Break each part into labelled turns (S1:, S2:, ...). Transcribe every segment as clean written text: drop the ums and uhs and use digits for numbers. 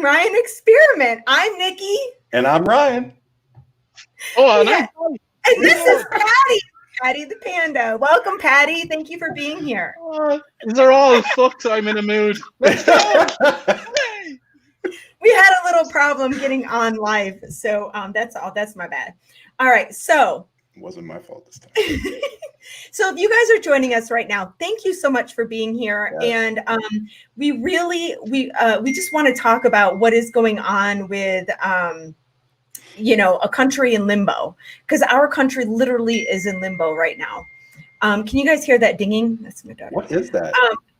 S1: Ryan Experiment. I'm Nikki.
S2: And I'm Ryan.
S3: Oh, and
S1: and this is Patty the Panda. Welcome, Patty. Thank you for being here.
S3: They're all fucked. I'm in a mood. Let's go.
S1: We had a little problem getting on live, so that's all. That's my bad. All right, so
S2: it wasn't my fault this time.
S1: So if you guys are joining us right now, thank you so much for being here. Yes. And we just want to talk about what is going on with a country in limbo, because our country literally is in limbo right now. Can you guys hear that dinging? That's my daughter.
S2: What is that?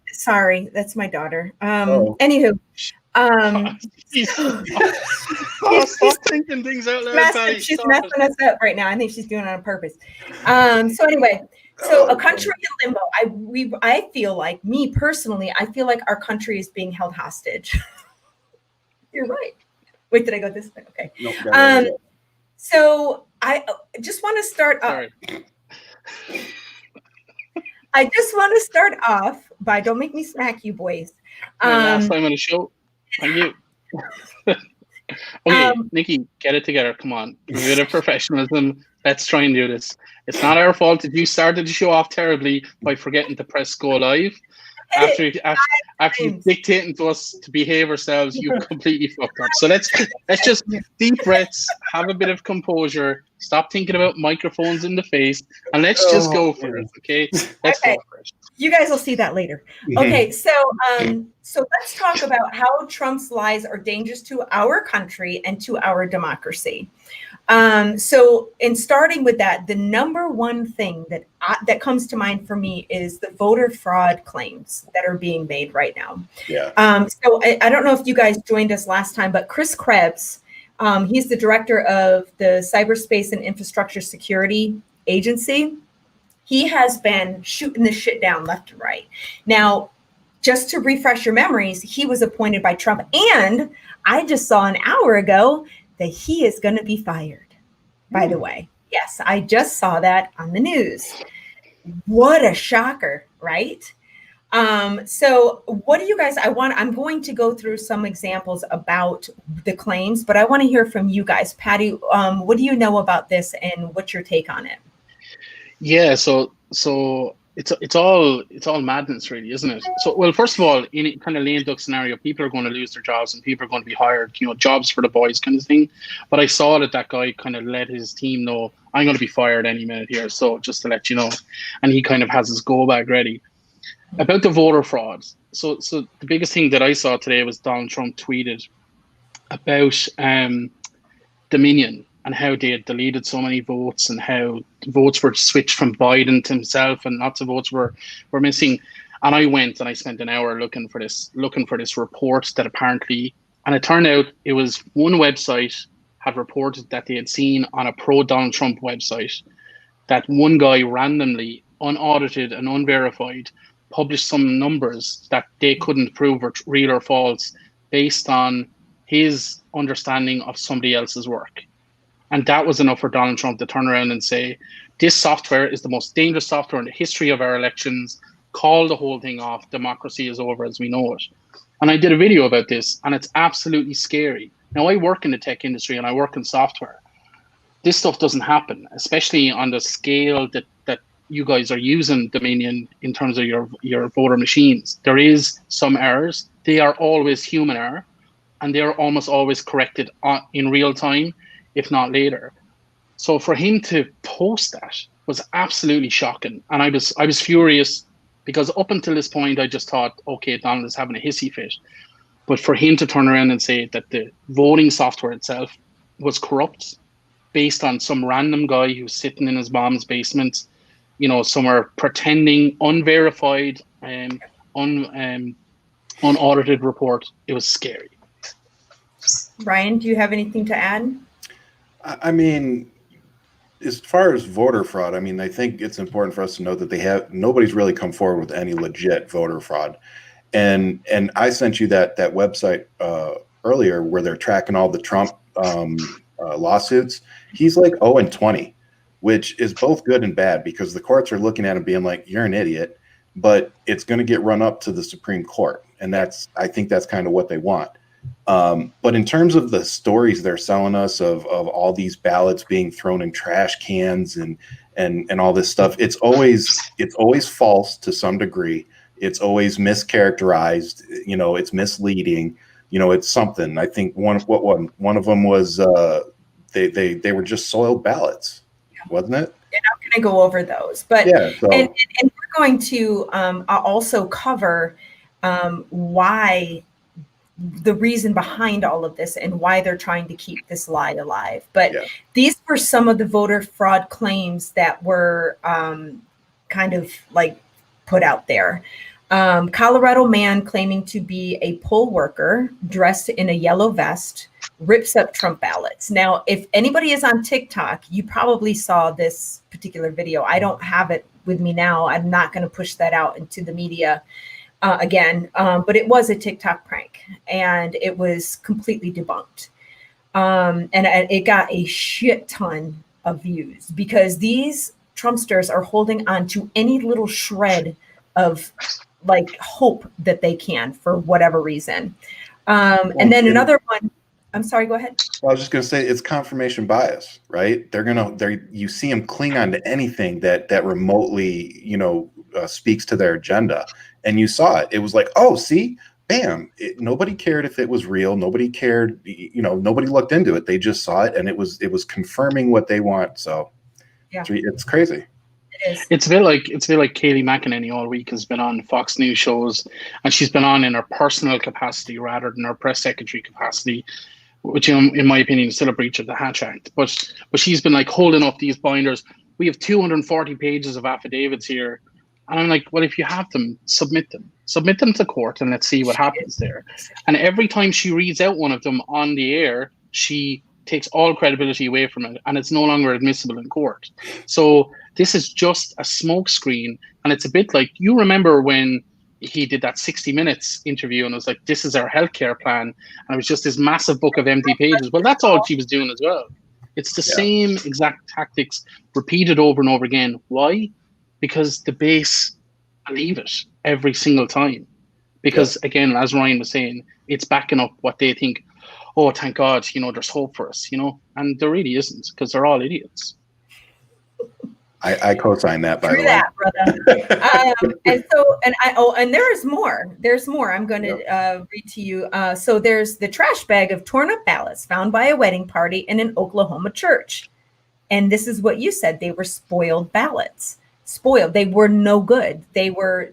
S1: Sorry, that's my daughter. Anywho.
S3: Stop thinking things out loud.
S1: She's messing us up right now. I think she's doing it on purpose. So anyway, a country in limbo. I feel like, me personally, I feel like our country is being held hostage. You're right. Wait, did I go this way? Okay. No, so I just want to start off. I just want to start off by, don't make me smack you, boys.
S3: Last time on the show. Thank you. Okay, Nikki, get it together. Come on. A bit of professionalism. Let's try and do this. It's not our fault that you started the show off terribly by forgetting to press go live. After you dictating to us to behave ourselves, you completely fucked up. So let's just deep breaths, have a bit of composure, stop thinking about microphones in the face, and let's just go for it. Okay, let's go for it.
S1: You guys will see that later. Okay, so let's talk about how Trump's lies are dangerous to our country and to our democracy. So in starting with that, the number one thing that comes to mind for me is the voter fraud claims that are being made right now.
S2: Yeah.
S1: So I don't know if you guys joined us last time, but Chris Krebs, he's the director of the Cyberspace and Infrastructure Security Agency. He has been shooting this shit down left and right. Now, just to refresh your memories, he was appointed by Trump, and I just saw an hour ago that he is going to be fired, by the way. Yes, I just saw that on the news. What a shocker, right? So what do you guys, I'm going to go through some examples about the claims, but I want to hear from you guys. Patty, what do you know about this and what's your take on it?
S3: Yeah, so it's all madness, really, isn't it? So, well, first of all, in a kind of lame duck scenario, people are going to lose their jobs and people are going to be hired, jobs for the boys kind of thing. But I saw that guy kind of let his team know, I'm going to be fired any minute here, so just to let you know. And he kind of has his go bag ready. About the voter fraud. So the biggest thing that I saw today was Donald Trump tweeted about Dominion and how they had deleted so many votes and how votes were switched from Biden to himself and lots of votes were missing. And I went and I spent an hour looking for this report that apparently, and it turned out it was one website had reported that they had seen on a pro-Donald Trump website that one guy randomly, unaudited and unverified, published some numbers that they couldn't prove were real or false based on his understanding of somebody else's work. And that was enough for Donald Trump to turn around and say, this software is the most dangerous software in the history of our elections. Call the whole thing off. Democracy is over as we know it. And I did a video about this, and it's absolutely scary. Now, I work in the tech industry and I work in software. This stuff doesn't happen, especially on the scale that you guys are using Dominion in terms of your voter machines. There is some errors. They are always human error, and they are almost always corrected in real time, if not later. So for him to post that was absolutely shocking. And I was furious because up until this point, I just thought, okay, Donald is having a hissy fit. But for him to turn around and say that the voting software itself was corrupt based on some random guy who's sitting in his mom's basement, somewhere pretending, unverified, unaudited report, it was scary.
S1: Ryan, do you have anything to add?
S2: I mean, as far as voter fraud, I think it's important for us to note that nobody's really come forward with any legit voter fraud. And I sent you that website earlier where they're tracking all the Trump lawsuits. He's like 0-20, which is both good and bad because the courts are looking at him being like, you're an idiot, but it's going to get run up to the Supreme Court. And I think that's kind of what they want. But in terms of the stories they're selling us of all these ballots being thrown in trash cans and all this stuff, it's always false to some degree. It's always mischaracterized. It's misleading. It's something. I think one of them was they were just soiled ballots, wasn't it?
S1: And I'm going to go over those, but
S2: yeah. So,
S1: and we're going to also cover why. The reason behind all of this and why they're trying to keep this lie alive. But these were some of the voter fraud claims that were kind of like put out there. Colorado man claiming to be a poll worker dressed in a yellow vest rips up Trump ballots. Now, if anybody is on TikTok, you probably saw this particular video. I don't have it with me now. I'm not going to push that out into the media again, but it was a TikTok prank and it was completely debunked. And it got a shit ton of views because these Trumpsters are holding on to any little shred of like hope that they can for whatever reason. And then another one, I'm sorry, go ahead.
S2: I was just going to say it's confirmation bias, right? You see them cling on to anything that remotely, speaks to their agenda. And you saw it. It was like, oh, see, bam. Nobody cared if it was real. Nobody cared. Nobody looked into it. They just saw it, and it was confirming what they want. So, it's crazy.
S1: It is.
S3: It's a bit like Kayleigh McEnany all week has been on Fox News shows, and she's been on in her personal capacity rather than her press secretary capacity, which, in my opinion, is still a breach of the Hatch Act. But she's been like holding up these binders. We have 240 pages of affidavits here. And I'm like, well, if you have them, submit them to court and let's see what happens there. And every time she reads out one of them on the air, she takes all credibility away from it and it's no longer admissible in court. So this is just a smokescreen. And it's a bit like, you remember when he did that 60 Minutes interview and it was like, this is our healthcare plan. And it was just this massive book of empty pages. Well, that's all she was doing as well. It's the same exact tactics repeated over and over again. Why? Because the base believe it every single time. Because again, as Ryan was saying, it's backing up what they think, oh, thank God, there's hope for us, and there really isn't because they're all idiots.
S2: I co-sign that, by the way.
S1: That, brother. And there is more. There's more. I'm going to read to you. So there's the trash bag of torn up ballots found by a wedding party in an Oklahoma church. And this is what you said. They were spoiled ballots. Spoiled. They were no good. They were,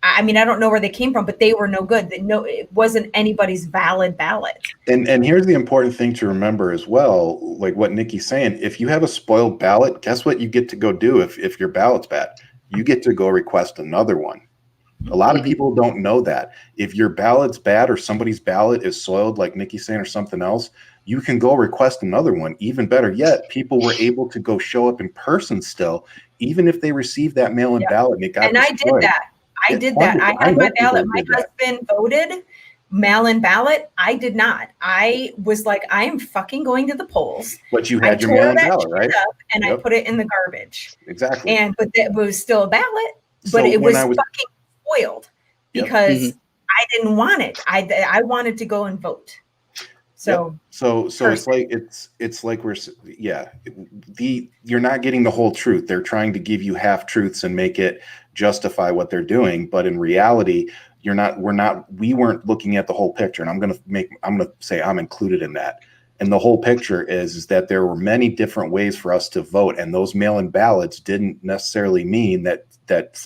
S1: I don't know where they came from, but they were no good. It wasn't anybody's valid ballot.
S2: And here's the important thing to remember as well, like what Nikki's saying, if you have a spoiled ballot, guess what you get to go do if your ballot's bad? You get to go request another one. A lot of people don't know that. If your ballot's bad or somebody's ballot is soiled, like Nikki's saying, or something else, you can go request another one. Even better yet, people were able to go show up in person still, even if they received that mail-in ballot and it got destroyed.
S1: I did that. I did that. I had my ballot. My husband voted mail-in ballot. I did not. I was like, I am fucking going to the polls.
S2: But you had your mail-in ballot, right?
S1: And I put it in the garbage.
S2: Exactly.
S1: But it was still a ballot, but it was fucking spoiled because I didn't want it. I wanted to go and vote. So it's like you're not getting the whole truth. They're trying to give you half truths and make it justify what they're doing, but in reality, we weren't looking at the whole picture. And I'm gonna say I'm included in that. And the whole picture is that there were many different ways for us to vote, and those mail-in ballots didn't necessarily mean that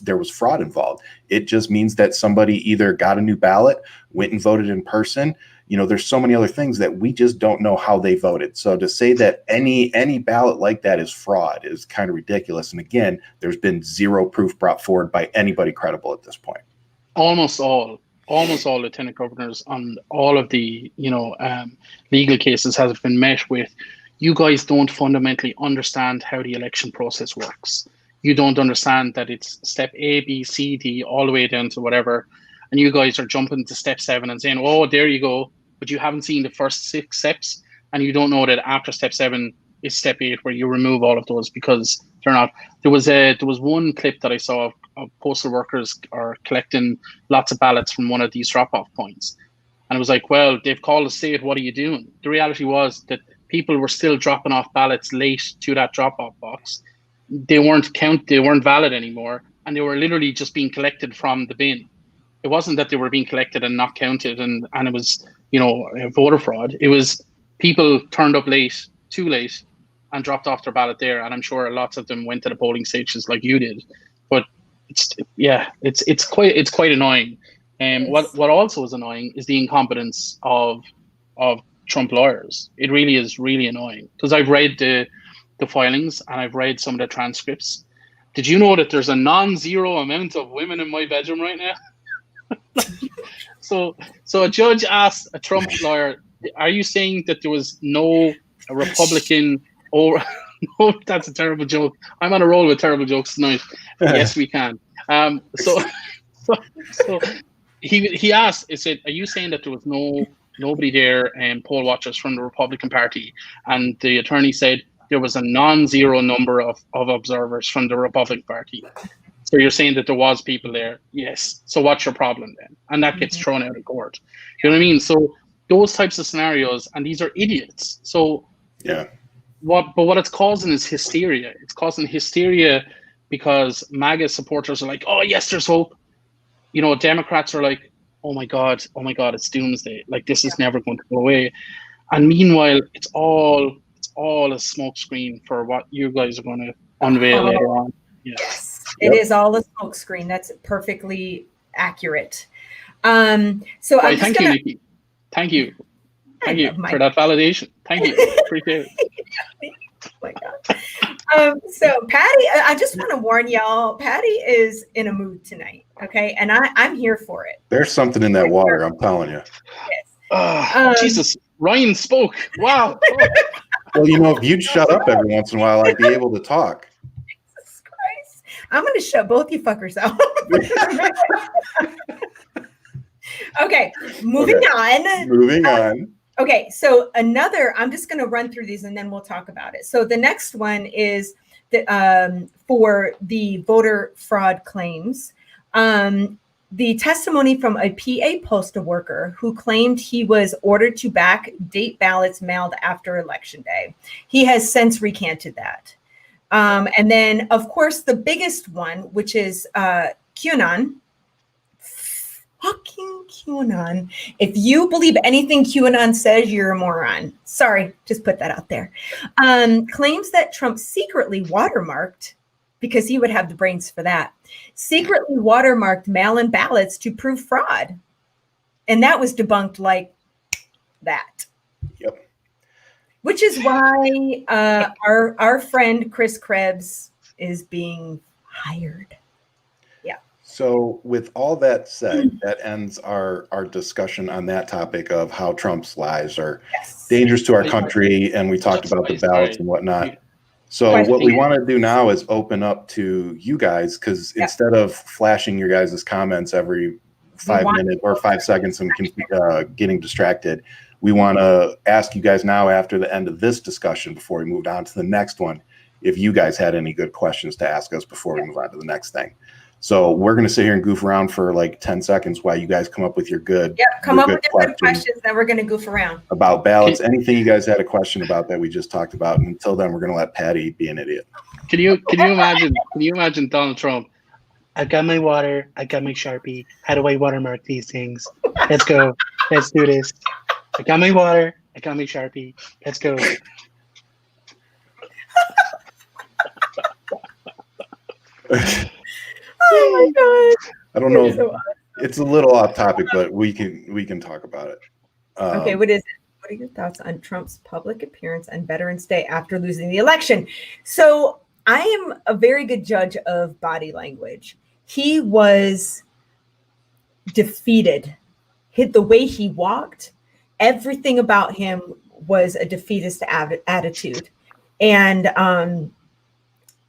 S1: there was fraud involved. It just means that somebody either got a new ballot, went and voted in person. There's so many other things that we just don't know how they voted. So to say that any ballot like that is fraud is kind of ridiculous. And again, there's been zero proof brought forward by anybody credible at this point.
S3: Almost all lieutenant governors on all of the legal cases has been met with, you guys don't fundamentally understand how the election process works. You don't understand that it's step A, B, C, D, all the way down to whatever. And you guys are jumping to step 7 and saying, oh, there you go. But you haven't seen the first 6 steps. And you don't know that after step 7 is step 8, where you remove all of those because they're not. There was one clip that I saw of postal workers are collecting lots of ballots from one of these drop-off points. And it was like, well, they've called a state. What are you doing? The reality was that people were still dropping off ballots late to that drop-off box. They weren't valid anymore, and they were literally just being collected from the bin. It wasn't that they were being collected and not counted, and it was, voter fraud. It was people turned up late, too late, and dropped off their ballot there. And I'm sure lots of them went to the polling stations like you did. But it's quite annoying. And what also is annoying is the incompetence of Trump lawyers. It really is really annoying, because I've read the filings and I've read some of the transcripts. Did you know that there's a non-zero amount of women in my bedroom right now? So a judge asked a Trump lawyer, "Are you saying that there was no Republican or?" No, that's a terrible joke. I'm on a roll with terrible jokes tonight. Yes, we can. So he asked, he said, "Are you saying that there was nobody there and poll watchers from the Republican Party?" And the attorney said there was a non-zero number of observers from the Republican Party. So you're saying that there was people there? Yes. So what's your problem then? And that gets thrown out of court. You know what I mean? So those types of scenarios, and these are idiots. So
S2: yeah.
S3: What it's causing is hysteria. It's causing hysteria because MAGA supporters are like, "Oh yes, there's hope." Democrats are like, oh my god, it's doomsday. Like, this is never going to go away. And meanwhile, it's all a smoke screen for what you guys are going to unveil later on.
S1: Yes. It is all a smoke screen. That's perfectly accurate. So
S3: well, thank you, Nikki. Thank you for that validation. Thank you. Appreciate it.
S1: Oh my God. So Patty, I just want to warn y'all, Patty is in a mood tonight. Okay. And I'm here for it.
S2: There's something in that water, I'm telling you.
S1: Yes.
S3: Jesus, Ryan spoke. Wow.
S2: Well, if you'd shut up every once in a while, I'd be able to talk.
S1: Jesus Christ. I'm going to shut both you fuckers out. Okay. Moving on. Okay, so I'm just going to run through these and then we'll talk about it. So the next one is for the voter fraud claims. The testimony from a PA postal worker who claimed he was ordered to backdate ballots mailed after Election Day. He has since recanted that. And then, of course, the biggest one, which is QAnon. Fucking QAnon. If you believe anything QAnon says, you're a moron. Sorry, just put that out there. Claims that Trump secretly watermarked, because he would have the brains for that, secretly watermarked mail-in ballots to prove fraud. And that was debunked like that.
S2: Yep.
S1: Which is why our friend Chris Krebs is being hired.
S2: So with all that said, that ends our discussion on that topic of how Trump's lies are dangerous to our country, and we talked about the ballots and whatnot. So what we want to do now is open up to you guys, because instead of flashing your guys' comments every 5 minutes or 5 seconds and getting distracted, we want to ask you guys now, after the end of this discussion, before we moved on to the next one, if you guys had any good questions to ask us before we move on to the next thing. So we're going to sit here and goof around for like 10 seconds while you guys come up with your good
S1: come up with your good questions, then we're going to goof around.
S2: About ballots, anything you guys had a question about that we just talked about. And until then, we're going to let Patty be an idiot.
S3: Can you imagine Donald Trump? I got my water. I got my Sharpie. How do I watermark these things? Let's go. Let's do this. I got my water. I got my Sharpie. Let's go.
S1: Oh my God.
S2: I don't know. It's a little off topic, but we can talk about it.
S1: Okay, what is it? What are your thoughts on Trump's public appearance on Veterans Day after losing the election? So I am a very good judge of body language. He was defeated. The way he walked, everything about him was a defeatist attitude. And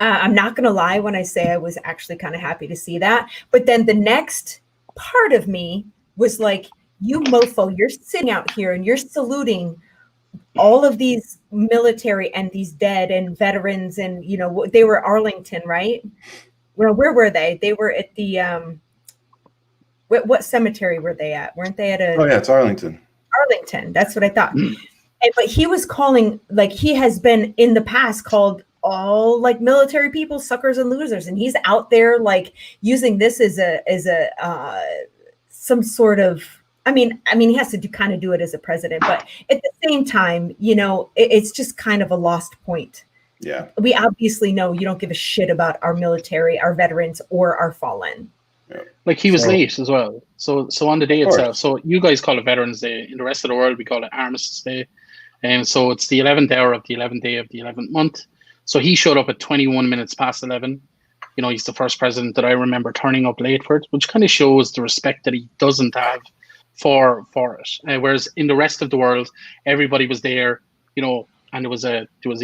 S1: I'm not going to lie when I say I was actually kind of happy to see that. But then the next part of me was like, you mofo, you're sitting out here and you're saluting all of these military and these dead and veterans. And, they were Arlington, right? Well, where were they? They were at the what cemetery were they at? Weren't they at
S2: Oh yeah, it's Arlington.
S1: Arlington? That's what I thought. But he was calling, like, he has been in the past called all like military people suckers and losers, and he's out there like using this as a some sort of. I mean, he has to kind of do it as a president, but at the same time, it's just kind of a lost point.
S2: Yeah.
S1: We obviously know you don't give a shit about our military, our veterans, or our fallen.
S2: Yeah.
S3: Like he was late as well. So on the day
S2: Of course.
S3: itself, so you guys call it Veterans Day. In the rest of the world, we call it Armistice Day. And so it's the 11th hour of the 11th day of the 11th month. So he showed up at 21 minutes past 11. He's the first president that I remember turning up late for it, which kind of shows the respect that he doesn't have for it. Whereas in the rest of the world, everybody was there, and there was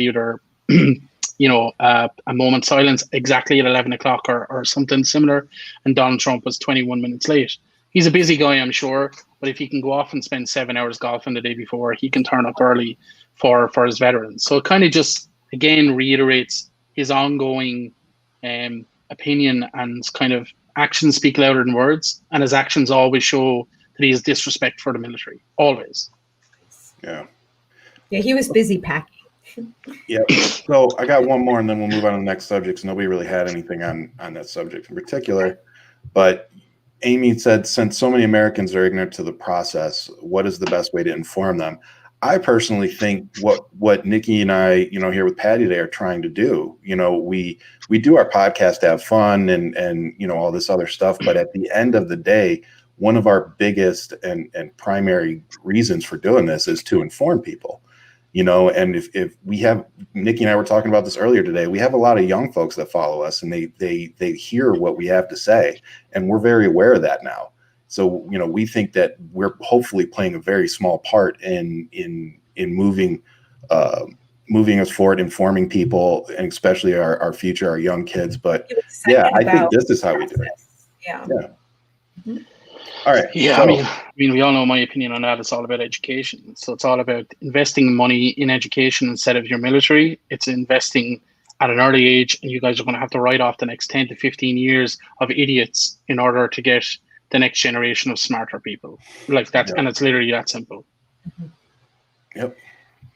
S3: either a moment's silence exactly at 11 o'clock or something similar. And Donald Trump was 21 minutes late. He's a busy guy, I'm sure, but if he can go off and spend 7 hours golfing the day before, he can turn up early for his veterans. So it kind of just, again, reiterates his ongoing opinion, and kind of actions speak louder than words. And his actions always show that he has disrespect for the military. Always.
S2: Yeah.
S1: Yeah, he was busy packing.
S2: Yeah. So I got one more, and then we'll move on to the next subject. So nobody really had anything on that subject in particular. But Amy said, since so many Americans are ignorant to the process, what is the best way to inform them? I personally think what Nikki and I, here with Patty today are trying to do, we do our podcast to have fun and all this other stuff. But at the end of the day, one of our biggest and primary reasons for doing this is to inform people, and if we have, Nikki and I were talking about this earlier today, we have a lot of young folks that follow us, and they hear what we have to say, and we're very aware of that now. So, we think that we're hopefully playing a very small part in moving us forward, informing people, and especially our future, our young kids. But yeah, I think this is how we do it.
S1: Yeah.
S2: Mm-hmm. All right.
S3: Yeah,
S2: so,
S3: I mean, we all know my opinion on that. It's all about education. So it's all about investing money in education instead of your military. It's investing at an early age, and you guys are going to have to write off the next 10 to 15 years of idiots in order to get the next generation of smarter people. Like that, and it's literally that simple.
S2: Yep.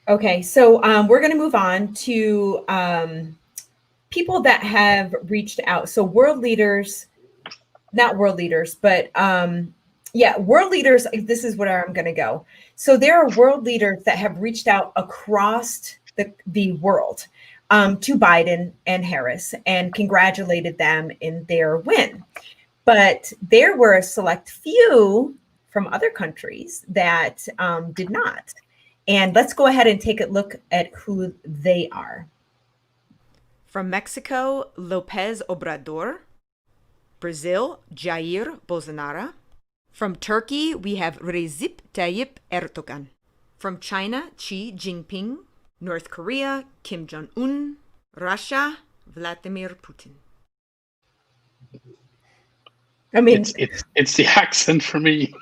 S1: Okay, so we're going to move on to people that have reached out. So world leaders, not world leaders, but world leaders. This is where I'm going to go. So there are world leaders that have reached out across the world to Biden and Harris and congratulated them in their win. But there were a select few from other countries that did not. And let's go ahead and take a look at who they are.
S4: From Mexico, López Obrador. Brazil, Jair Bolsonaro. From Turkey, we have Recep Tayyip Erdogan. From China, Xi Jinping. North Korea, Kim Jong-un. Russia, Vladimir Putin.
S1: I mean,
S3: it's the accent for me.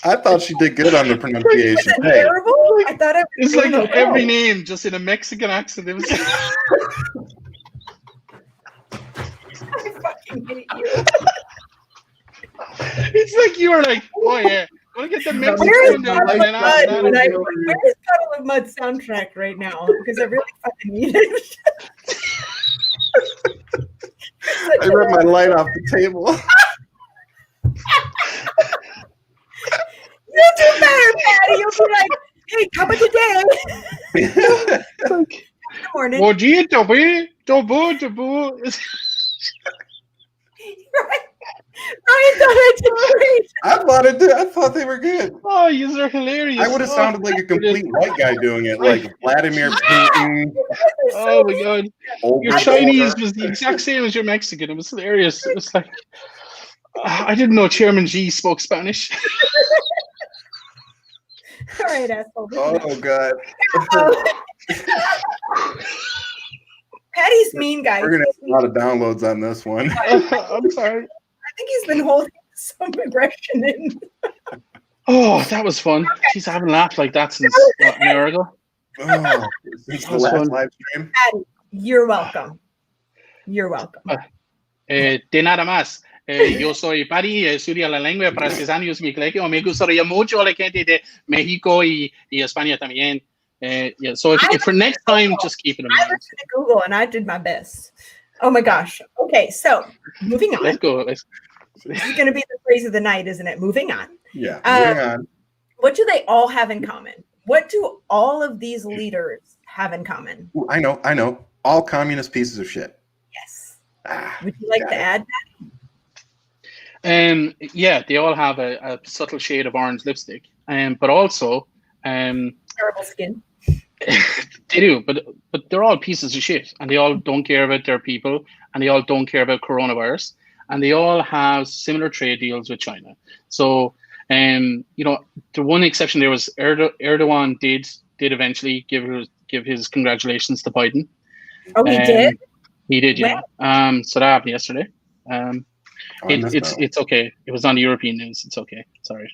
S2: I thought she did good on the pronunciation. Hey.
S1: Terrible? I thought it was
S3: It's like every name just in a Mexican accent. It was
S1: I fucking hate you.
S3: It's like you were like, oh yeah, want to get the Mexican
S1: Where is
S3: down.
S1: Puddle of Mud? Where is Puddle of Mud soundtrack right now? Because I really fucking need it.
S2: I ripped my light off the table.
S1: You'll do better, Patty. You'll be like, hey, how about today? Good morning.
S3: Bom dia, tô bom.
S1: Ryan thought I did great.
S2: I thought they were good.
S3: Oh, you are hilarious.
S2: I would have sounded like a complete white guy doing it, like Vladimir Putin.
S3: Oh my god. Your Chinese was the exact same as your Mexican. It was hilarious. It was like, I didn't know Chairman Xi spoke Spanish.
S1: All right, asshole.
S2: Oh god.
S1: Patty's mean, guys.
S2: We're gonna have a lot of downloads on this one.
S3: I'm sorry.
S1: I think he's been holding some aggression in.
S3: Oh, that was fun. Jeez, I haven't laughed like that since an hour ago.
S2: Oh, since the last live stream.
S1: Patty, you're welcome. You're welcome.
S3: De nada más. Yo soy Paddy, estudia la lengua para 6 años mi colegio. Me gustaría mucho la gente de México y España también. Yeah, so if for next time, just keep it in
S1: I
S3: mind.
S1: listened to Google and I did my best. Oh my gosh. Okay, so moving on.
S3: Let's go.
S1: This is going to be the phrase of the night, isn't it? Moving on.
S2: Yeah, moving on.
S1: What do they all have in common? What do all of these leaders have in common?
S2: Ooh, I know. All communist pieces of shit.
S1: Yes.
S2: Ah,
S1: Would you like to add that?
S3: Yeah, they all have a subtle shade of orange lipstick, but also
S1: Terrible skin.
S3: they do, but they're all pieces of shit, and they all don't care about their people, and they all don't care about coronavirus, and they all have similar trade deals with China. So, the one exception there was Erdogan did eventually give his congratulations to Biden.
S1: Oh, he did?
S3: He did, yeah. So that happened yesterday. It's okay. It was on the European news. It's okay. Sorry.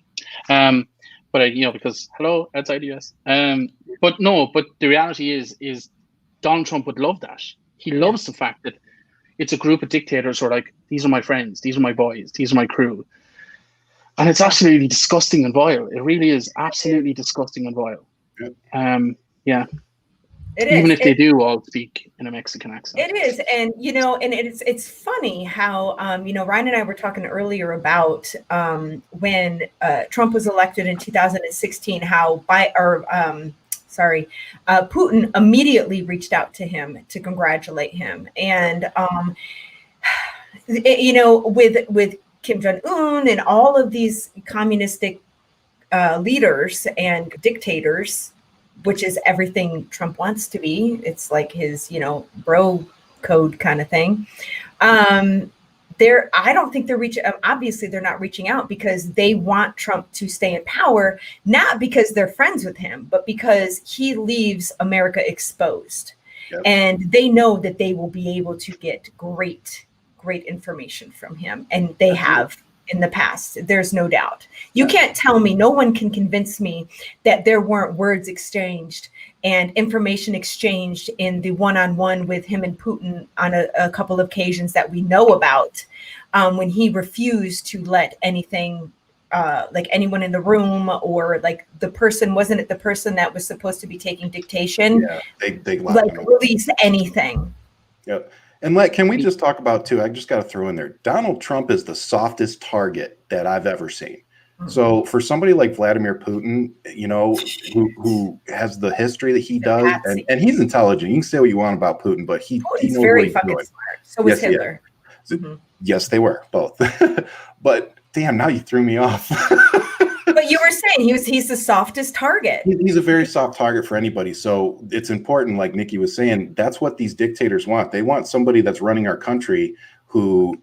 S3: But because hello, outside the US. But the reality is Donald Trump would love that. He loves the fact that it's a group of dictators who are like, these are my friends, these are my boys, these are my crew. And it's absolutely disgusting and vile. It really is absolutely disgusting and vile. Yeah.
S1: It
S3: Even
S1: is.
S3: if they do all speak in a Mexican accent.
S1: It is. And, and it's funny how, Ryan and I were talking earlier about when Trump was elected in 2016, how Putin immediately reached out to him to congratulate him. And, with Kim Jong-un and all of these communistic leaders and dictators, which is everything Trump wants to be. It's like his, bro code kind of thing. I don't think they're obviously they're not reaching out because they want Trump to stay in power, not because they're friends with him, but because he leaves America exposed. Yep. And they know that they will be able to get great information from him. And they have in the past. There's no doubt. You can't tell me, no one can convince me that there weren't words exchanged and information exchanged in the one-on-one with him and Putin on a couple of occasions that we know about, when he refused to let anything, like anyone in the room or like wasn't it the person that was supposed to be taking dictation?
S2: Yeah, they
S1: release anything.
S2: Yep. And can we just talk about too? I just got to throw in there. Donald Trump is the softest target that I've ever seen. So for somebody like Vladimir Putin, who has the history that he does, and he's intelligent. You can say what you want about Putin, but he knows
S1: very
S2: what he's
S1: fucking
S2: doing.
S1: Smart. So was Hitler.
S2: Yes, they were both. But damn, now you threw me off.
S1: But you were saying he's the softest target.
S2: He's a very soft target for anybody. So it's important, like Nikki was saying, that's what these dictators want. They want somebody that's running our country who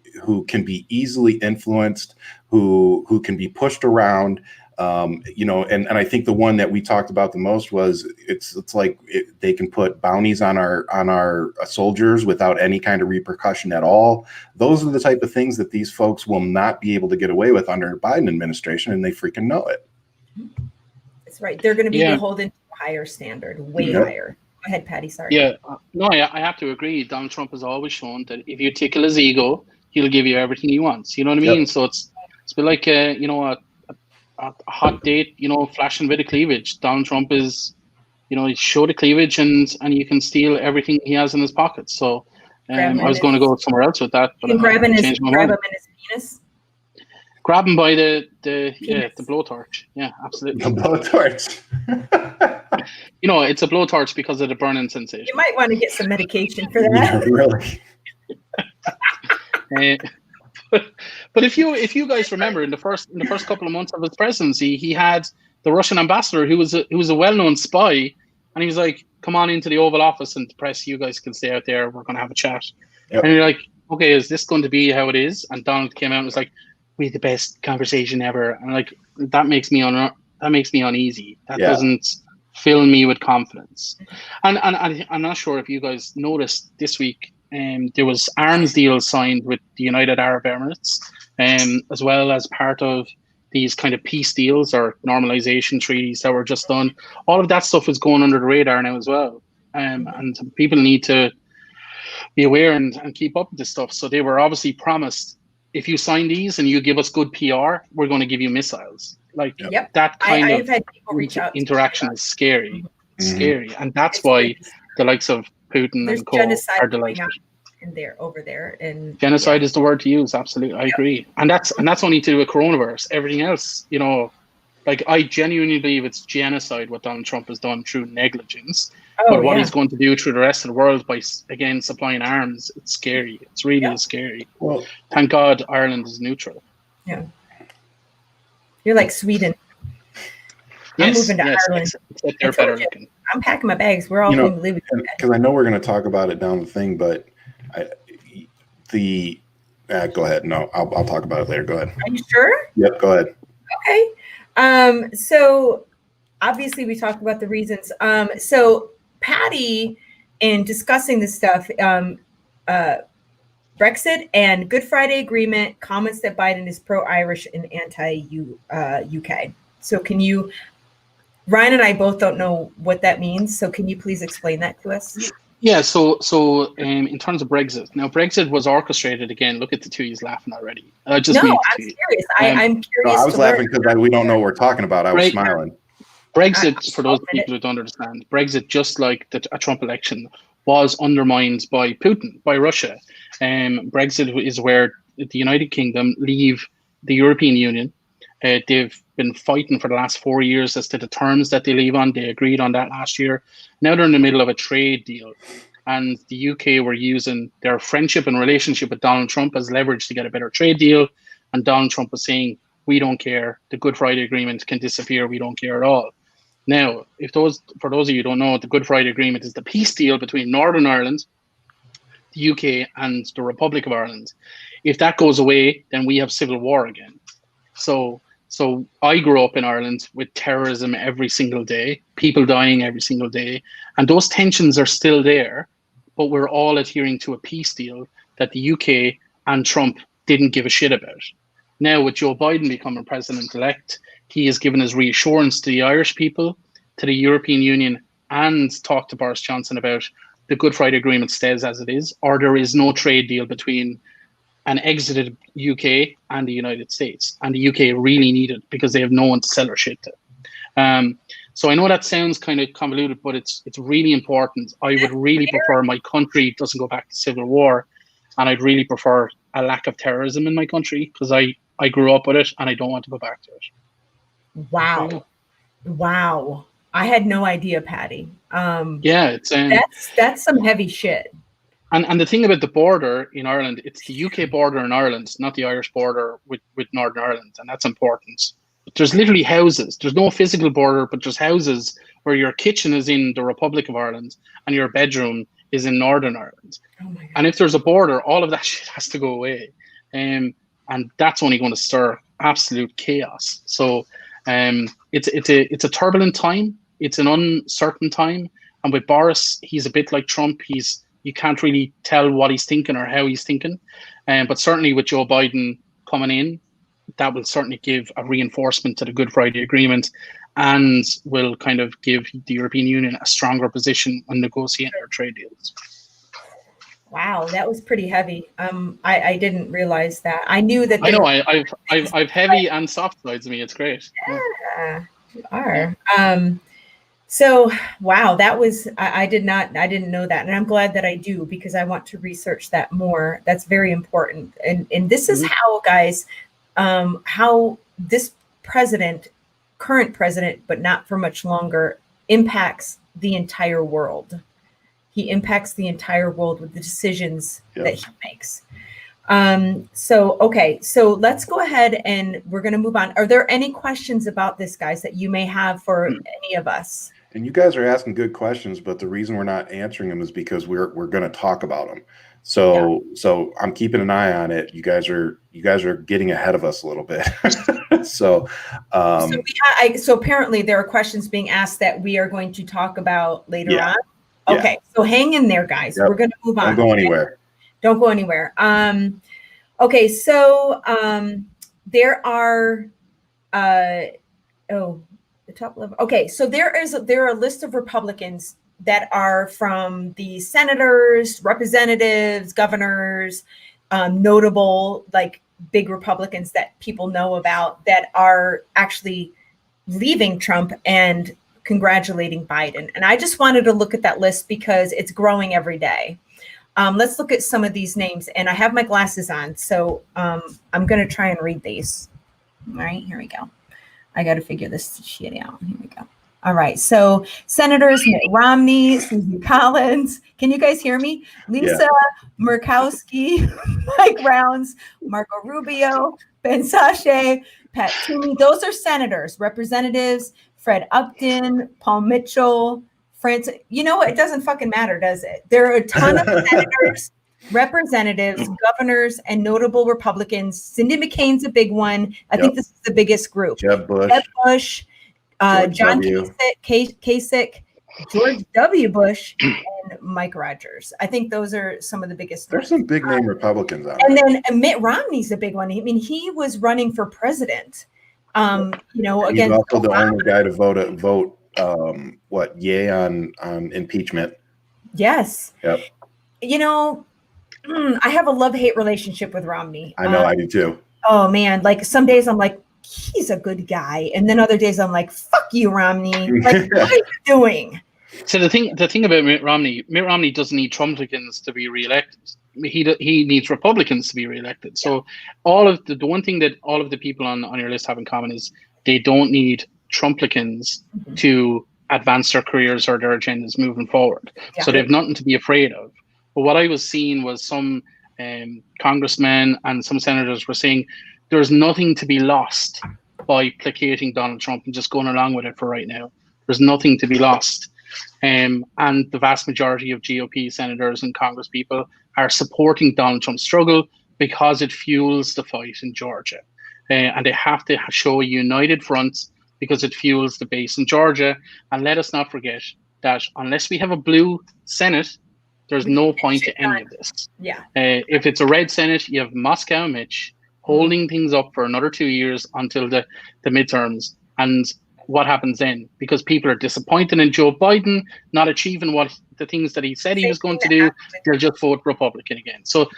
S2: can be easily influenced, who can be pushed around. And I think the one that we talked about the most was it's like they can put bounties on our soldiers without any kind of repercussion at all. Those are the type of things that these folks will not be able to get away with under the Biden administration, and they freaking know it.
S1: That's right. They're going to be beholden to a higher standard, way higher. Go ahead, Patty. Sorry.
S3: Yeah, no, I have to agree. Donald Trump has always shown that if you tickle his ego, he'll give you everything he wants. You know what I mean? So it's been like a hot date, flashing with a cleavage. Donald Trump is, he showed the cleavage and you can steal everything he has in his pockets. So I was going to go somewhere else with that. But
S1: grab him in his penis.
S3: Grab him by the blowtorch. Yeah, absolutely.
S2: The blowtorch.
S3: It's a blowtorch because of the burning sensation.
S1: You might want to get some medication for that.
S2: Yeah, really.
S3: But if you guys remember, in the first couple of months of his presidency, he had the Russian ambassador who was a well-known spy, and he was like, "Come on into the Oval Office, and the press, you guys can stay out there. We're going to have a chat." Yep. And you're like, "Okay, is this going to be how it is?" And Donald came out and was like, "We had the best conversation ever," and like that makes me uneasy. That doesn't fill me with confidence. And I'm not sure if you guys noticed this week. There was arms deals signed with the United Arab Emirates, as well as part of these kind of peace deals or normalization treaties that were just done. All of that stuff is going under the radar now as well. And people need to be aware and keep up with this stuff. So they were obviously promised if you sign these and you give us good PR, we're going to give you missiles. Like
S1: Yep.
S3: that kind
S1: I've
S3: of
S1: had people reach out to me
S3: interaction
S1: about
S3: is scary,
S2: Mhm.
S3: scary, and that's
S1: It's
S3: why
S1: crazy.
S3: the likes of Putin
S1: There's
S3: and co
S1: genocide
S3: are
S1: going
S3: delighted.
S1: on in there, over there, and
S3: Genocide is the word to use. Absolutely, I agree, and that's only to do with coronavirus. Everything else, you know, like I genuinely believe it's genocide what Donald Trump has done through negligence.
S1: Oh,
S3: But what
S1: yeah.
S3: he's going to do through the rest of the world by again supplying arms, it's scary. It's really scary.
S2: Well,
S3: Thank God Ireland is neutral.
S1: Yeah. You're like Sweden. I'm moving to Ireland.
S3: Except they're better looking.
S1: I'm packing my bags. We're all going to live with you guys.
S2: because I know we're going to talk about it down the thing, but go ahead. No, I'll talk about it later. Go ahead.
S1: Are you sure?
S2: Yep, go ahead.
S1: Okay. So obviously we talked about the reasons. So Patty, in discussing this stuff, Brexit and Good Friday Agreement, comments that Biden is pro-Irish and anti-UK. So can you, Ryan and I both don't know what that means. So can you please explain that to us?
S3: Yeah, so in terms of Brexit, now Brexit was orchestrated again. Look at the two he's laughing already. I'm
S1: serious. I'm curious.
S2: No, I was laughing because we don't know what we're talking about. I was smiling.
S3: Brexit, for those people who don't understand, Brexit, just like a Trump election, was undermined by Putin, by Russia. Brexit is where the United Kingdom leave the European Union. They've been fighting for the last 4 years as to the terms that they leave on. They agreed on that last year. Now they're in the middle of a trade deal. And the UK were using their friendship and relationship with Donald Trump as leverage to get a better trade deal. And Donald Trump was saying, we don't care. The Good Friday Agreement can disappear. We don't care at all. Now, for those of you who don't know, the Good Friday Agreement is the peace deal between Northern Ireland, the UK, and the Republic of Ireland. If that goes away, then we have civil war again. So I grew up in Ireland with terrorism every single day, people dying every single day, and those tensions are still there, but we're all adhering to a peace deal that the UK and Trump didn't give a shit about. Now, with Joe Biden becoming president-elect, he has given his reassurance to the Irish people, to the European Union, and talked to Boris Johnson about the Good Friday Agreement stays as it is, or there is no trade deal between an exited UK and the United States. And the UK really need it because they have no one to sell their shit to. So I know that sounds kind of convoluted, but it's really important. I would really prefer my country doesn't go back to civil war, and I'd really prefer a lack of terrorism in my country because I grew up with it and I don't want to go back to it.
S1: Wow. Wow. I had no idea, Patty.
S3: Yeah, it's
S1: that's some heavy shit.
S3: And the thing about the border in Ireland, it's the UK border in Ireland, not the Irish border with Northern Ireland, and that's important. There's literally houses. There's no physical border, but there's houses where your kitchen is in the Republic of Ireland and your bedroom is in Northern Ireland.
S1: Oh my God.
S3: And if there's a border, all of that shit has to go away. And that's only going to stir absolute chaos. So it's a turbulent time. It's an uncertain time. And with Boris, he's a bit like Trump. You can't really tell what he's thinking or how he's thinking. But certainly with Joe Biden coming in, that will certainly give a reinforcement to the Good Friday Agreement and will kind of give the European Union a stronger position when negotiating their trade deals.
S1: Wow, that was pretty heavy. I didn't realize that. I knew that.
S3: I know. I've heavy and soft sides of me. It's great.
S1: Yeah, you are. So wow, that was I didn't know that, and I'm glad that I do because I want to research that more. That's very important, and this is how, guys, how this current president, but not for much longer, impacts the entire world. He impacts the entire world with the decisions that he makes. So let's go ahead and we're going to move on. Are there any questions about this, guys, that you may have for any of us?
S2: And you guys are asking good questions, but the reason we're not answering them is because we're going to talk about them. So I'm keeping an eye on it. You guys are getting ahead of us a little bit. So
S1: apparently there are questions being asked that we are going to talk about later on. Okay, so hang in there, guys. We're going to move on.
S2: Don't go anywhere.
S1: Don't go anywhere. Okay, so there are the top level. Okay, so there are a list of Republicans that are from the senators, representatives, governors, notable, like big Republicans that people know about that are actually leaving Trump and congratulating Biden. And I just wanted to look at that list because it's growing every day. Let's look at some of these names. And I have my glasses on, so I'm going to try and read these. All right, here we go. I got to figure this shit out. Here we go. All right. So Senators Mitt Romney, Susie Collins. Can you guys hear me? Lisa Murkowski, Mike Rounds, Marco Rubio, Ben Sache, Pat Toomey. Those are senators. Representatives, Fred Upton, Paul Mitchell, France. You know what? It doesn't fucking matter, does it? There are a ton of senators, representatives, governors, and notable Republicans. Cindy McCain's a big one. I think this is the biggest group.
S2: Jeb Bush.
S1: John Kasich, George W. Bush, and Mike Rogers. I think those are some of the biggest.
S2: There's some big name Republicans out
S1: there. And then Mitt Romney's a big one. I mean, he was running for president. You know,
S2: he's
S1: against
S2: also
S1: Obama.
S2: the only guy to vote yay on impeachment.
S1: Yes.
S2: Yep.
S1: You know, I have a love-hate relationship with Romney.
S2: I know, I do too.
S1: Oh man, like some days I'm like, he's a good guy, and then other days I'm like, fuck you, Romney. Like, what are you doing?
S3: So the thing about Mitt Romney doesn't need Trumplicans to be reelected. He needs Republicans to be reelected. So all of the one thing that all of the people on your list have in common is they don't need Trumplicans to advance their careers or their agendas moving forward. Yeah. So they have nothing to be afraid of. But what I was seeing was some congressmen and some senators were saying there's nothing to be lost by placating Donald Trump and just going along with it for right now. There's nothing to be lost. And the vast majority of GOP senators and Congress people are supporting Donald Trump's struggle because it fuels the fight in Georgia. And they have to show a united front because it fuels the base in Georgia. And let us not forget that unless we have a blue Senate, there's no point to any of this.
S1: Yeah.
S3: If it's a red Senate, you have Moscow and Mitch holding things up for another 2 years until the midterms. And what happens then? Because people are disappointed in Joe Biden not achieving what the things that he said he was going to do, they'll just vote Republican again. So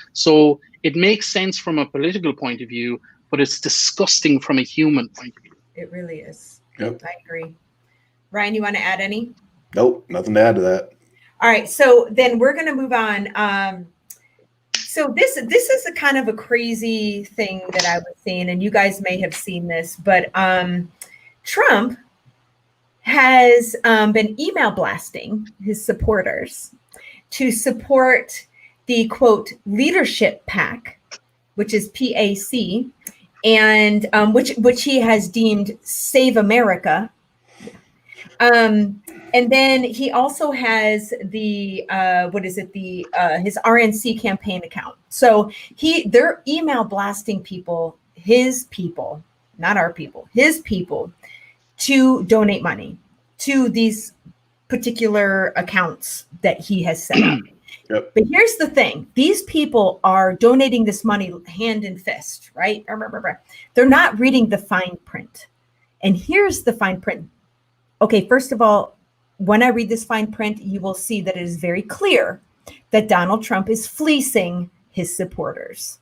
S3: it makes sense from a political point of view, but it's disgusting from a human point of view.
S1: It really is.
S2: Yep.
S1: I agree. Ryan, you want to add any?
S2: Nope, nothing to add to that.
S1: All right, so then we're going to move on. So this is a kind of a crazy thing that I was seeing, and you guys may have seen this, but Trump has been email blasting his supporters to support the, quote, leadership PAC, which is PAC, and which he has deemed Save America. And then he also has the his RNC campaign account. So they're email blasting people, his people, not our people, his people, to donate money to these particular accounts that he has set up.
S2: Yep.
S1: But here's the thing. These people are donating this money hand and fist, right? They're not reading the fine print. And here's the fine print. Okay, first of all, when I read this fine print, you will see that it is very clear that Donald Trump is fleecing his supporters.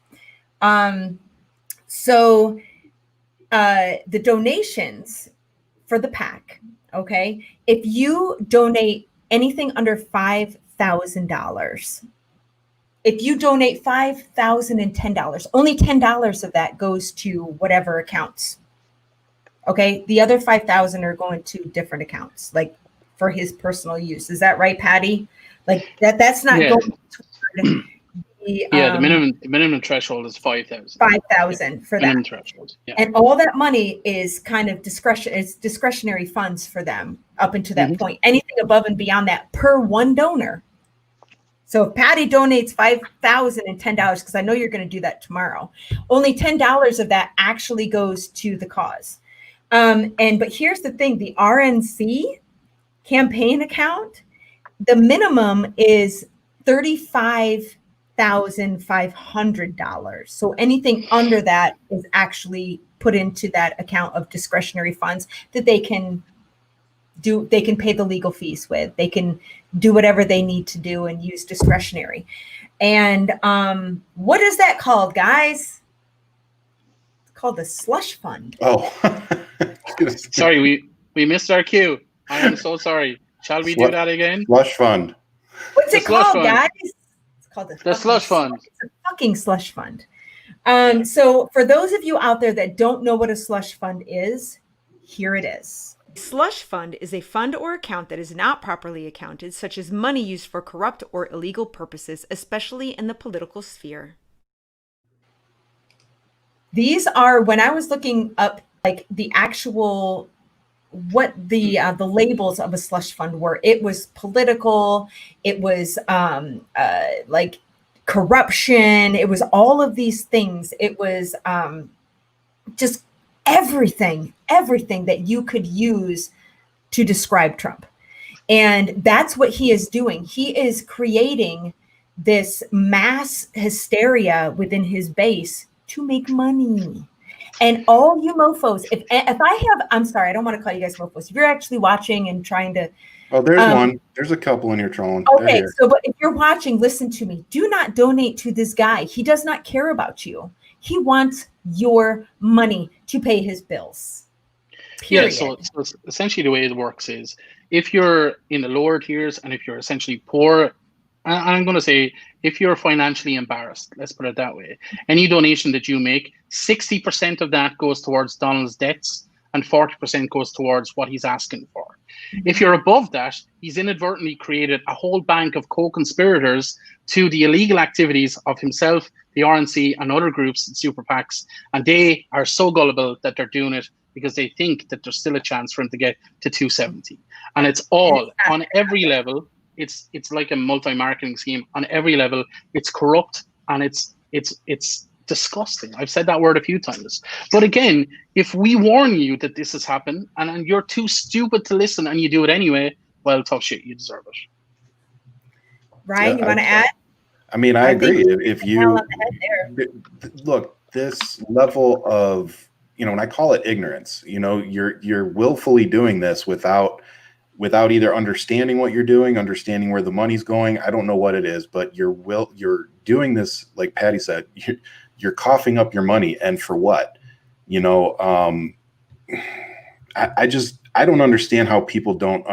S1: So the donations for the PAC, okay, if you donate anything under $5,000, if you donate $5,010, only $10 of that goes to whatever accounts. Okay, the other 5,000 are going to different accounts, like for his personal use. Is that right, Patty? Like that's not going toward
S3: the minimum threshold is 5,000.
S1: 5,000 for
S3: minimum
S1: that.
S3: Threshold. Yeah.
S1: And all that money is kind of it's discretionary funds for them up until that point. Anything above and beyond that per one donor. So if Patty donates $5,010, because I know you're going to do that tomorrow, only $10 of that actually goes to the cause. But here's the thing, the RNC campaign account, the minimum is $35,500. So anything under that is actually put into that account of discretionary funds that they can do. They can pay the legal fees with, they can do whatever they need to do and use discretionary. And what is that called, guys? called the slush fund.
S2: Oh,
S3: Sorry, we missed our cue. I am so sorry. Shall we do that again?
S2: Slush fund.
S1: What's it
S3: slush
S1: called,
S3: fund.
S1: guys? It's called
S3: The slush fund.
S1: It's a fucking slush fund. So for those of you out there that don't know what a slush fund is, here it is.
S4: Slush fund is a fund or account that is not properly accounted, such as money used for corrupt or illegal purposes, especially in the political sphere.
S1: These are, when I was looking up like the actual what the labels of a slush fund were, it was political, it was like corruption, it was all of these things. It was just everything that you could use to describe Trump. And that's what he is doing. He is creating this mass hysteria within his base to make money. And all you mofos, if I have, I'm sorry, I don't want to call you guys mofos. If you're actually watching and trying to.
S2: Oh, there's one. There's a couple in here trolling.
S1: Okay, so but if you're watching, listen to me. Do not donate to this guy. He does not care about you. He wants your money to pay his bills. Period.
S3: Yeah, so essentially the way it works is if you're in the lower tiers and if you're essentially poor, and I'm going to say if you're financially embarrassed, let's put it that way, any donation that you make, 60% of that goes towards Donald's debts and 40% goes towards what he's asking for. If you're above that, he's inadvertently created a whole bank of co-conspirators to the illegal activities of himself, the RNC, and other groups and super PACs. And they are so gullible that they're doing it because they think that there's still a chance for him to get to 270. And it's all on every level. It's like a multi-marketing scheme on every level. It's corrupt and it's disgusting. I've said that word a few times. But again, if we warn you that this has happened and you're too stupid to listen and you do it anyway, well, tough shit, you deserve it.
S1: Ryan, you want to add?
S2: I mean, I agree. If you look, this level of, and I call it ignorance, you're willfully doing this without either understanding what you're doing, understanding where the money's going. I don't know what it is, but you're doing this, like Patty said, you're coughing up your money. And for what? I don't understand how people don't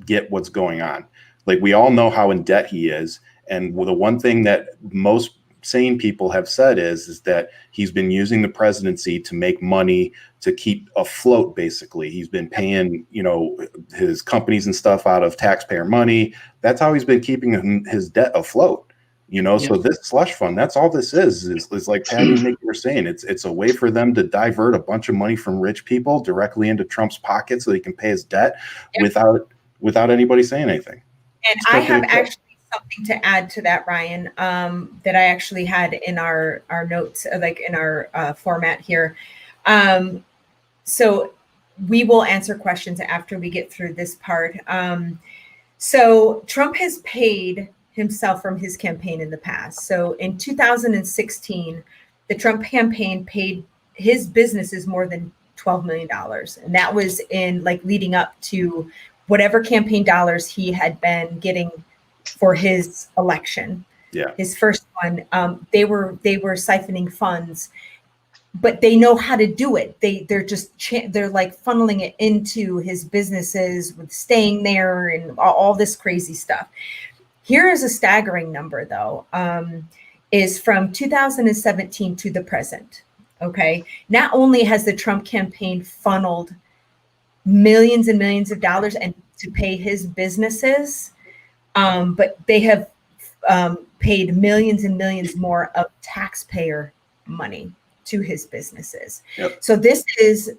S2: get what's going on. Like, we all know how in debt he is. And the one thing that most sane people have said is that he's been using the presidency to make money to keep afloat. Basically, he's been paying, his companies and stuff out of taxpayer money. That's how he's been keeping his debt afloat. So this slush fund, that's all this is like Patty and Nick were saying. It's a way for them to divert a bunch of money from rich people directly into Trump's pocket so he can pay his debt without anybody saying anything.
S1: And I have actually something to add to that, Ryan, that I actually had in our notes, like in our format here. So we will answer questions after we get through this part. So Trump has paid himself from his campaign in the past. So in 2016, the Trump campaign paid his businesses more than $12 million. And that was in leading up to whatever campaign dollars he had been getting for his election.
S2: Yeah.
S1: His first one. They were siphoning funds, but they know how to do it. They're funneling it into his businesses with staying there and all this crazy stuff. Here is a staggering number, though, is from 2017 to the present. Okay. Not only has the Trump campaign funneled millions and millions of dollars and to pay his businesses, but they have paid millions and millions more of taxpayer money to his businesses.
S2: Yep.
S1: So this is,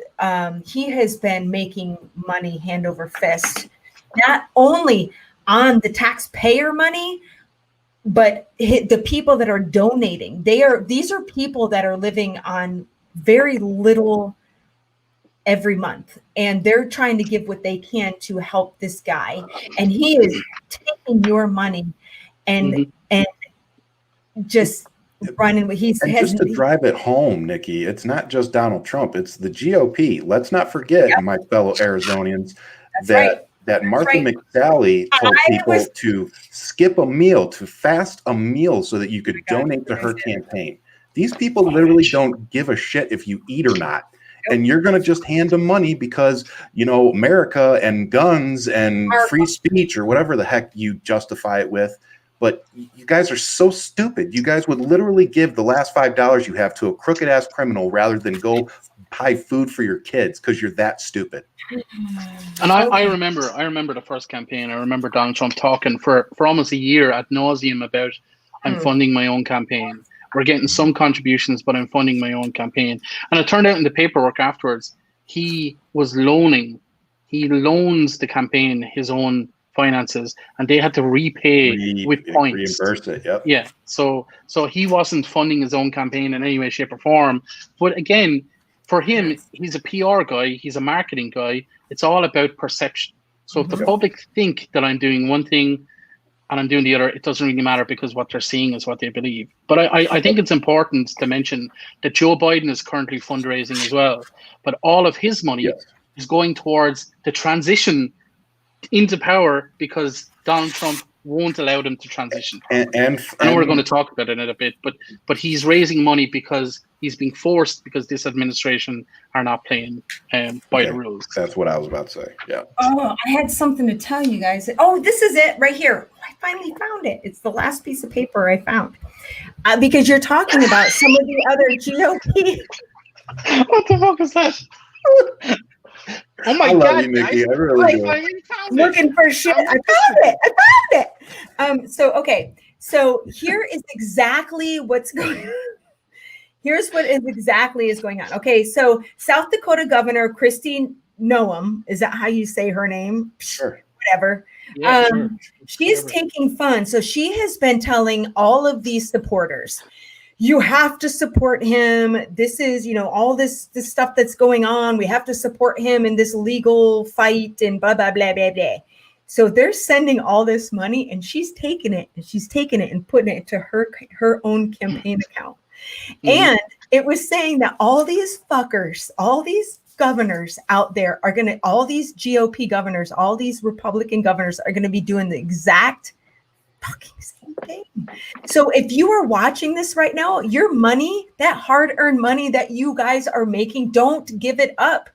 S1: he has been making money hand over fist, not only on the taxpayer money, but the people that are donating. These are people that are living on very little every month, and they're trying to give what they can to help this guy. And he is taking your money and just running with
S2: just to drive it home, Nikki, it's not just Donald Trump, it's the GOP. Let's not forget, my fellow Arizonians, that Martha McSally told people to skip a meal, to fast a meal so that you could donate to her campaign. These people literally don't give a shit if you eat or not. And you're going to just hand them money because, America and guns and free speech or whatever the heck you justify it with. But you guys are so stupid. You guys would literally give the last $5 you have to a crooked ass criminal rather than go buy food for your kids because you're that stupid.
S3: And I remember the first campaign. I remember Donald Trump talking for almost a year ad nauseum about I'm funding my own campaign. We're getting some contributions, but I'm funding my own campaign. And it turned out in the paperwork afterwards, he loans the campaign his own finances, and they had to repay with points.
S2: Reimburse it, yep.
S3: Yeah. So he wasn't funding his own campaign in any way, shape, or form. But again, for him, he's a PR guy, he's a marketing guy. It's all about perception. So if the public think that I'm doing one thing and I'm doing the other, it doesn't really matter because what they're seeing is what they believe. But I think it's important to mention that Joe Biden is currently fundraising as well. But all of his money is going towards the transition into power because Donald Trump won't allow them to transition. And I know we're going to talk about it in a bit, but he's raising money because he's being forced because this administration are not playing by the rules.
S2: That's what I was about to say. Yeah.
S1: Oh, I had something to tell you guys. Oh, this is it right here. I finally found it. It's the last piece of paper I found. Because you're talking about some of the other GOP.
S3: What the fuck is that? Oh my
S2: God,
S3: God,
S2: you, Mickey. I really do.
S1: Looking for shit. I found it. So here is exactly what's going on. Here's what is going on. Okay, so South Dakota Governor Kristi Noem, is that how you say her name?
S2: Sure.
S1: Whatever.
S3: Yeah, sure.
S1: She is taking funds. So she has been telling all of these supporters, you have to support him. This is, all this stuff that's going on. We have to support him in this legal fight and blah, blah, blah, blah, blah. So they're sending all this money and she's taking it and putting it into her own campaign account. Mm-hmm. And it was saying that all these fuckers, all these governors out there all these GOP governors, all these Republican governors are going to be doing the exact fucking same thing. So if you are watching this right now, your money, that hard-earned money that you guys are making, don't give it up.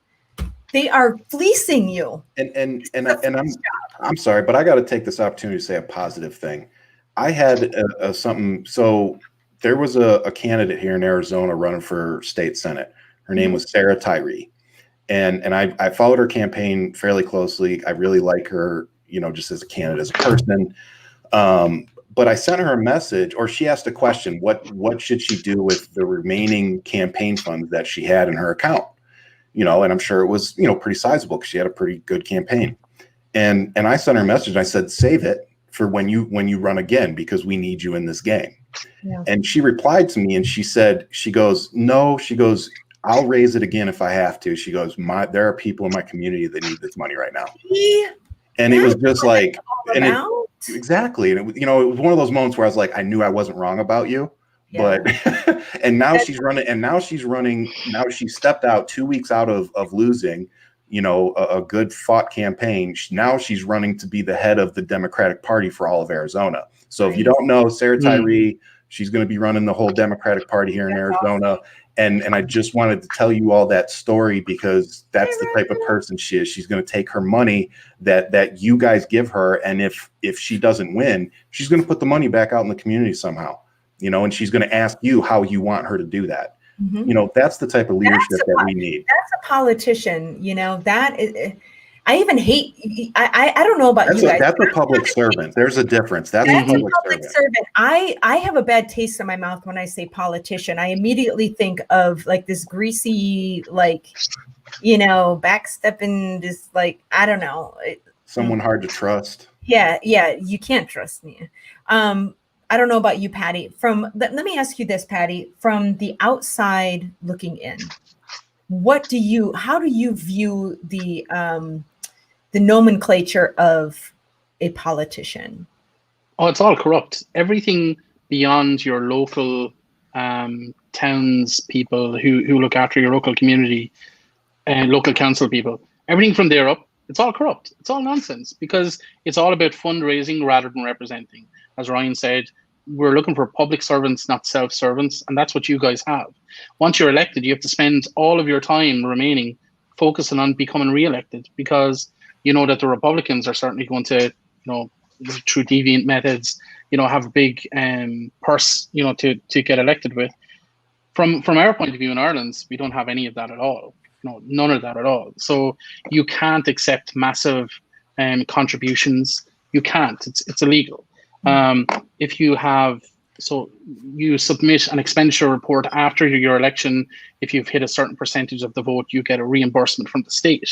S1: They are fleecing you.
S2: And I'm sorry, but I got to take this opportunity to say a positive thing. I had something. So there was a candidate here in Arizona running for state senate. Her name was Sarah Tyree, and I followed her campaign fairly closely. I really like her, just as a candidate, as a person. But I sent her a message, or she asked a question, what should she do with the remaining campaign funds that she had in her account? And I'm sure it was, pretty sizable because she had a pretty good campaign. And I sent her a message and I said, save it for when you run again, because we need you in this game. Yeah. And she replied to me and she goes, I'll raise it again if I have to. She goes, there are people in my community that need this money right now. Yeah. And it was just like, exactly. And it was one of those moments where I was like, I knew I wasn't wrong about you, but, and now she's running. Now she stepped out 2 weeks out of losing, a good fought campaign. Now she's running to be the head of the Democratic Party for all of Arizona. So if you don't know Sarah Tyree, she's going to be running the whole Democratic Party here in Arizona. And I just wanted to tell you all that story because that's the type of person she is. She's going to take her money that you guys give her, and if she doesn't win, she's going to put the money back out in the community somehow, and she's going to ask you how you want her to do that. Mm-hmm. That's the type of leadership that we need.
S1: That's a politician, that is. I even hate. I don't know about you guys.
S2: That's a public servant. There's a difference. That's a public servant. I have a bad taste in my mouth when I say politician. I immediately think of like this greasy, backstepping, this I don't know. Someone hard to trust.
S1: Yeah, you can't trust me. I don't know about you, Patty. Let me ask you this, Patty. From the outside looking in, how do you view the nomenclature of a politician?
S3: Oh, it's all corrupt. Everything beyond your local towns people who look after your local community and local council people, everything from there up, it's all corrupt. It's all nonsense because it's all about fundraising rather than representing. As Ryan said, we're looking for public servants, not self-servants, and that's what you guys have. Once you're elected, you have to spend all of your time remaining focusing on becoming re-elected, because you know that the Republicans are certainly going to, through deviant methods, have a big purse, to get elected with. From our point of view in Ireland, we don't have any of that at all. None of that at all. So you can't accept massive contributions. You can't. It's illegal. If you have, so you submit an expenditure report after your election. If you've hit a certain percentage of the vote, you get a reimbursement from the state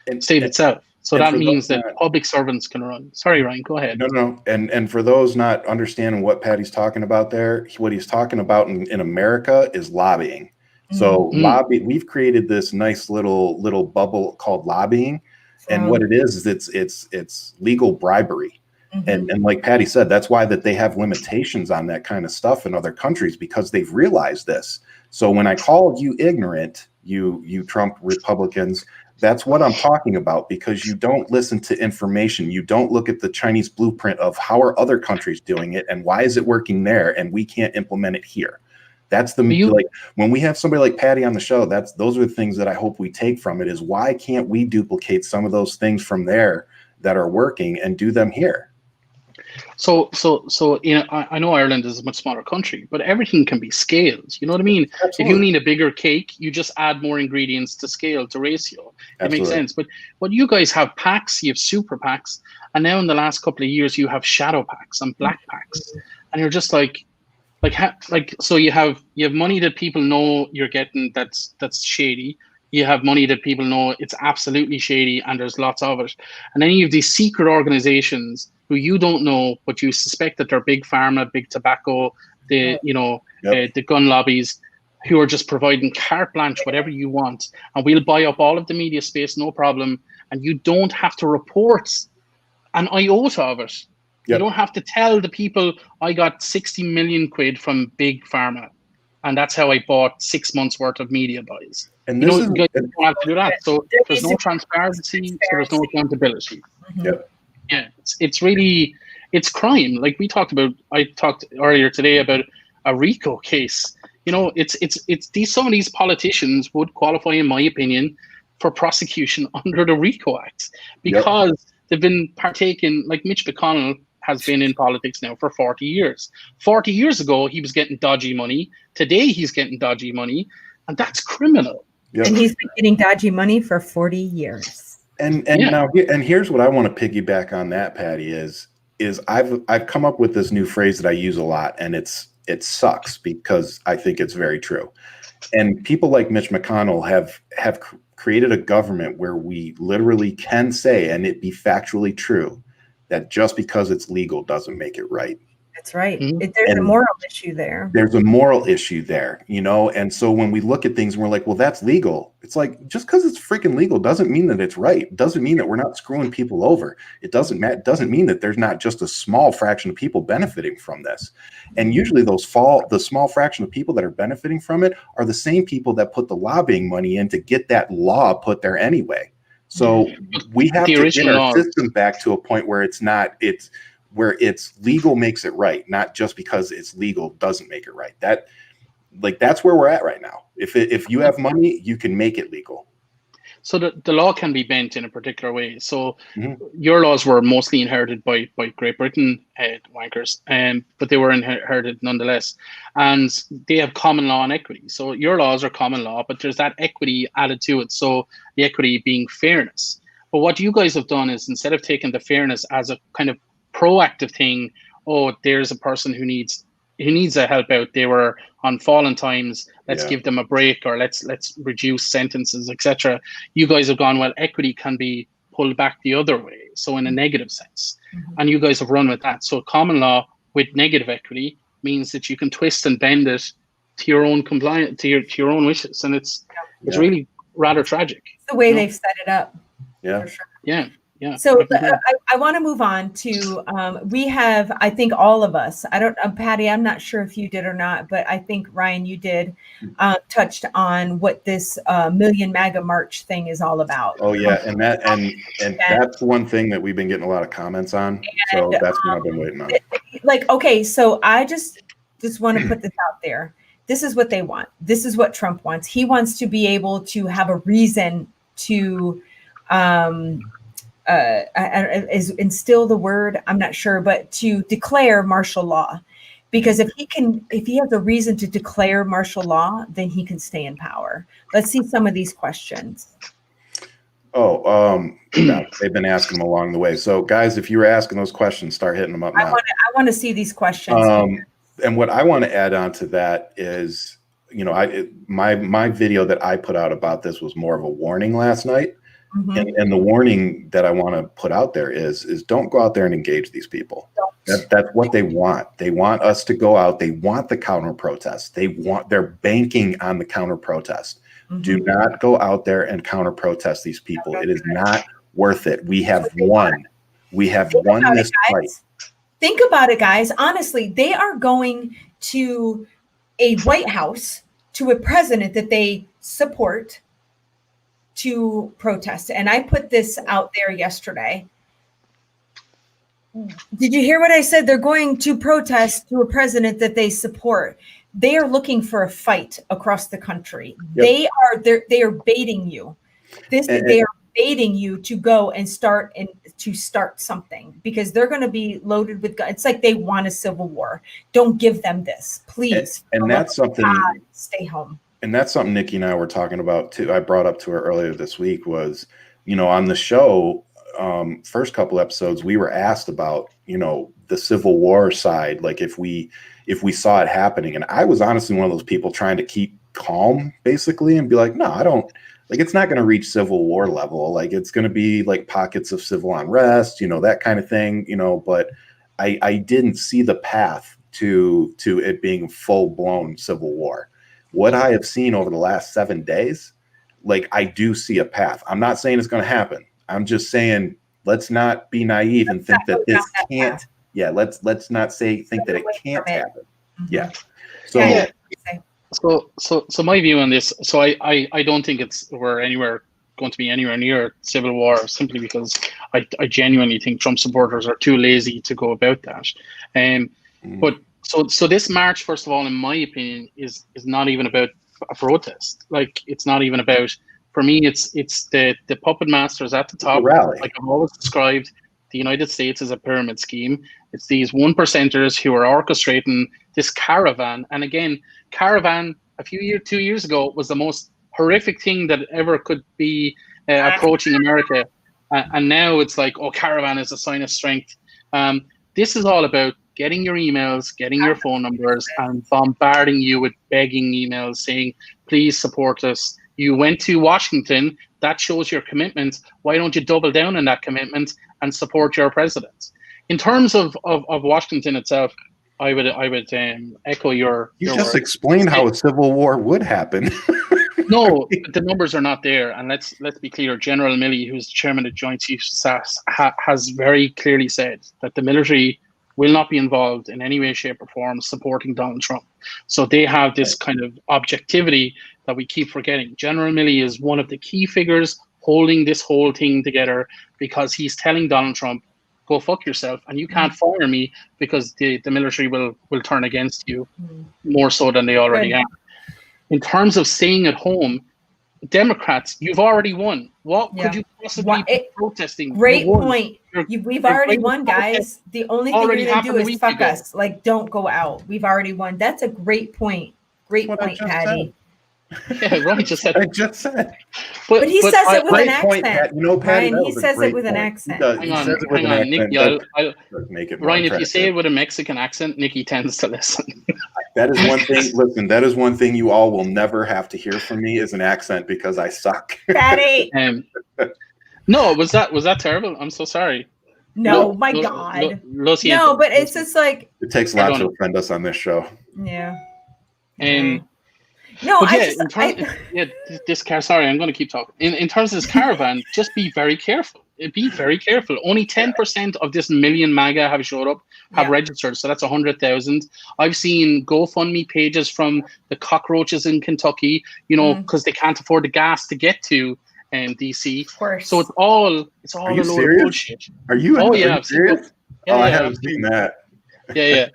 S3: itself. So that means that public servants can run. Sorry, Ryan, go ahead.
S2: No. And for those not understanding what Patty's talking about there, what he's talking about in America is lobbying. So we've created this nice little bubble called lobbying. And what it is it's legal bribery. And like Patty said, that's why that they have limitations on that kind of stuff in other countries, because they've realized this. So when I called you ignorant, you Trump Republicans, that's what I'm talking about, because you don't listen to information. You don't look at the Chinese blueprint of how are other countries doing it and why is it working there and we can't implement it here. That's like when we have somebody like Patty on the show, those are the things that I hope we take from it, is why can't we duplicate some of those things from there that are working and do them here?
S3: So I know Ireland is a much smaller country, but everything can be scaled. You know what I mean? Absolutely. If you need a bigger cake, you just add more ingredients to scale, to ratio. It makes sense. But you guys have PACs, you have super PACs, and now in the last couple of years you have shadow PACs and black PACs, and you're just so you have money that people know you're getting that's shady. You have money that people know it's absolutely shady and there's lots of it. And then you have these secret organizations who you don't know, but you suspect that they're big pharma, big tobacco, the gun lobbies, who are just providing carte blanche, whatever you want. And we'll buy up all of the media space, no problem. And you don't have to report an iota of it. You don't have to tell the people, I got 60 million quid from big pharma. And that's how I bought 6 months worth of media buys. And you don't have to do that. So there's no transparency, so there's no accountability. Yeah, it's crime. Like I talked earlier today about a RICO case. Some of these politicians would qualify, in my opinion, for prosecution under the RICO Act, because they've been partaking, like Mitch McConnell has been in politics now for 40 years. 40 years ago, he was getting dodgy money. Today, he's getting dodgy money, and that's criminal.
S1: Yep. And he's been getting dodgy money for 40 years.
S2: Now, and here's what I want to piggyback on that, Patty, is I've come up with this new phrase that I use a lot, and it sucks, because I think it's very true. And people like Mitch McConnell have created a government where we literally can say, and it be factually true, that just because it's legal doesn't make it right.
S1: That's right. There's a moral issue there.
S2: There's a moral issue there, And so when we look at things and we're like, well, that's legal. It's like, just because it's freaking legal doesn't mean that it's right. It doesn't mean that we're not screwing people over. It doesn't mean that there's not just a small fraction of people benefiting from this. And usually the small fraction of people that are benefiting from it are the same people that put the lobbying money in to get that law put there anyway. So we have to get our system back to a point where where it's legal makes it right, not just because it's legal doesn't make it right. That's where we're at right now. If you have money, you can make it legal.
S3: So the law can be bent in a particular way. So your laws were mostly inherited by Great Britain, wankers, but they were inherited nonetheless. And they have common law and equity. So your laws are common law, but there's that equity added to it. So the equity being fairness. But what you guys have done is, instead of taking the fairness as a kind of proactive thing, there's a person who needs a help out, they were on fallen times, let's give them a break, or let's reduce sentences, etc. You guys have gone, well, equity can be pulled back the other way, so in a negative sense. And you guys have run with that. So common law with negative equity means that you can twist and bend it to your own compliance, to your own wishes, and it's really rather tragic.
S1: It's the way they've set it up.
S2: Yeah.
S1: For sure.
S3: Yeah. Yeah.
S1: So I want to move on to, we have, I think all of us, I don't, Patty, I'm not sure if you did or not, but I think Ryan, you did, touched on what this Million MAGA March thing is all about.
S2: Oh yeah, and that's one thing that we've been getting a lot of comments on. So that's what I've been waiting on.
S1: Like, okay, so I just want to put this out there. This is what they want. This is what Trump wants. He wants to be able to have a reason to is instill the word, I'm not sure, but to declare martial law. Because if he has a reason to declare martial law, then he can stay in power. Let's see some of these questions.
S2: They've been asking them along the way. So guys, if you were asking those questions, start hitting them up now.
S1: I want to see these questions.
S2: And what I want to add on to that is, my video that I put out about this was more of a warning last night. Mm-hmm. And the warning that I want to put out there is don't go out there and engage these people. That's what they want. They want us to go out. They want the counter protest. They're banking on the counter protest. Mm-hmm. Do not go out there and counter protest these people. It is not worth it. We have won. We have won this fight.
S1: Think about it, guys. Honestly, they are going to a White House, to a president that they support, to protest. And I put this out there yesterday. Did you hear what I said? They're going to protest to a president that they support. They are looking for a fight across the country. Yep. They are baiting you. They are baiting you to go and start something, because they're going to be loaded with guns. It's like they want a civil war. Don't give them this, please.
S2: And that's something.
S1: Stay home.
S2: And that's something Nikki and I were talking about too. I brought up to her earlier this week was, on the show, first couple episodes, we were asked about, the Civil War side, like if we saw it happening. And I was honestly one of those people trying to keep calm, basically, and be like, no, I don't, like, it's not going to reach Civil War level. Like, it's going to be like pockets of civil unrest, that kind of thing, but I didn't see the path to it being full blown Civil War. What I have seen over the last 7 days, like, I do see a path. I'm not saying it's going to happen. I'm just saying, let's not be naive and think that this can't. Yeah, let's not think that it can't happen. Yeah.
S3: So my view on this. So I don't think we're going to be anywhere near civil war, simply because I genuinely think Trump supporters are too lazy to go about that. But so this march, first of all, in my opinion, is not even about a protest. Like, it's not even about. For me, it's the puppet masters at the top. Like I've always described, the United States as a pyramid scheme. It's these 1%ers who are orchestrating this caravan. And again, caravan 2 years ago was the most horrific thing that ever could be approaching America. And now it's like, oh, caravan is a sign of strength. This is all about getting your emails, getting your phone numbers, and bombarding you with begging emails saying, please support us. You went to Washington. That shows your commitment. Why don't you double down on that commitment and support your president? In terms of Washington itself, I would echo your.
S2: You just explained how a civil war would happen.
S3: No, the numbers are not there. And let's be clear. General Milley, who's the chairman of Joint Chiefs of Staff, has very clearly said that the military will not be involved in any way, shape, or form supporting Donald Trump. So they have this kind of objectivity that we keep forgetting. General Milley is one of the key figures holding this whole thing together, because he's telling Donald Trump, go fuck yourself, and you can't fire me because the military will turn against you more so than they already are. In terms of staying at home, Democrats, you've already won. What could you possibly be protesting?
S1: Great point. We've already won, guys. The only thing you're going to do is fuck us. Like, don't go out. We've already won. That's a great point. Great point, Patty.
S3: Yeah, Ron just said.
S2: I just said.
S1: But he says it with an accent.
S2: Patty,
S1: Ryan, he says it with an accent.
S3: Hang on, Nikki. Ryan, if you say it with a Mexican accent, Nikki tends to listen.
S2: That is one thing. Listen, that is one thing you all will never have to hear from me is an accent, because I suck.
S1: Patty.
S3: No, was that terrible? I'm so sorry.
S1: No, my God. No, but it's just like
S2: it takes a lot to offend us on this show.
S1: Yeah.
S3: No, this car. Sorry, I'm going to keep talking. In terms of this caravan, just be very careful. be very careful. Only 10% of this million MAGA have showed up, have registered. So that's 100,000. I've seen GoFundMe pages from the cockroaches in Kentucky, you know, because they can't afford the gas to get to DC.
S1: Of course.
S3: So it's all
S2: Are
S3: a
S2: you
S3: load
S2: serious?
S3: of bullshit.
S2: Are you?
S3: Oh,
S2: Are
S3: yeah.
S2: you serious? I haven't seen that.
S3: Yeah.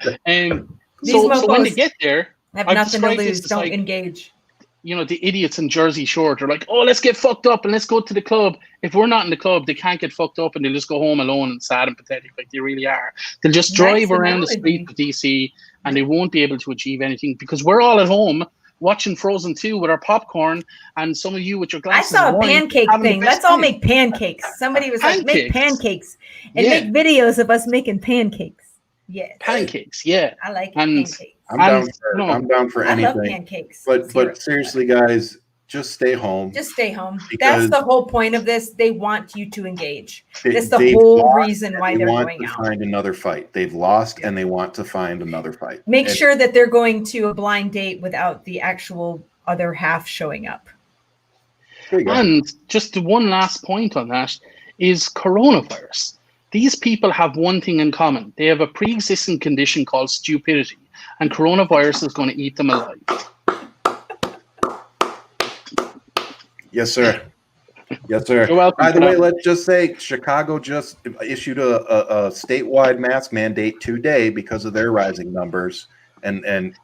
S3: So when they get there,
S1: have
S3: I've
S1: nothing to
S3: described this
S1: lose.
S3: as
S1: Don't
S3: like,
S1: engage.
S3: you know, the idiots in Jersey Shore, they're like, oh, let's get fucked up and let's go to the club. If we're not in the club, they can't get fucked up and they'll just go home alone and sad and pathetic like they really are. They'll just drive around the streets of DC and they won't be able to achieve anything because we're all at home watching Frozen 2 with our popcorn and some of you with your glasses.
S1: I saw a pancake thing. Let's all make pancakes. Somebody was like, make pancakes and make videos of us making pancakes. Yes.
S3: Pancakes, yeah.
S1: I like
S3: pancakes.
S2: I'm down for anything.
S1: I love pancakes.
S2: But seriously, guys, just stay home.
S1: Just stay home. That's the whole point of this. They want you to engage. That's the whole reason why they're going out.
S2: Find another fight. They've lost and they want to find another fight.
S1: Make sure that they're going to a blind date without the actual other half showing up.
S3: And just one last point on that is coronavirus. These people have one thing in common. They have a pre-existing condition called stupidity, and coronavirus is going to eat them alive.
S2: Yes, sir. Yes, sir.
S3: You're welcome.
S2: By the way, let's just say Chicago just issued a statewide mask mandate today because of their rising numbers. And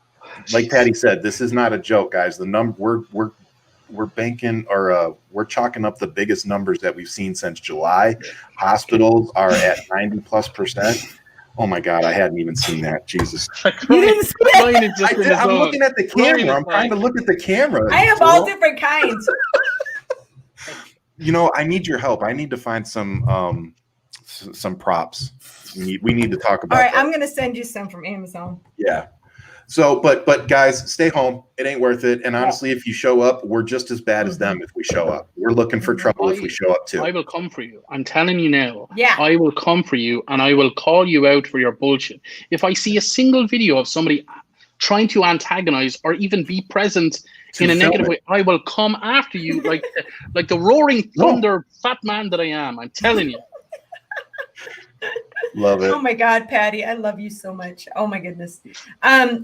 S2: like Patty said, this is not a joke, guys. The number we're banking or we're chalking up the biggest numbers that we've seen since July. Hospitals are at 90+%. Oh my God, I hadn't even seen that. Jesus.
S1: You didn't see it?
S2: I'm looking at the camera. I'm trying to look at the camera.
S1: I have all different kinds.
S2: You know, I need your help. I need to find some props. We need to talk about.
S1: All right,
S2: that.
S1: I'm going to send you some from Amazon.
S2: Yeah. So, but guys, stay home. It ain't worth it. And honestly, if you show up, we're just as bad as them if we show up. We're looking for trouble if we show up too.
S3: I will come for you. I'm telling you now.
S1: Yeah.
S3: I will come for you and I will call you out for your bullshit. If I see a single video of somebody trying to antagonize or even be present in a negative way, I will come after you like the roaring thunder fat man that I am. I'm telling you.
S2: Love it.
S1: Oh my God, Patty, I love you so much. Oh my goodness.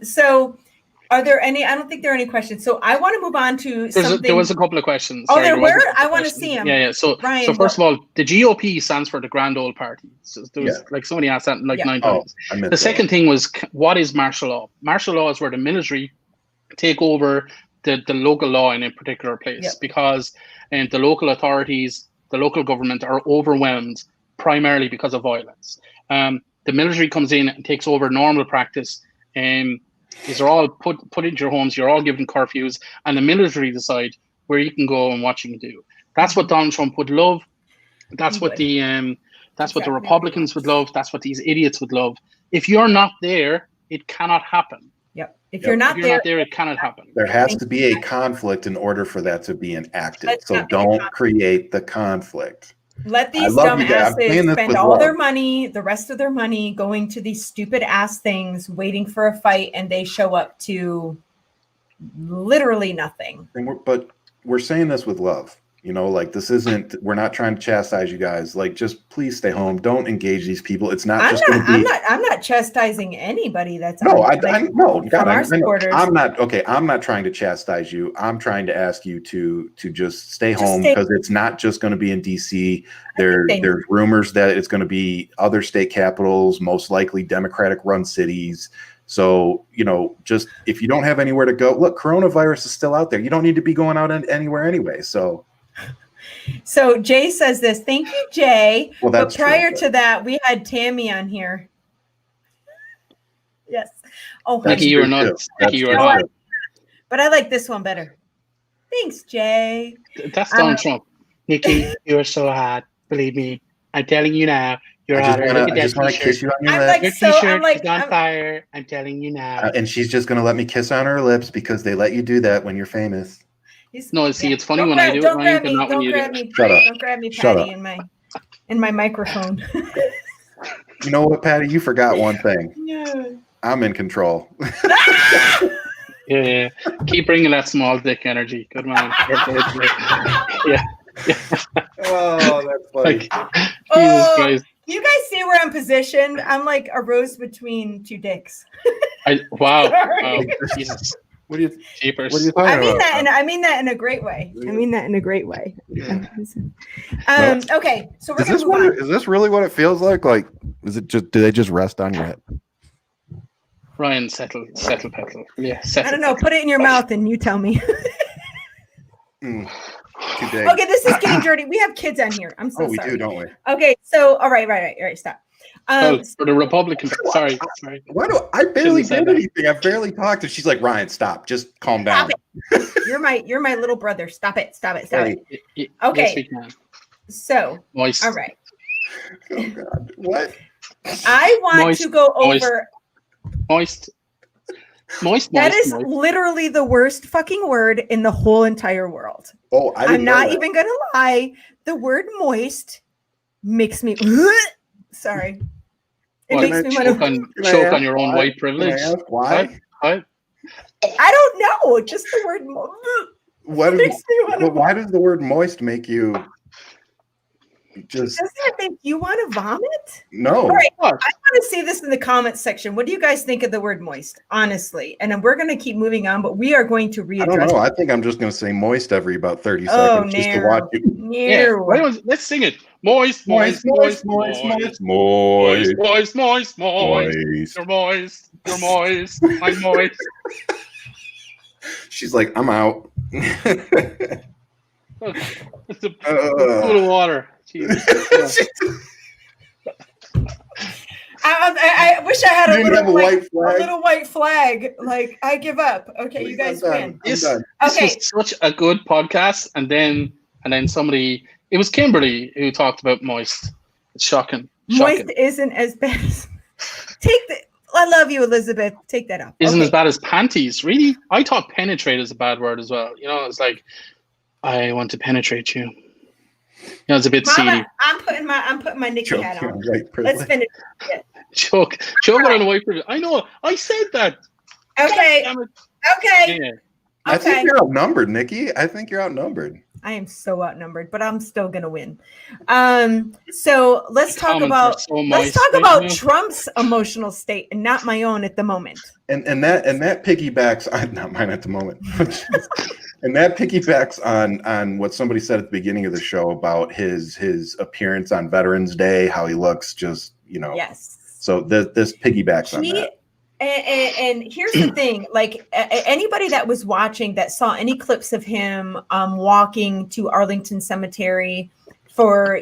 S1: So are there any, I don't think there are any questions. So I want to move on to something.
S3: There was a couple of questions.
S1: Oh, there were? I want to see them.
S3: Yeah. So first of all, the GOP stands for the Grand Old Party. So there was like somebody asked that 9 times. The second thing was, what is martial law? Martial law is where the military take over the local law in a particular place because the local authorities, the local government are overwhelmed primarily because of violence. The military comes in and takes over normal practice. These are all put into your homes. You're all given curfews, and the military decide where you can go and what you can do. That's what Donald Trump would love. That's what the Republicans would love. That's what these idiots would love. If you're not there, it cannot happen.
S1: Yep. If you're not there,
S3: it cannot happen.
S2: There has to be a conflict in order for that to be enacted. So don't create the conflict.
S1: Let these dumbasses spend all their money, the rest of their money, going to these stupid ass things, waiting for a fight, and they show up to literally nothing.
S2: But we're saying this with love. You know, like this isn't, we're not trying to chastise you guys. Like, just please stay home. Don't engage these people. It's not
S1: I'm not chastising anybody that's
S2: no,
S1: from our supporters.
S2: I'm not trying to chastise you. I'm trying to ask you to just stay home because it's not just going to be in DC. There's rumors that it's going to be other state capitals, most likely Democratic run cities. So, you know, just if you don't have anywhere to go, look, coronavirus is still out there. You don't need to be going out anywhere anyway. So
S1: Jay says this. Thank you, Jay.
S2: Well,
S1: but prior to that, we had Tammy on here. Yes. Oh,
S3: Nikki, you are nuts.
S1: But I like this one better. Thanks, Jay.
S3: That's Donald Trump. Nikki, you are so hot. Believe me. I'm telling you now. You're hot.
S2: I just want to kiss you on your lips.
S3: Your t-shirt is on fire. I'm telling you now.
S2: And she's just going to let me kiss on her lips because they let you do that when you're famous.
S3: No, see, it's funny when I do it, Ryan, but not when you do it.
S1: Don't grab me, Patty, in my microphone.
S2: You know what, Patty? You forgot one thing.
S1: Yeah.
S2: I'm in control.
S3: Yeah. Keep bringing that small dick energy. Good man. Yeah.
S2: Oh, that's funny.
S3: Like, Jesus Christ.
S1: You guys see where I'm positioned? I'm like a rose between two dicks.
S3: Wow.
S1: Sorry.
S3: Wow. Jesus.
S2: What are you
S3: Jeepers.
S2: talking about?
S1: I mean that in a great way.
S2: Yeah.
S1: Okay, so we're gonna move on.
S5: Is this really what it feels like? Like, is it just? Do they just rest on your head?
S3: Ryan, settle, petal. Yeah,
S1: I
S3: settle.
S1: don't know. Put it in your mouth and you tell me.
S2: Too big.
S1: Okay, this is getting dirty. We have kids on here. I'm so
S2: we
S1: sorry.
S2: do, don't we?
S1: Okay, so all right, stop.
S3: For the Republican, sorry.
S2: Why do I barely
S3: Shouldn't have said
S2: did anything? I barely talked, and she's like, "Ryan, stop. Just calm down."
S1: You're my little brother. Stop it.
S2: Hey.
S1: Okay.
S3: Yes, we can.
S1: So,
S3: Moist.
S1: all right.
S2: Oh God, what?
S1: I want
S3: Moist,
S1: to go
S3: moist.
S1: over.
S3: Moist.
S1: That is
S3: moist.
S1: literally the worst fucking word in the whole entire world.
S2: Oh,
S1: I'm not even gonna lie. The word moist makes me sorry. It
S3: What,
S1: makes me want to
S3: choke on your own white privilege.
S2: Can I ask why?
S3: What?
S1: I don't know. Just the word
S2: What is,
S1: makes me want
S2: but why does the word moist make you just
S1: Doesn't it make you want to vomit?
S2: no?
S1: All right.
S3: What?
S1: I want to see this in the comments section. What do you guys think of the word moist? Honestly. And then we're going to keep moving on, but we are going to readdress.
S2: I don't know. I think I'm just going to say moist every about 30
S1: Oh,
S2: seconds just to watch you.
S3: Yeah. Let's sing it. Moist.
S2: Moist.
S3: You're moist. I'm moist.
S2: She's like, I'm out.
S3: It's a pool of water. Jesus.
S1: I wish I had
S2: You didn't have a white flag?
S1: a little white flag. Like, I give up. Okay, you guys win.
S3: This
S1: Okay.
S3: was such a good podcast, and then somebody. It was Kimberly who talked about moist. It's shocking.
S1: Moist isn't as bad as I love you, Elizabeth. Take that out.
S3: Isn't as bad as panties, really? I thought penetrate is a bad word as well. You know, it's like, I want to penetrate you. You know, it's a bit
S1: Mama,
S3: seedy.
S1: I'm putting my Nikki
S2: Choke
S1: hat
S2: you
S1: on.
S2: on white
S1: Let's
S2: privilege.
S1: finish it.
S3: Choke on a white privilege. I know. I said that.
S1: Okay.
S3: Damn it.
S1: Okay.
S3: Yeah.
S2: I
S1: Okay.
S2: think you're outnumbered, Nikki. I think you're outnumbered.
S1: I am so outnumbered, but I'm still gonna win. So let's
S3: The
S1: talk
S3: comments
S1: about
S3: are so moist right
S1: about
S3: now.
S1: Trump's emotional state and not my own at the moment.
S2: And that piggybacks on not mine at the moment. And that piggybacks on what somebody said at the beginning of the show about his appearance on Veterans Day, how he looks just,
S1: Yes.
S2: So this piggybacks on that.
S1: And here's the thing, like anybody that was watching that saw any clips of him walking to Arlington Cemetery for,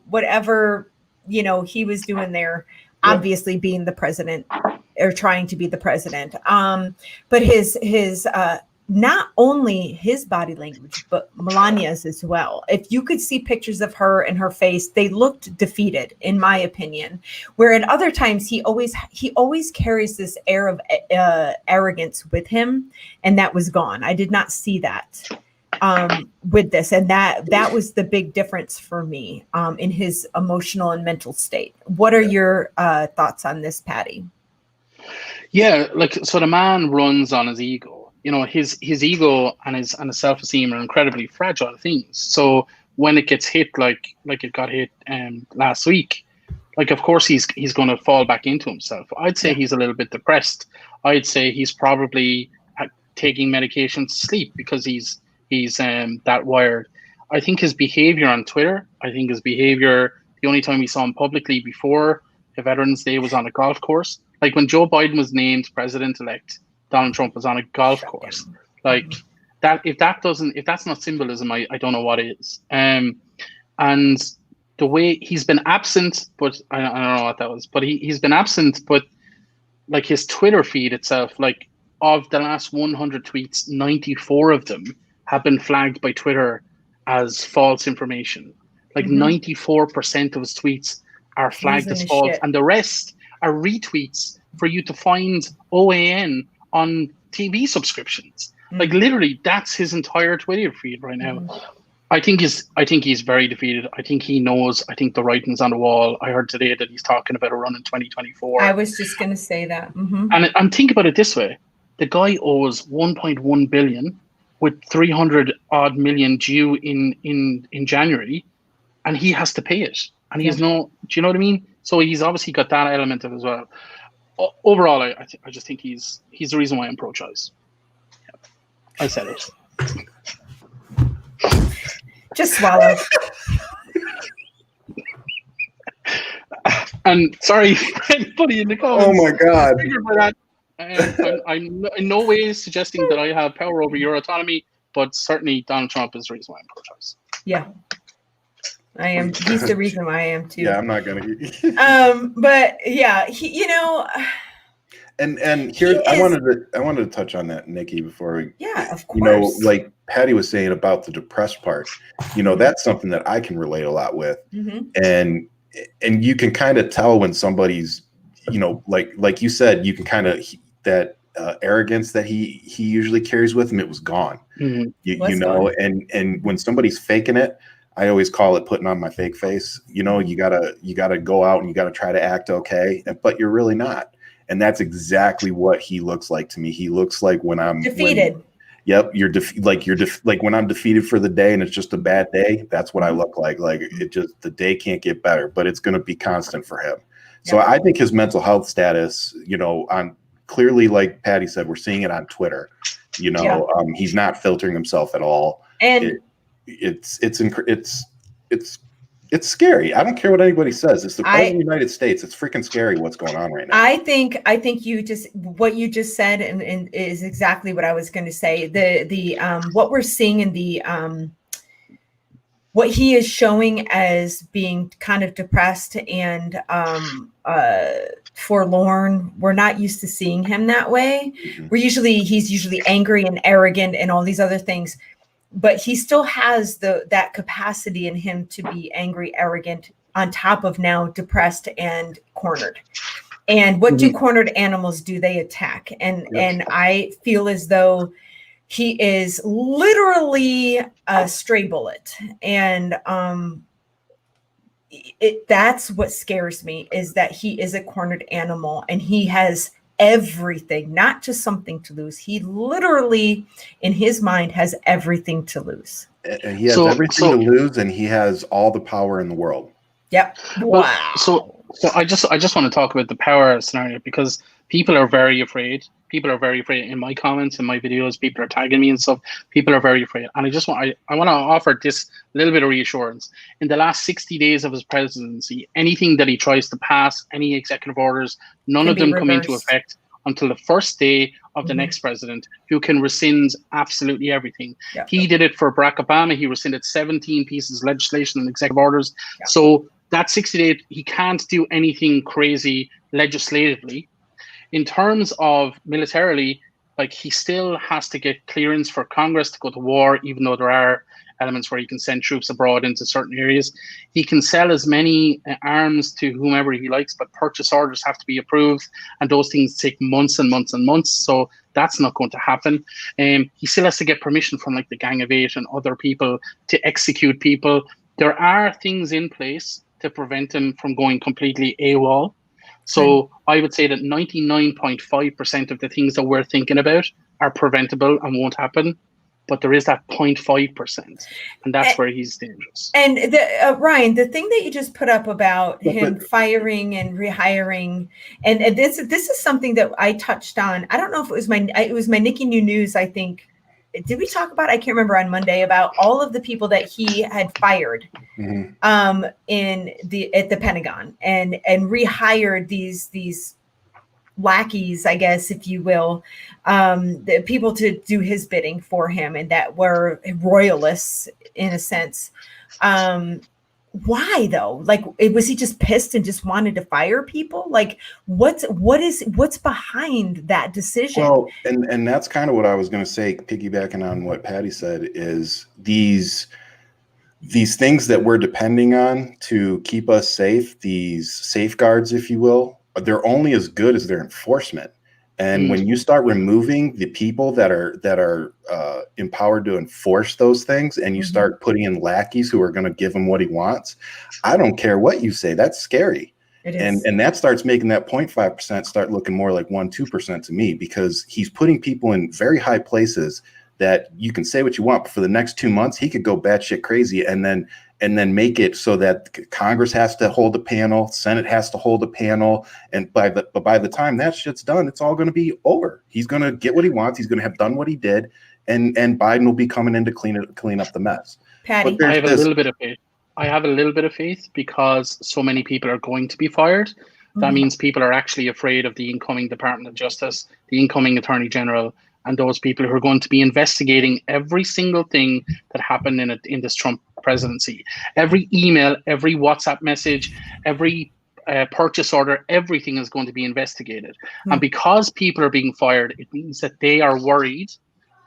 S1: whatever, he was doing there, obviously being the president or trying to be the president. But his not only his body language, but Melania's as well. If you could see pictures of her and her face, they looked defeated, in my opinion. Where at other times he always carries this air of arrogance with him, and that was gone. I did not see that with this, and that was the big difference for me in his emotional and mental state. What are your thoughts on this, Patty?
S3: Yeah, so the man runs on his ego. His ego and his self-esteem are incredibly fragile things. So when it gets hit like it got hit last week, of course he's going to fall back into himself. I'd say he's a little bit depressed. I'd say he's probably taking medication to sleep because he's that wired. I think his behavior on Twitter, the only time we saw him publicly before the Veterans Day was on a golf course. Like when Joe Biden was named president-elect, Donald Trump was on a golf course. Like that, if that's not symbolism, I don't know what is. And the way he's been absent, but I don't know what that was, but he's been absent, but like his Twitter feed itself, like of the last 100 tweets, 94 of them have been flagged by Twitter as false information. Like 94% of his tweets are flagged as false, and the rest are retweets for you to find OAN on TV subscriptions. Like literally, that's his entire Twitter feed right now. I think he's very defeated. I think he knows. I think the writing's on the wall. I heard today that he's talking about a run in 2024.
S1: I was just going to say that.
S3: And think about it this way: the guy owes 1.1 billion with 300 odd million due in January, and he has to pay it, and he has no. Do you know what I mean? So he's obviously got that element of it as well. Overall, I just think he's the reason why I'm pro-choice. Yeah. I said it.
S1: Just swallow.
S3: And sorry for anybody in the comments.
S2: Oh my God.
S3: For that. I'm in no way suggesting that I have power over your autonomy, but certainly Donald Trump is the reason why I'm pro-choice.
S1: Yeah. I am. He's the reason why I am too.
S2: Yeah, I'm not gonna.
S1: But yeah, he,
S2: And here I wanted to touch on that, Nikki, before we.
S1: Yeah, of course.
S2: Like Patty was saying about the depressed part. That's something that I can relate a lot with, and you can kind of tell when somebody's, like you said, you can kind of that arrogance that he usually carries with him. It was gone.
S1: Gone.
S2: And when somebody's faking it. I always call it putting on my fake face. You gotta go out and you gotta try to act okay, but you're really not. And that's exactly what he looks like to me. He looks like when I'm
S1: defeated.
S2: Yep, you're like when I'm defeated for the day and it's just a bad day. That's what I look like. Like the day can't get better, but it's going to be constant for him. Yeah. So I think his mental health status, on clearly, like Patty said, we're seeing it on Twitter. He's not filtering himself at all.
S1: And
S2: it's scary. I don't care what anybody says. It's the president of the United States. It's freaking scary what's going on right now.
S1: I think what you just said and is exactly what I was going to say. The what we're seeing in the what he is showing as being kind of depressed and forlorn. We're not used to seeing him that way. He's usually angry and arrogant and all these other things. But he still has that capacity in him to be angry, arrogant, on top of now depressed and cornered. And what do cornered animals do? They attack. And I feel as though he is literally a stray bullet. And that's what scares me, is that he is a cornered animal and he has everything, not just something to lose. He literally, in his mind, has everything to lose.
S2: And he has everything to lose, and he has all the power in the world.
S1: Yep. Wow.
S3: So I just want to talk about the power scenario, because people are very afraid. People are very afraid. In my comments, in my videos, people are tagging me and stuff. People are very afraid. And I want to offer this little bit of reassurance. In the last 60 days of his presidency, anything that he tries to pass, any executive orders, none of them come into effect until the first day of the next president, who can rescind absolutely everything. Yeah. He did it for Barack Obama. He rescinded 17 pieces of legislation and executive orders. Yeah. So that 60 days, he can't do anything crazy legislatively. In terms of militarily, like, he still has to get clearance for Congress to go to war, even though there are elements where he can send troops abroad into certain areas. He can sell as many arms to whomever he likes, but purchase orders have to be approved, and those things take months and months and months. So that's not going to happen. He still has to get permission from like the Gang of Eight and other people to execute people. There are things in place to prevent him from going completely AWOL. So I would say that 99.5% of the things that we're thinking about are preventable and won't happen. But there is that 0.5%, and that's where he's dangerous.
S1: And Ryan, the thing that you just put up about him firing and rehiring, and this is something that I touched on. I don't know if it was my Nikki New News, I think. Did we talk about, I can't remember, on Monday, about all of the people that he had fired at the Pentagon and rehired these lackeys, I guess, if you will, the people to do his bidding for him, and that were royalists in a sense. Why though? Like, was he just pissed and just wanted to fire people? Like, what's behind that decision?
S2: Well, and that's kind of what I was going to say, piggybacking on what Patty said, is these things that we're depending on to keep us safe, these safeguards, if you will, they're only as good as their enforcement. And when you start removing the people that are empowered to enforce those things, and you start putting in lackeys who are going to give him what he wants, I don't care what you say. That's scary.
S1: It is.
S2: And that starts making that 0.5% start looking more like 1-2% to me, because he's putting people in very high places that you can say what you want, but for the next 2 months, he could go batshit crazy and then make it so that Congress has to hold a panel, Senate has to hold a panel, and by the time that shit's done, it's all going to be over. He's going to get what he wants. He's going to have done what he did, and Biden will be coming in to clean up the mess.
S1: Patty,
S3: I have a little bit of faith. I have a little bit of faith because so many people are going to be fired. That means people are actually afraid of the incoming Department of Justice, the incoming Attorney General, and those people who are going to be investigating every single thing that happened in this Trump presidency. Every email, every WhatsApp message, every purchase order, everything is going to be investigated. And because people are being fired, it means that they are worried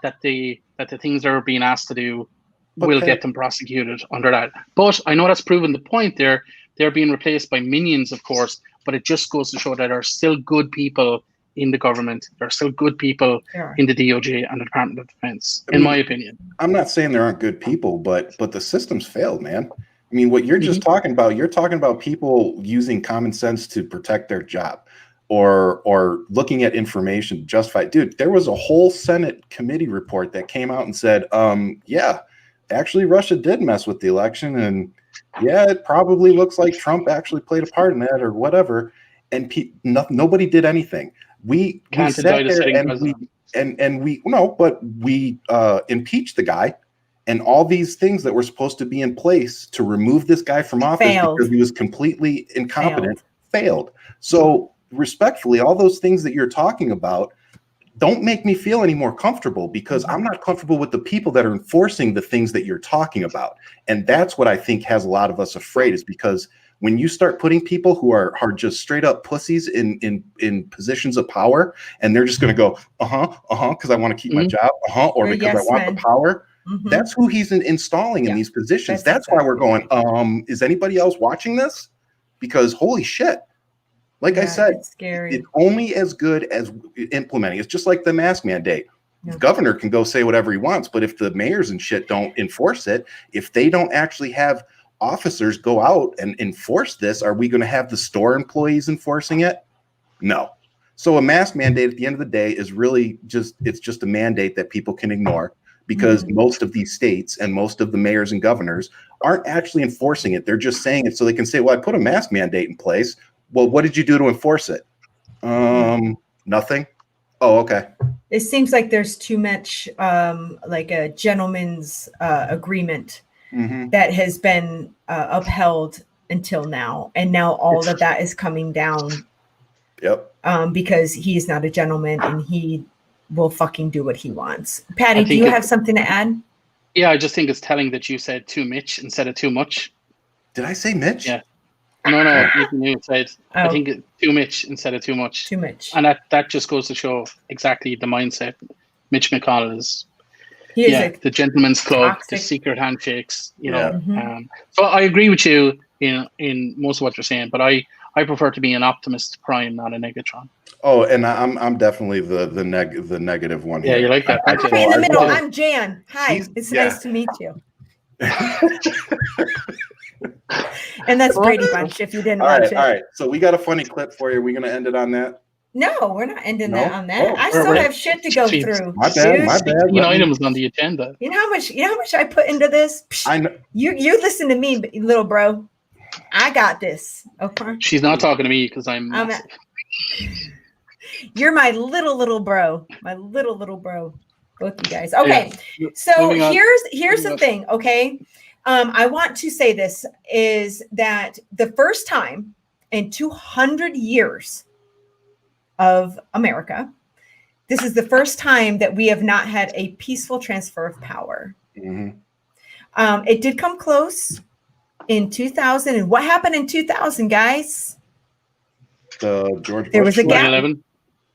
S3: that the things they're being asked to do will get them prosecuted under that. But I know that's proven the point there. They're being replaced by minions, of course, but it just goes to show that there are still good people in the government. There are still good people in the DOJ and the Department of Defense, in my opinion.
S2: I'm not saying there aren't good people, but the system's failed, man. I mean, what you're just talking about, you're talking about people using common sense to protect their job or looking at information justified. Dude, there was a whole Senate committee report that came out and said, yeah, actually Russia did mess with the election, and yeah, it probably looks like Trump actually played a part in that or whatever. And nobody did anything. We sat there and we impeached the guy, and all these things that were supposed to be in place to remove this guy from office because he was completely incompetent failed. So respectfully, all those things that you're talking about don't make me feel any more comfortable, because I'm not comfortable with the people that are enforcing the things that you're talking about. And that's what I think has a lot of us afraid, is because when you start putting people who are just straight up pussies in positions of power, and they're just going to go, because I want to keep my job, or because I want the power, that's who he's installing in these positions. That's why we're going, is anybody else watching this? Because holy shit. Like I said, it's only as good as implementing. It's just like the mask mandate. The governor can go say whatever he wants, but if the mayors and shit don't enforce it, if they don't actually have officers go out and enforce this, are we going to have the store employees enforcing it? No. So a mask mandate at the end of the day is really it's just a mandate that people can ignore, because most of these states and most of the mayors and governors aren't actually enforcing it. They're just saying it so they can say, well, I put a mask mandate in place. Well, what did you do to enforce it? Nothing. Oh, okay.
S1: It seems like there's too much like a gentleman's agreement that has been upheld until now. And now all of that is coming down.
S2: Yep.
S1: Because he's not a gentleman and he will fucking do what he wants. Patty, do you have something to add?
S3: Yeah, I just think it's telling that you said too Mitch instead of too much.
S2: Did I say Mitch?
S3: Yeah. No, you said, I think too Mitch instead of too much.
S1: Too much.
S3: And that just goes to show exactly the mindset Mitch McConnell is. The gentleman's club, the secret handshakes, you know. So I agree with you in most of what you're saying, but I prefer to be an optimist prime, not a negatron.
S2: Oh, and I'm definitely the negative one.
S3: Yeah,
S2: here.
S3: you like that.
S1: Okay, in the middle. I'm Jan. Hi, it's nice to meet you. And that's Brady Bunch, if you didn't watch it.
S2: All right. So we got a funny clip for you. Are we going to end it on that?
S1: No, we're not ending that on that. I still have shit to go through.
S2: My bad.
S3: Items on the agenda.
S1: You know how much I put into this?
S2: I know.
S1: You listen to me, little bro. I got this. Okay.
S3: She's not talking to me because I'm
S1: You're my little bro. My little bro. Both you guys. Okay. Yeah. So here's the thing, okay? I want to say this is that the first time in 200 years of America, this is the first time that we have not had a peaceful transfer of power. It did come close in 2000. And what happened in 2000, guys?
S2: George Bush.
S1: There was a gap.
S3: 9/11.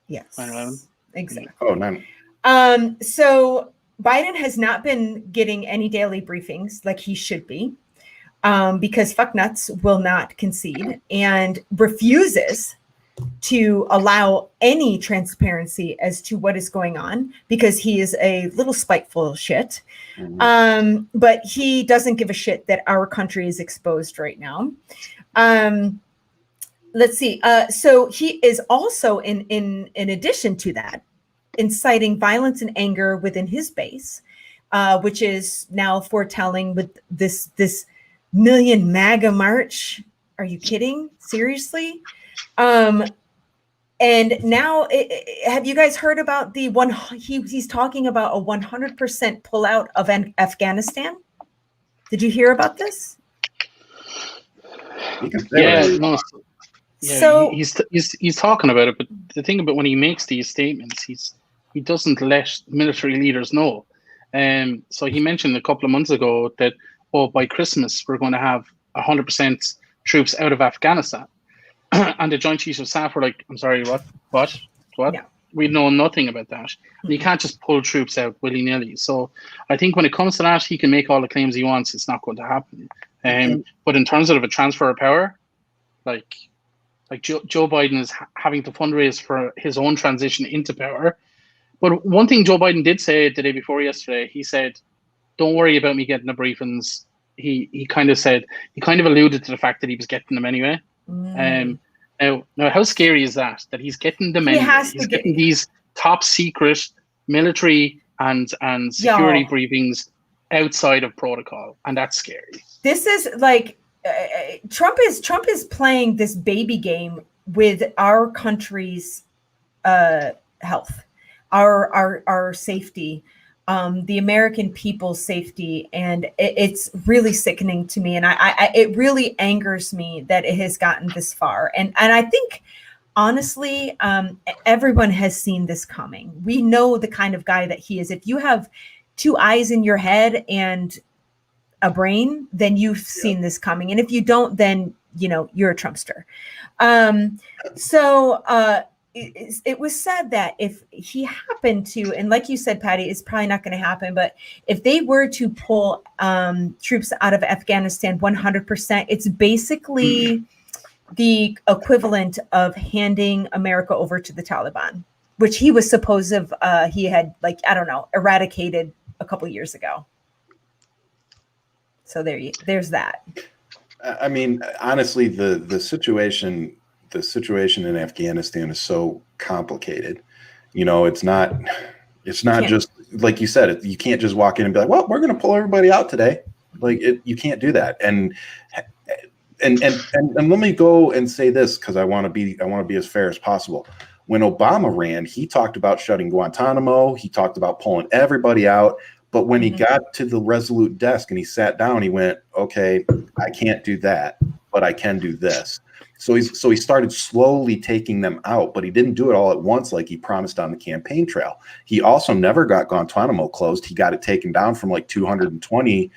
S1: Yes.
S3: 9/11.
S1: Exactly.
S2: Oh, 9.
S1: So Biden has not been getting any daily briefings like he should be, because fucknuts will not concede and refuses to allow any transparency as to what is going on, because he is a little spiteful shit. But he doesn't give a shit that our country is exposed right now. Let's see. So he is also in addition to that, inciting violence and anger within his base, which is now foretelling with this million MAGA march. Are you kidding? Seriously? And now, have you guys heard about the one? He's talking about a 100% pullout of Afghanistan. Did you hear about this?
S3: Yeah, no. Yeah,
S1: so
S3: he's talking about it, but the thing about when he makes these statements, he doesn't let military leaders know. So he mentioned a couple of months ago that by Christmas we're going to have 100% troops out of Afghanistan. And the Joint Chiefs of Staff were like, I'm sorry, what? Yeah. We know nothing about that. And you can't just pull troops out willy-nilly. So I think when it comes to that, he can make all the claims he wants. It's not going to happen. But in terms of a transfer of power, like Joe Biden is having to fundraise for his own transition into power. But one thing Joe Biden did say the day before yesterday, he said, don't worry about me getting the briefings. He kind of alluded to the fact that he was getting them anyway. Now, how scary is that he's getting them anyway? He's getting these top secret military and security briefings outside of protocol, and that's scary.
S1: This is like Trump is playing this baby game with our country's health, our safety, the American people's safety, and it's really sickening to me, and it really angers me that it has gotten this far, and I think honestly, everyone has seen this coming. We know the kind of guy that he is. If you have two eyes in your head and a brain, then you've seen this coming, and if you don't, then you're a Trumpster. It was said that if he happened to, and like you said, Patty, it's probably not going to happen, but if they were to pull troops out of Afghanistan 100%, it's basically the equivalent of handing America over to the Taliban, which he was supposed to he had, eradicated a couple years ago. So there's that.
S2: I mean, honestly, the situation in Afghanistan is so complicated. It's not just like you said. You can't just walk in and be like, "Well, we're going to pull everybody out today." You can't do that. And let me go and say this, because I want to be as fair as possible. When Obama ran, he talked about shutting Guantanamo. He talked about pulling everybody out. But when he got to the Resolute desk and he sat down, he went, "Okay, I can't do that, but I can do this." So he started slowly taking them out, but he didn't do it all at once like he promised on the campaign trail. He also never got Guantanamo closed. He got it taken down from like 220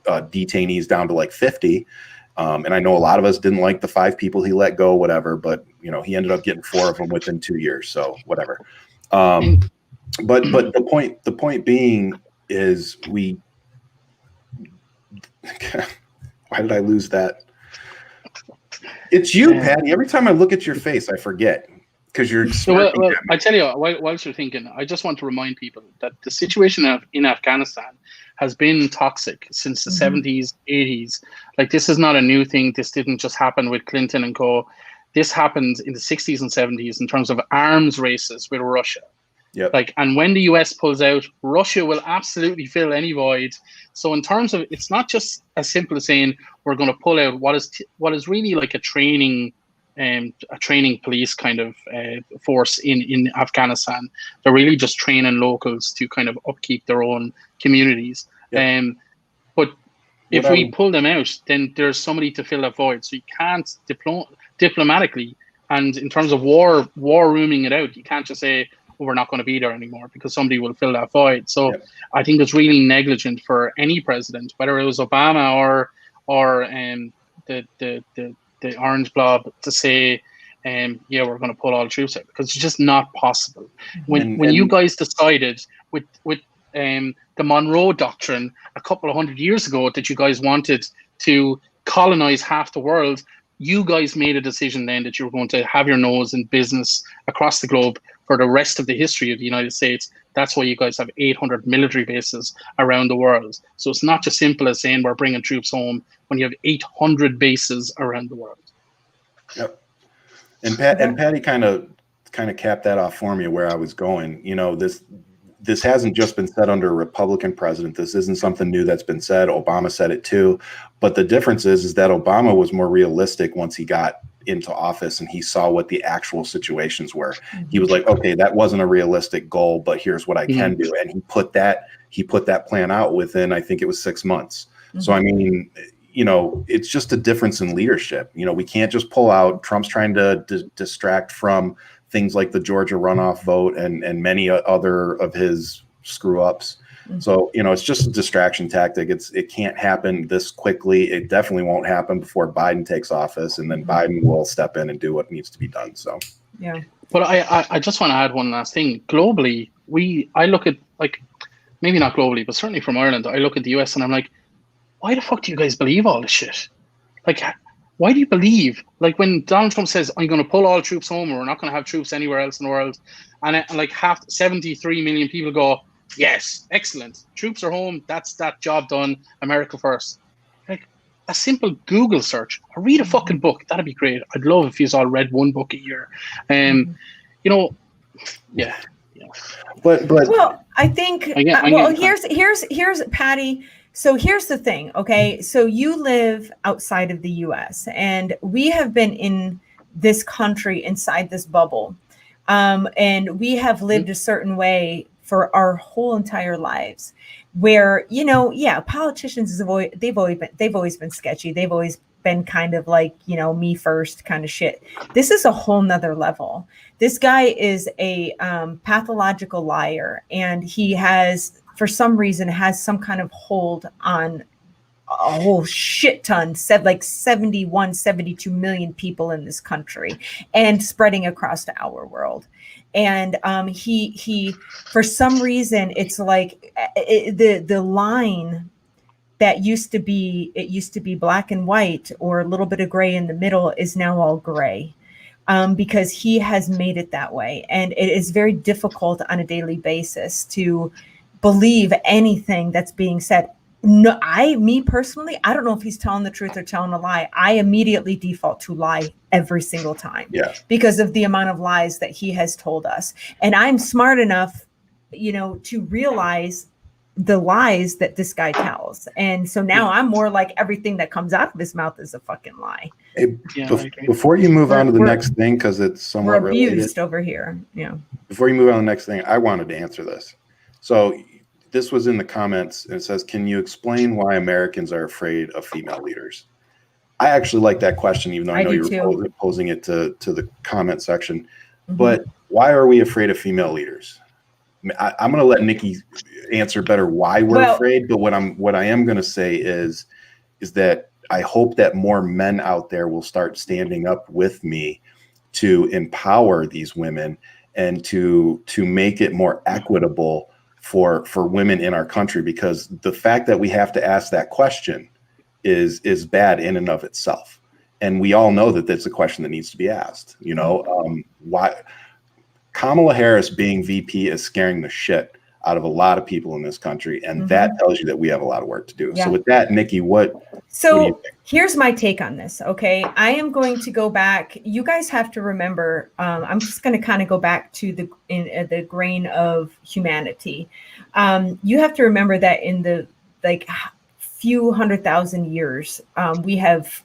S2: detainees down to like 50. And I know a lot of us didn't like the 5 people he let go, whatever, but he ended up getting 4 of them within 2 years. So whatever. But the point being is why did I lose that? It's you, Patty. Every time I look at your face, I forget because you're.
S3: Well, I tell you, whilst you're thinking, I just want to remind people that the situation in Afghanistan has been toxic since the 70s, 80s. Like, this is not a new thing. This didn't just happen with Clinton and co. This happened in the 60s and 70s in terms of arms races with Russia.
S2: Yep.
S3: And when the US pulls out, Russia will absolutely fill any void. So in terms of, it's not just as simple as saying we're going to pull out what is really like a training police kind of force in Afghanistan. They're really just training locals to kind of upkeep their own communities.
S2: Yep.
S3: But if we pull them out, then there's somebody to fill that void. So you can't diplomatically, and in terms of war rooming it out, you can't just say, we're not going to be there anymore, because somebody will fill that void. So I think it's really negligent for any president, whether it was Obama or the Orange Blob, to say, we're going to pull all the troops out, because it's just not possible. When you guys decided with the Monroe Doctrine a couple of 100 years ago that you guys wanted to colonize half the world, you guys made a decision then that you were going to have your nose in business across the globe for the rest of the history of the United States. That's why you guys have 800 military bases around the world. So it's not just simple as saying we're bringing troops home when you have 800 bases around the world.
S2: Yep. And Patty kind of kind of cap that off for me where I was going. This hasn't just been said under a Republican president. This isn't something new that's been said. Obama said it too. But the difference is that Obama was more realistic once he got into office and he saw what the actual situations were. He was like, okay, that wasn't a realistic goal, but here's what I can do. And he put that plan out within, I think it was 6 months. So, I mean, it's just a difference in leadership. We can't just pull out. Trump's trying to distract from things like the Georgia runoff vote and many other of his screw ups. So, it's just a distraction tactic. It can't happen this quickly. It definitely won't happen before Biden takes office, and then Biden will step in and do what needs to be done. So,
S1: yeah.
S3: But I just want to add one last thing. Globally, I look at, like, maybe not globally, but certainly from Ireland, I look at the US and I'm like, why the fuck do you guys believe all this shit? Like, why do you believe, like, when Donald Trump says, I'm going to pull all troops home, or we're not going to have troops anywhere else in the world, and like 73 million people go, yes, excellent, troops are home, that's that job done, America first. Like, a simple Google search, or read a fucking book, that'd be great. I'd love if you all read one book a year. Yeah.
S2: But
S1: well, I think here's Patty. So here's the thing, okay? So you live outside of the US, and we have been in this country inside this bubble. And we have lived a certain way for our whole entire lives, where, politicians they've always been sketchy. They've always been kind of like, me first kind of shit. This is a whole nother level. This guy is a pathological liar, and he has, for some reason, has some kind of hold on a whole shit ton, said like 72 million people in this country, and spreading across our world. And he for some reason, it's like the line that used to be black and white or a little bit of gray in the middle is now all gray. Because he has made it that way. And it is very difficult on a daily basis to believe anything that's being said. No, me personally, I don't know if he's telling the truth or telling a lie. I immediately default to lie every single time, because of the amount of lies that he has told us. And I'm smart enough, to realize the lies that this guy tells. And so now I'm more like, everything that comes out of his mouth is a fucking lie.
S2: Hey, before you move on to the next thing, because it's somewhat
S1: abused
S2: related
S1: over here. Yeah.
S2: Before you move on to the next thing, I wanted to answer this. So this was in the comments, and it says, can you explain why Americans are afraid of female leaders? I actually like that question, even though I know you're posing it to the comment section. But why are we afraid of female leaders? I'm going to let Nikki answer better why we're afraid. But what I am going to say is that I hope that more men out there will start standing up with me to empower these women and to make it more equitable for women in our country, because the fact that we have to ask that question is bad in and of itself. And we all know that that's a question that needs to be asked. Why Kamala Harris being VP is scaring the shit out of a lot of people in this country, and that tells you that we have a lot of work to do. So with that, Nikki, what do you think?
S1: Here's my take on this. Okay, I am going to go back. You guys have to remember. I'm just going to kind of go back to the grain of humanity. You have to remember that in the few 100,000 years, we have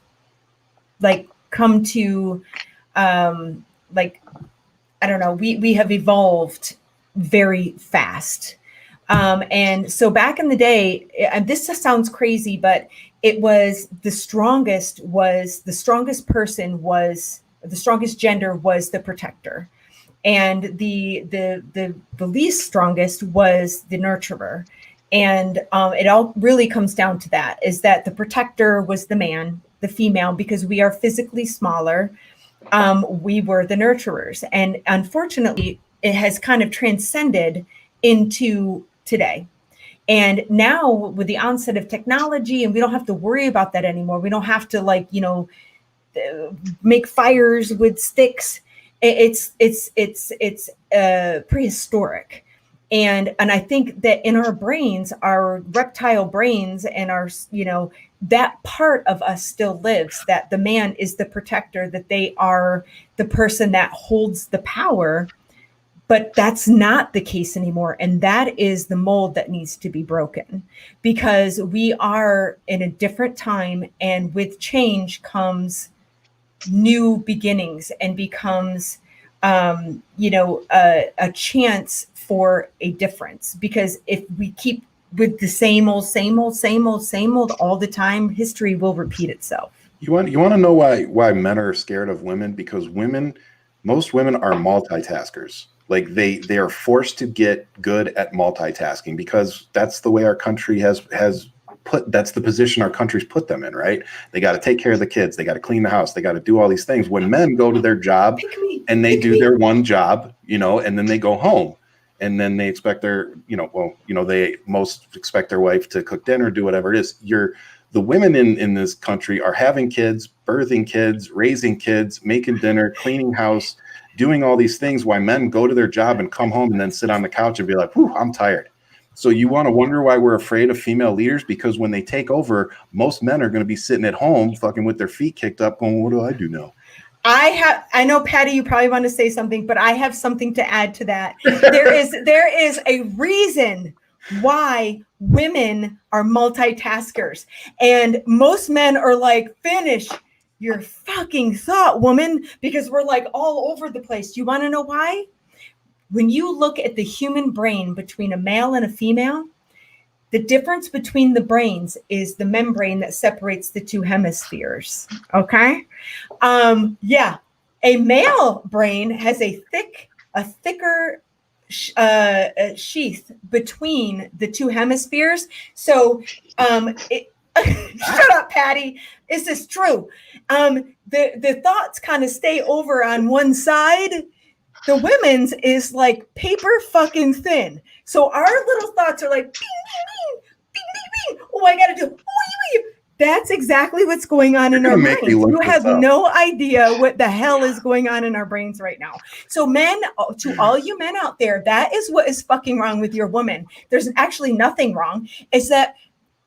S1: come to I don't know. We have evolved very fast. And so back in the day, and this sounds crazy, but it was the strongest gender was the protector. And the least strongest was the nurturer. And it all really comes down to that, is that the protector was the man, the female, because we are physically smaller. We were the nurturers. And unfortunately, it has kind of transcended into today. And now with the onset of technology, and we don't have to worry about that anymore. We don't have to make fires with sticks. It's prehistoric. And I think that in our brains, our reptile brains and our, that part of us still lives, that the man is the protector, that they are the person that holds the power. But that's not the case anymore. And that is the mold that needs to be broken, because we are in a different time, and with change comes new beginnings and becomes, a chance for a difference. Because if we keep with the same old all the time, history will repeat itself.
S2: You want to know why men are scared of women? Because most women are multitaskers. Like they are forced to get good at multitasking, because that's the way our country has put, that's the position our country's put them in, right? They got to take care of the kids, they got to clean the house, they got to do all these things. When men go to their job and they do their one job, and then they go home, and then they expect their, they most expect their wife to cook dinner, do whatever it is. The women in this country are having kids, birthing kids, raising kids, making dinner, cleaning house, doing all these things, while men go to their job and come home and then sit on the couch and be like, whew, I'm tired. So you want to wonder why we're afraid of female leaders? Because when they take over, most men are going to be sitting at home fucking with their feet kicked up going, what do I do now?
S1: I know, Patty, you probably want to say something, but I have something to add to that. There is a reason why women are multitaskers, and most men are like, finish your fucking thought, woman, because we're like all over the place. You want to know why? When you look at the human brain between a male and a female, the difference between the brains is the membrane that separates the two hemispheres. Okay. A male brain has a thicker sheath between the two hemispheres. So, shut up, Patty. Is this true? The thoughts kind of stay over on one side. The women's is like paper fucking thin. So our little thoughts are like, bing, bing, bing, bing, bing, bing. Oh, I got to do. That's exactly what's going on in our brains. You have no idea what the hell is going on in our brains right now. So men, to all you men out there, that is what is fucking wrong with your woman. There's actually nothing wrong. It's that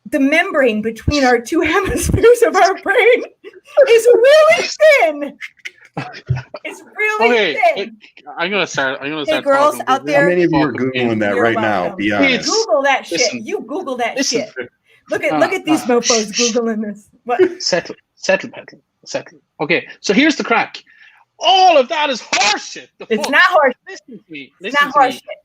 S1: the membrane between our two hemispheres of our brain is really thin. It's really thin.
S3: I'm gonna start.
S1: Hey, girls out there,
S2: how many of you are Googling that right now? Be honest.
S1: Google that shit. You Google that shit. Look at these mofos Googling this. What?
S3: Settle. Okay, so here's the crack. All of that is horseshit.
S1: It's not horseshit.
S3: Listen to me.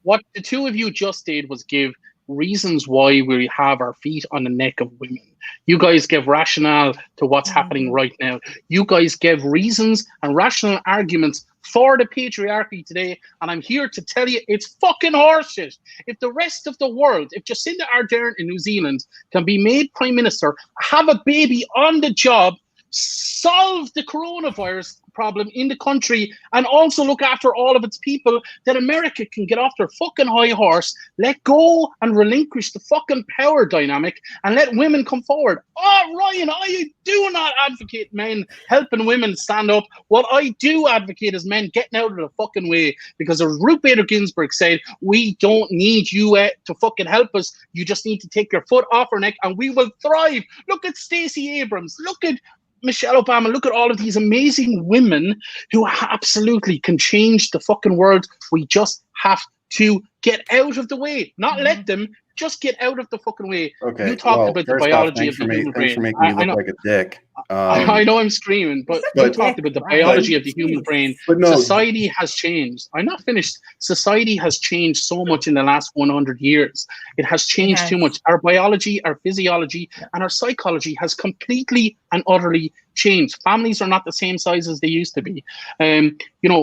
S3: What the two of you just did was give reasons why we have our feet on the neck of women. You guys give rationale to what's happening right now. You guys give reasons and rational arguments for the patriarchy today, and I'm here to tell you it's fucking horseshit. If the rest of the world, if Jacinda Ardern in New Zealand can be made prime minister, have a baby on the job, solve the coronavirus problem in the country, and also look after all of its people, then America can get off their fucking high horse, let go and relinquish the fucking power dynamic, and let women come forward. Oh, Ryan, I do not advocate men helping women stand up. What I do advocate is men getting out of the fucking way, because as Ruth Bader Ginsburg said, we don't need you to fucking help us. You just need to take your foot off our neck and we will thrive. Look at Stacey Abrams. Look at Michelle Obama. Look at all of these amazing women who absolutely can change the fucking world. We just have to get out of the way, not let them, just get out of the fucking way.
S2: Okay.
S3: You talked about the biology of the human brain.
S2: Thanks for making me look like a dick.
S3: I know I'm screaming, but you talked about the biology of the human brain.
S2: But no,
S3: society has changed. I'm not finished. Society has changed so much in the last 100 years. It has changed too much. Our biology, our physiology, and our psychology has completely and utterly changed. Families are not the same size as they used to be.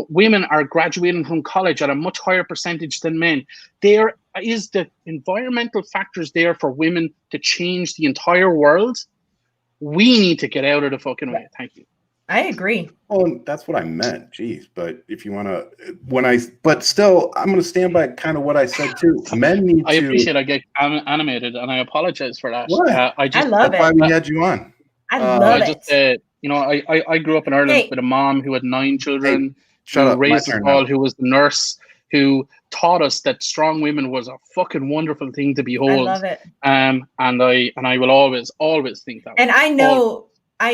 S3: Women are graduating from college at a much higher percentage than men. There is the environmental factors there for women to change the entire world. We need to get out of the fucking way. Thank you.
S1: I agree.
S2: Well, that's what I meant. Jeez. But if you want to, but still, I'm going to stand by kind of what I said too. Men need to.
S3: I appreciate I get animated, and I apologize for that.
S2: What?
S1: I love it.
S2: That's why we had you on.
S1: I love it.
S3: I grew up in Ireland with a mom who had 9 children.
S2: Hey, shut up.
S3: Raised us all, who was the nurse. who taught us that strong women was a fucking wonderful thing to behold.
S1: I love it.
S3: And I will always think that.
S1: And I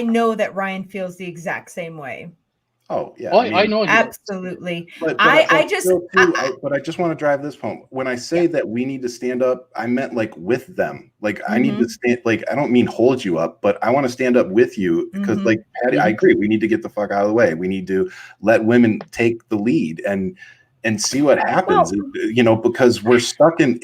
S1: know that Ryan feels the exact same way.
S2: Oh yeah,
S3: I know.
S1: Absolutely.
S2: But
S1: I just
S2: want to drive this home. When I say that we need to stand up, I meant like with them. Like I need to stand. Like I don't mean hold you up, but I want to stand up with you because, like Patty, I agree. We need to get the fuck out of the way. We need to let women take the lead and see what happens. Because we're stuck in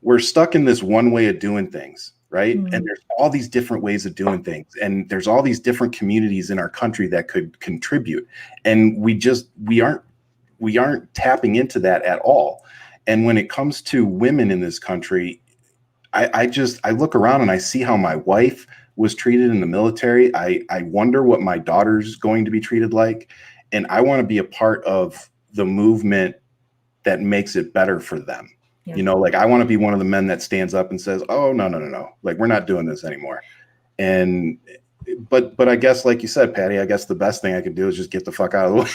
S2: we're stuck in this one way of doing things. Right. And there's all these different ways of doing things. And there's all these different communities in our country that could contribute. And we aren't tapping into that at all. And when it comes to women in this country, I look around and I see how my wife was treated in the military. I wonder what my daughter's going to be treated like. And I want to be a part of the movement that makes it better for them. Yeah. Like I want to be one of the men that stands up and says, oh, no. Like we're not doing this anymore. But I guess, like you said, Patty, I guess the best thing I could do is just get the fuck out of the way.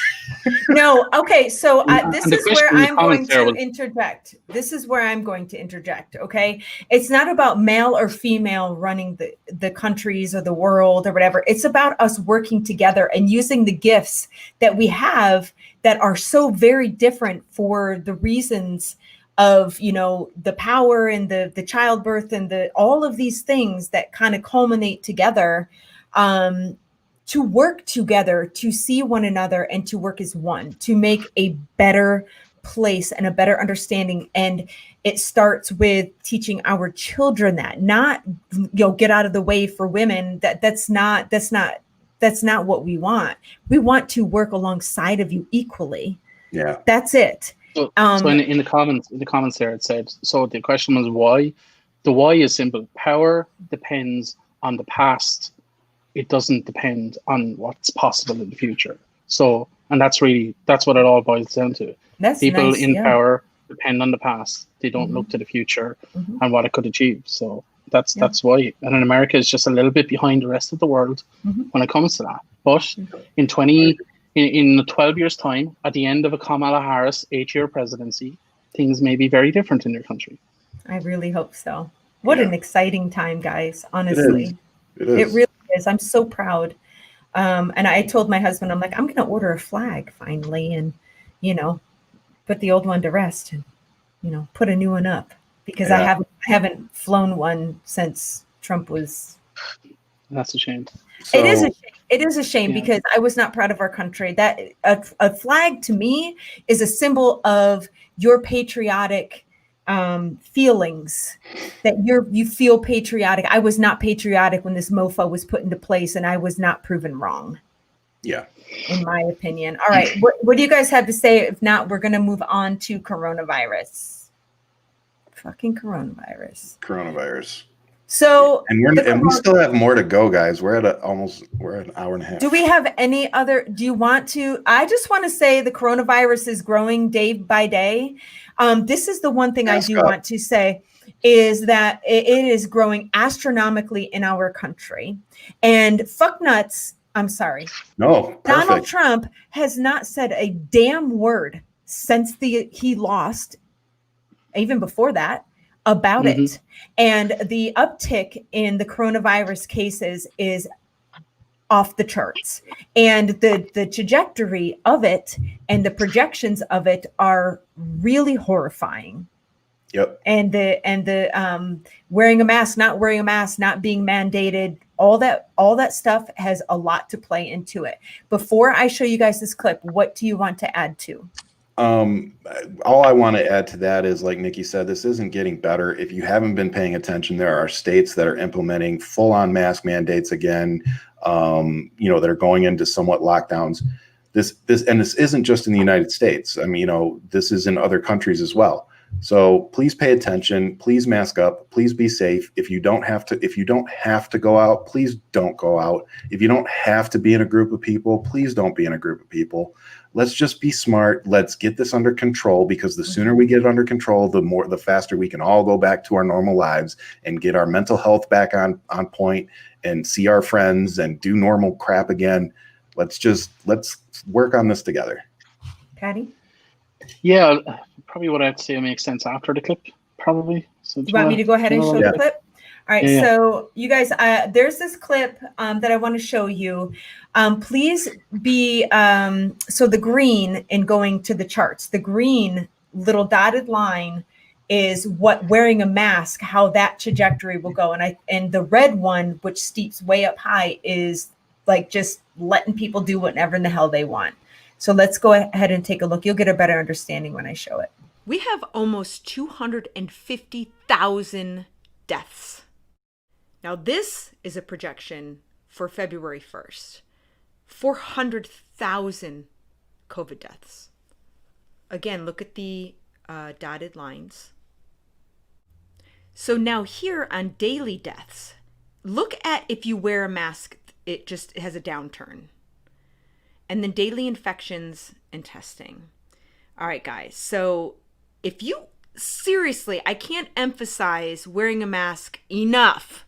S1: No. Okay. So this is where I'm going to interject. This is where I'm going to interject. Okay. It's not about male or female running the countries or the world or whatever. It's about us working together and using the gifts that we have that are so very different for the reasons of the power and the childbirth and all of these things that kind of culminate together, to work together, to see one another and to work as one, to make a better place and a better understanding. And it starts with teaching our children that, not get out of the way for women. That's not what we want. We want to work alongside of you equally.
S2: Yeah,
S1: that's it.
S3: So in the comments there, it said, so the question was why. The why is simple. Power depends on the past. It doesn't depend on what's possible in the future. So, and that's what it all boils down to.
S1: That's
S3: people
S1: nice,
S3: in power depend on the past. They don't look to the future and what it could achieve. So that's why. And in America, it's just a little bit behind the rest of the world when it comes to that. But in 12 years' time, at the end of a Kamala Harris 8-year presidency, things may be very different in your country.
S1: I really hope so. What an exciting time, guys. Honestly, it really is. I'm so proud. And I told my husband, I'm like, I'm going to order a flag finally, and put the old one to rest, and put a new one up, because I haven't flown one since Trump was.
S3: That's a shame.
S1: So, it is a shame because I was not proud of our country. That a flag to me is a symbol of your patriotic feelings, that you feel patriotic. I was not patriotic when this mofo was put into place, and I was not proven wrong.
S2: Yeah.
S1: In my opinion. All right. What do you guys have to say? If not, we're going to move on to coronavirus. Fucking coronavirus. So
S2: we still have more to go, guys. We're at an hour and a half.
S1: Do we have any other? Do you want to? I just want to say the coronavirus is growing day by day. This is the one thing I do want to say, is that it is growing astronomically in our country. And fucknuts, I'm sorry.
S2: No, perfect.
S1: Donald Trump has not said a damn word since he lost, even before that, about it. And the uptick in the coronavirus cases is off the charts. And the trajectory of it and the projections of it are really horrifying.
S2: Yep.
S1: And the wearing a mask, not wearing a mask, not being mandated, all that stuff has a lot to play into it. Before I show you guys this clip, what do you want to add to?
S2: All I want to add to that is, like Nikki said, this isn't getting better. If you haven't been paying attention, there are states that are implementing full-on mask mandates again, that are going into somewhat lockdowns. This isn't just in the United States. I mean, this is in other countries as well. So please pay attention. Please mask up. Please be safe. If you don't have to go out, please don't go out. If you don't have to be in a group of people, please don't be in a group of people. Let's just be smart. Let's get this under control, because the sooner we get it under control, the faster we can all go back to our normal lives and get our mental health back on point and see our friends and do normal crap again. Let's work on this together.
S1: Patty?
S3: Yeah, probably what I have to say makes sense after the clip, probably. So
S1: You want me to go ahead and show the clip? All right, so you guys, there's this clip that I want to show you. Please be, so the green in going to the charts, the green little dotted line is what wearing a mask, how that trajectory will go. And the red one, which steeps way up high, is like just letting people do whatever in the hell they want. So let's go ahead and take a look. You'll get a better understanding when I show it.
S4: We have almost 250,000 deaths. Now, this is a projection for February 1st. 400,000 COVID deaths. Again, look at the dotted lines. So now here on daily deaths, look at if you wear a mask, it has a downturn. And then daily infections and testing. All right, guys. So if you seriously, I can't emphasize wearing a mask enough,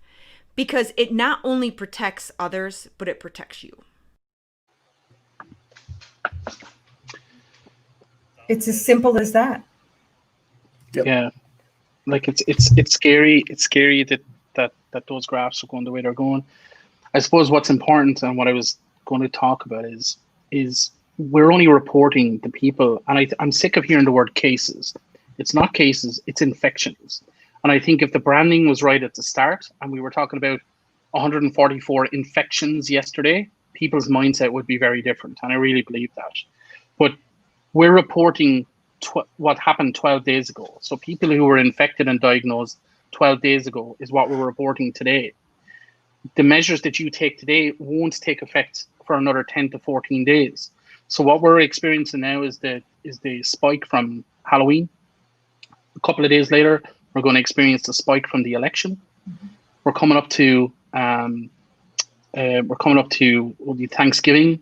S4: because it not only protects others, but it protects you.
S1: It's as simple as that.
S2: Yep.
S3: Yeah, like it's scary. It's scary that those graphs are going the way they're going. I suppose what's important and what I was going to talk about is we're only reporting the people, and I'm sick of hearing the word cases. It's not cases, it's infections. And I think if the branding was right at the start, and we were talking about 144 infections yesterday, people's mindset would be very different. And I really believe that. But we're reporting what happened 12 days ago. So people who were infected and diagnosed 12 days ago is what we're reporting today. The measures that you take today won't take effect for another 10 to 14 days. So what we're experiencing now is the spike from Halloween. A couple of days later, we're going to experience the spike from the election. Mm-hmm. We're coming up to Thanksgiving,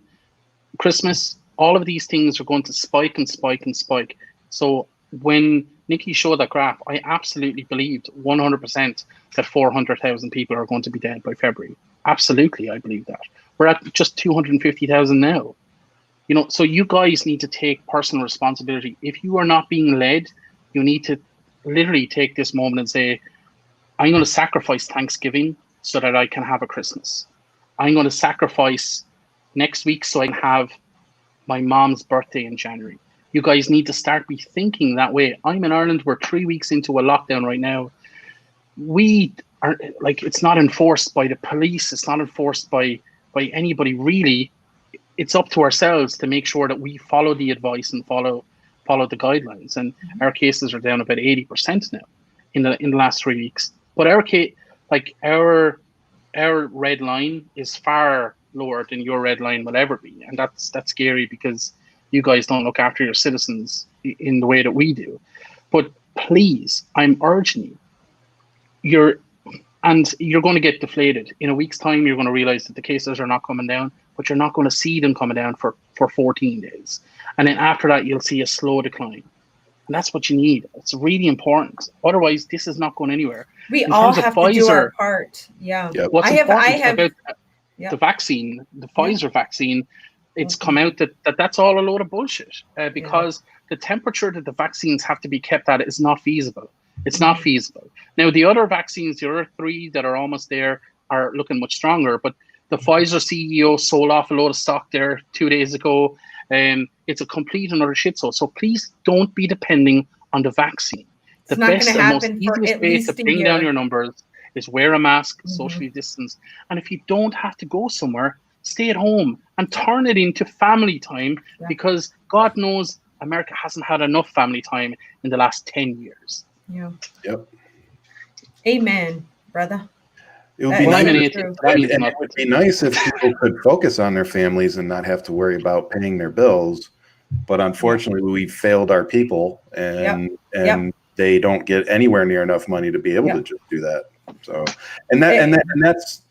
S3: Christmas. All of these things are going to spike and spike and spike. So when Nikki showed that graph, I absolutely believed 100% that 400,000 people are going to be dead by February. Absolutely, I believe that. We're at just 250,000 now. You know, so you guys need to take personal responsibility. If you are not being led, you need to literally take this moment and say, I'm going to sacrifice Thanksgiving so that I can have a Christmas. I'm going to sacrifice next week so I can have my mom's birthday in January. You guys need to start be thinking that way. I'm in Ireland. We're 3 weeks into a lockdown right now. We are like, it's not enforced by the police. It's not enforced by anybody really. It's up to ourselves to make sure that we follow the advice and follow the guidelines. And our cases are down about 80% now in the last 3 weeks. But our red line is far lower than your red line will ever be, and that's scary because you guys don't look after your citizens in the way that we do. But please, I'm urging you. You're going to get deflated. In a week's time, you're going to realize that the cases are not coming down, but you're not going to see them coming down for 14 days. And then after that, you'll see a slow decline. And that's what you need. It's really important. Otherwise, this is not going anywhere.
S1: We all have to do our part. Yeah.
S2: Yep.
S3: What's important about
S1: yep.
S3: the vaccine, the Pfizer vaccine, it's come out that's all a load of bullshit because the temperature that the vaccines have to be kept at is not feasible. It's not feasible. Now, the other vaccines, the other three that are almost there are looking much stronger, but the Pfizer CEO sold off a load of stock there 2 days ago. It's a complete another shit show. So please don't be depending on the vaccine. The best and most easiest way to bring down your numbers is wear a mask, socially distance. And if you don't have to go somewhere, stay at home and turn it into family time because God knows America hasn't had enough family time in the last 10 years.
S1: Yeah.
S2: Yep.
S1: Amen, brother.
S2: It would be nice if people could focus on their families and not have to worry about paying their bills. But unfortunately, we failed our people, and they don't get anywhere near enough money to be able to just do that. So,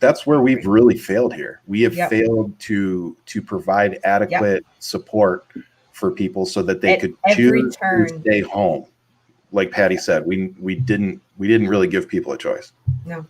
S2: that's where we've really failed here. We have failed to provide adequate support for people so that they could choose to stay home. Like Patty said, we didn't really give people a choice.
S1: No.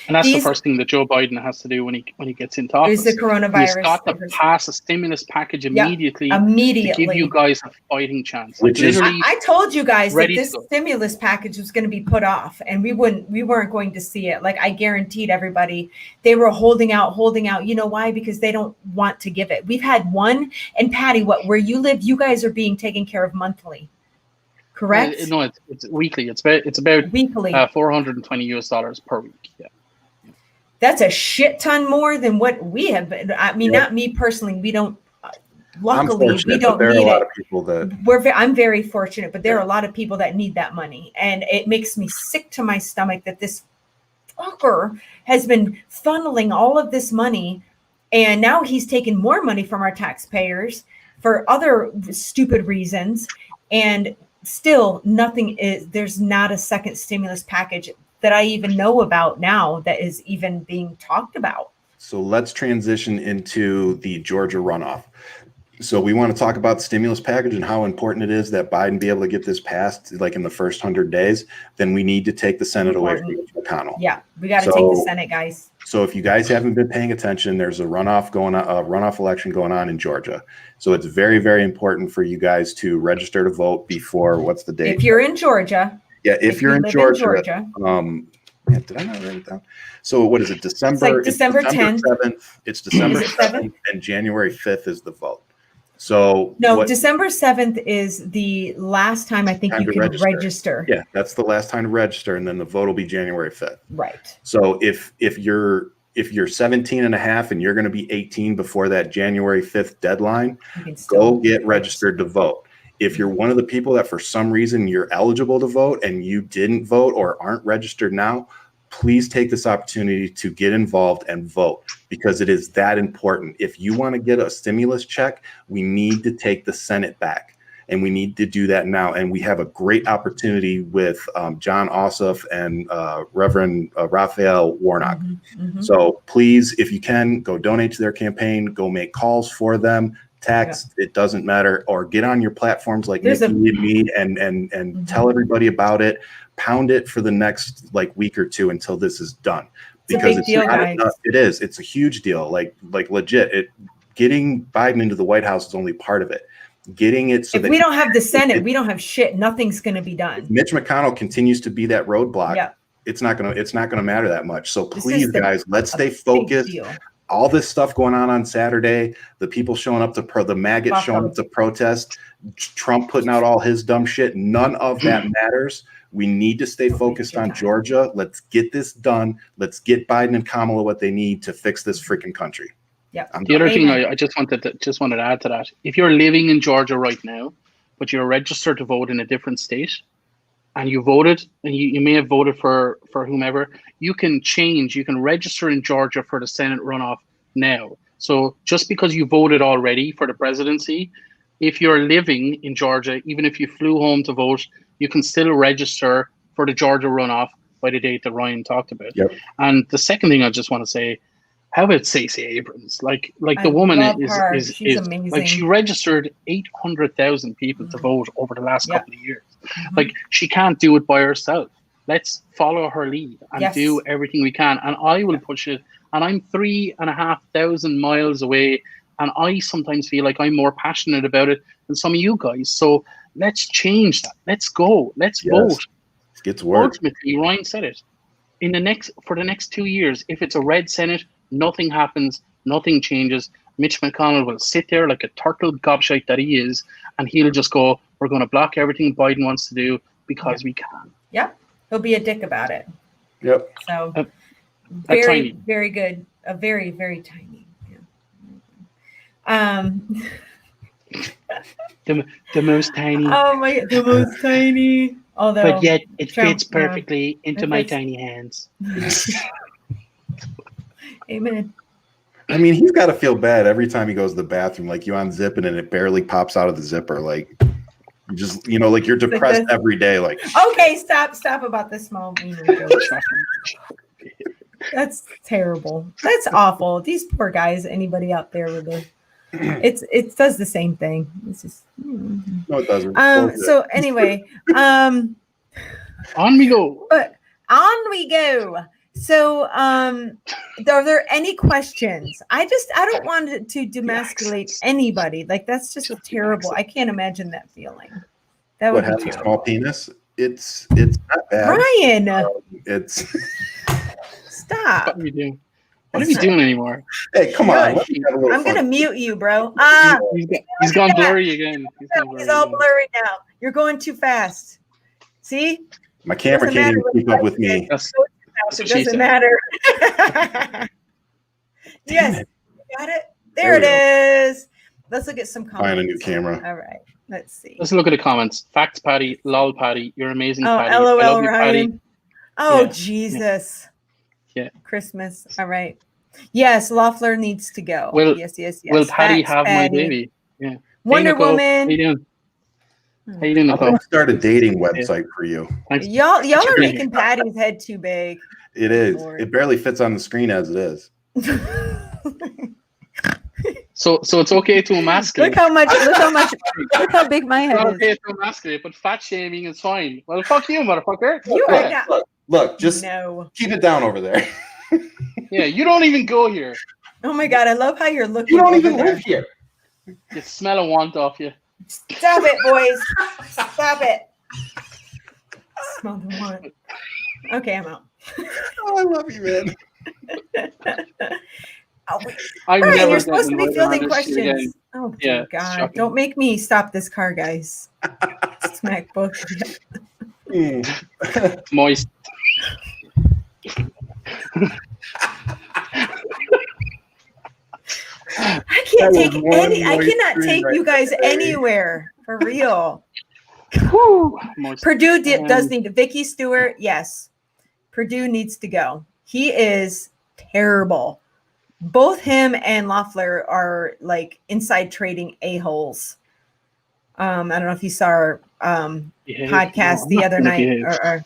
S3: And that's the
S1: These-
S3: first thing that Joe Biden has to do when he gets into office.
S1: Is the coronavirus.
S3: He's got to pass a stimulus package immediately
S1: Immediately.
S3: to give you guys a fighting chance.
S2: Which is-
S1: I told you guys that
S3: ready
S1: this
S3: to go.
S1: stimulus package was going to be put off, and we weren't going to see it. Like I guaranteed everybody, they were holding out. You know why? Because they don't want to give it. We've had one, and Patty, where you live, you guys are being taken care of monthly, correct?
S3: No, it's weekly. It's about
S1: Weekly.
S3: $420 per week. Yeah.
S1: That's a shit ton more than what we have been. I mean, not me personally. We don't. Luckily, we don't
S2: there are
S1: need
S2: a lot
S1: it.
S2: of people that
S1: I'm very fortunate, but there are a lot of people that need that money, and it makes me sick to my stomach that this fucker has been funneling all of this money, and now he's taking more money from our taxpayers for other stupid reasons, and still nothing is. There's not a second stimulus package that I even know about now that is even being talked about.
S2: So let's transition into the Georgia runoff. So we want to talk about the stimulus package and how important it is that Biden be able to get this passed like in the first 100 days. Then we need to take the Senate away from Mitch McConnell.
S1: Yeah, we got to take the Senate, guys.
S2: So if you guys haven't been paying attention, there's a runoff election going on in Georgia. So it's very, very important for you guys to register to vote before, what's the date?
S1: If you're in Georgia.
S2: Yeah, if you're in
S1: live
S2: Georgia. Yeah, did I not write it down? So what is it? December?
S1: It's like December 10th.
S2: 7th. It's December 7th, and January 5th is the vote. So
S1: December 7th is the last time I think you can register.
S2: Yeah, that's the last time to register, and then the vote will be January 5th.
S1: Right.
S2: So if you're 17 and a half and you're going to be 18 before that January 5th deadline, go get registered to vote. If you're one of the people that for some reason you're eligible to vote and you didn't vote or aren't registered now, please take this opportunity to get involved and vote because it is that important. If you want to get a stimulus check, we need to take the Senate back, and we need to do that now. And we have a great opportunity with John Ossoff and Reverend Raphael Warnock.
S1: Mm-hmm.
S2: So please, if you can, go donate to their campaign, go make calls for them. Text, it doesn't matter, or get on your platforms like Nikki and me and tell everybody about it. Pound it for the next week or two until this is done, because it's not enough. It is. It's a huge deal. Like legit. Getting Biden into the White House is only part of it. Getting it so
S1: if we don't have the Senate, we don't have shit. Nothing's going to be done.
S2: If Mitch McConnell continues to be that roadblock, it's not gonna matter that much. So please, guys, let's stay focused. All this stuff going on Saturday, the people showing up to the maggots showing up to protest, Trump putting out all his dumb shit. None of that matters. We need to stay focused on Georgia. Let's get this done. Let's get Biden and Kamala what they need to fix this freaking country.
S1: Yeah.
S3: The other thing I just wanted to add to that: if you're living in Georgia right now, but you're registered to vote in a different state, and you voted, and you may have voted for whomever, you can change. You can register in Georgia for the Senate runoff now. So just because you voted already for the presidency, if you're living in Georgia, even if you flew home to vote, you can still register for the Georgia runoff by the date that Ryan talked about.
S2: Yep.
S3: And the second thing I just want to say, how about Stacey Abrams? Like the woman is
S1: amazing.
S3: Like she registered 800,000 people to vote over the last couple of years. Like she can't do it by herself. Let's follow her lead and do everything we can. And I will push it. And I'm 3,500 miles away. And I sometimes feel like I'm more passionate about it than some of you guys. So let's change that. Let's go. Let's vote.
S2: It gets worse.
S3: Ultimately, Ryan said it. For the next 2 years, if it's a red Senate, nothing happens, nothing changes. Mitch McConnell will sit there like a turtle gobshite that he is, and he'll just go, we're going to block everything Biden wants to do because we can.
S1: Yep. He'll be a dick about it.
S2: Yep.
S1: So very, very good. A very, very tiny. Yeah.
S3: The most tiny.
S1: Oh my, the most tiny. Although,
S3: but yet it fits perfectly into my tiny hands.
S1: Amen.
S2: I mean, he's got to feel bad every time he goes to the bathroom. Like you unzip it and it barely pops out of the zipper. Like just, like you're depressed every day. Like,
S1: okay, stop about this small wiener joke. That's terrible. That's awful. These poor guys. Anybody out there with the, it does the same thing. It's just
S2: no, it doesn't.
S1: So anyway,
S3: on we go.
S1: But on we go. So, are there any questions? I don't want it to demasculate anybody. Like that's just terrible. I can't imagine that feeling. That
S2: What
S1: would
S2: has
S1: be
S2: a small
S1: terrible.
S2: penis? It's not bad.
S1: Ryan,
S2: It's
S1: stop.
S3: What are we doing? What are we doing anymore?
S2: hey, come on.
S1: Shush.
S2: Let me have a little
S1: I'm gonna
S2: fun.
S1: mute you, bro.
S3: He's gone blurry again.
S1: He's all blurry now. You're going too fast. See?
S2: My camera
S1: Doesn't
S2: can't
S1: matter
S2: even
S1: what
S2: keep up with me.
S3: That's
S1: It
S3: what she
S1: doesn't
S3: said.
S1: matter.
S2: Damn
S1: Yes,
S2: it.
S1: got it.
S2: There
S1: There
S2: we
S1: it
S2: go.
S1: is. Let's look at some comments.
S2: Buying a new camera.
S1: All right. Let's see.
S3: Let's look at the comments. Facts, Patty. Lol, Patty. You're amazing,
S1: Oh,
S3: Patty. I
S1: LOL,
S3: love you, Patty.
S1: Ryan. Oh,
S3: Yeah.
S1: Jesus.
S3: Yeah.
S1: Christmas. All right. Yes, Loeffler needs to go.
S3: Will-
S1: yes.
S3: Will Patty
S1: Facts,
S3: have my
S1: Patty.
S3: baby? Yeah.
S1: Wonder
S3: Nicole.
S1: Woman.
S3: How you doing? How you doing,
S2: I'm
S3: Nicole?
S2: gonna start a dating website for you.
S3: Thanks.
S1: Y'all
S3: Thanks for
S1: are
S3: being
S1: making Patty's head too big.
S2: It is.
S1: Lord.
S2: It barely fits on the screen as it is.
S3: So it's okay to emasculate.
S1: look how big my
S3: It's
S1: head
S3: not
S1: is.
S3: okay to emasculate, but fat shaming is fine. Well, fuck you, motherfucker.
S1: You are
S3: Yeah.
S1: not.
S2: Look, just
S1: No.
S2: keep it down over there.
S3: Yeah, you don't even go here.
S1: Oh my God, I love how you're looking.
S2: You don't
S1: over
S2: even
S1: there.
S2: live here.
S3: You smell a want off you.
S1: Stop it, boys. Stop it. Smell the one. Okay, I'm out.
S2: Oh, I love you, man.
S1: Oh, wait.
S3: I'm
S1: Ryan,
S3: never
S1: you're supposed to be
S3: getting invited
S1: fielding
S3: on this shit again.
S1: questions. Oh,
S3: Yeah,
S1: dear
S3: it's
S1: God.
S3: shocking.
S1: Don't make me stop this car, guys. Smack both of you.
S3: Moist.
S1: I
S2: That
S1: can't
S2: was
S1: take
S2: one
S1: I
S2: moist
S1: cannot
S2: screen
S1: take
S2: right
S1: you guys
S2: there.
S1: anywhere. For real.
S3: Whew, moist.
S1: Purdue does
S3: Um,
S1: need Vicky Stewart. Yes. Purdue needs to go. He is terrible. Both him and Loeffler are like inside trading a-holes. I don't know if you saw our
S3: behave.
S1: podcast
S3: No,
S1: the
S3: I'm
S1: other
S3: not
S1: night.
S3: gonna behave.
S1: Or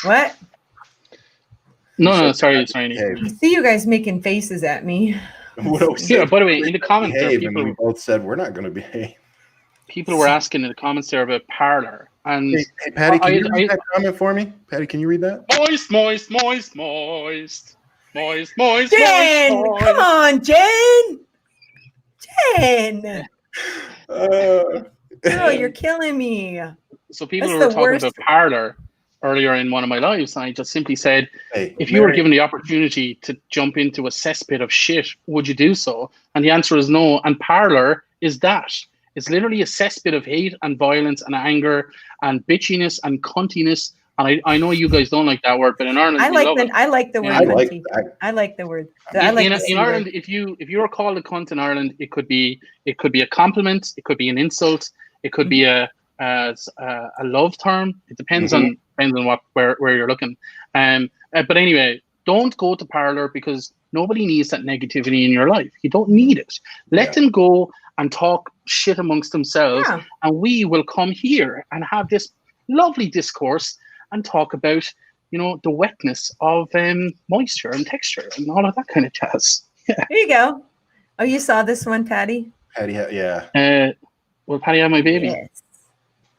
S1: what?
S3: No, sorry, Nick.
S1: I see you guys making faces at me.
S2: Widow
S3: Yeah,
S2: said,
S3: by the way, in the comments there,
S2: behave, and we
S3: people
S2: both said we're not going to behave.
S3: were asking in the comments there about Parlor. And
S2: Hey, Patty, can you
S3: I-
S2: read that comment for me? Patty, can you read that?
S3: moist, moist, moist, moist. Moist, moist,
S1: Jen,
S3: moist,
S1: come
S3: moist.
S1: on, Jen. Jen. Oh, you're killing me.
S3: So people
S1: That's
S3: were
S1: the
S3: talking
S1: worst.
S3: about Parlor earlier in one of my lives, and I just simply said,
S2: Hey,
S3: if you were
S2: Mary-
S3: given the opportunity to jump into a cesspit of shit, would you do so? And the answer is no. And Parlor is that. It's literally a cesspit of hate and violence and anger and bitchiness and cuntiness. And I know you guys don't like that word, but in Ireland,
S1: I
S3: we
S1: like
S3: love it.
S1: I like the word.
S3: Yeah.
S2: I like
S1: cunty.
S2: that.
S1: I like the word. I like
S3: in,
S1: the C
S3: in
S1: word.
S3: Ireland, if you were called a cunt in Ireland, it could be a compliment, it could be an insult, it could be a love term. It depends on where you're looking. But anyway, don't go to Parlor because nobody needs that negativity in your life. You don't need it. Let them go and talk shit amongst themselves, and we will come here and have this lovely discourse and talk about, the wetness of moisture and texture and all of that kind of jazz. Yeah.
S1: There you go. Oh, you saw this one, Patty?
S2: Patty, yeah.
S3: Will Patty have my baby?
S1: Yes.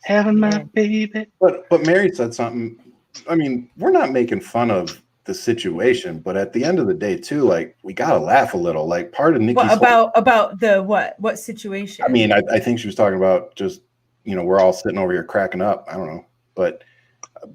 S3: Having my baby.
S2: But Mary said something. I mean, we're not making fun of the situation, but at the end of the day, too, like we gotta laugh a little. Like part of Nikki's
S1: What about the what situation?
S2: I mean, I think she was talking about just we're all sitting over here cracking up. I don't know, but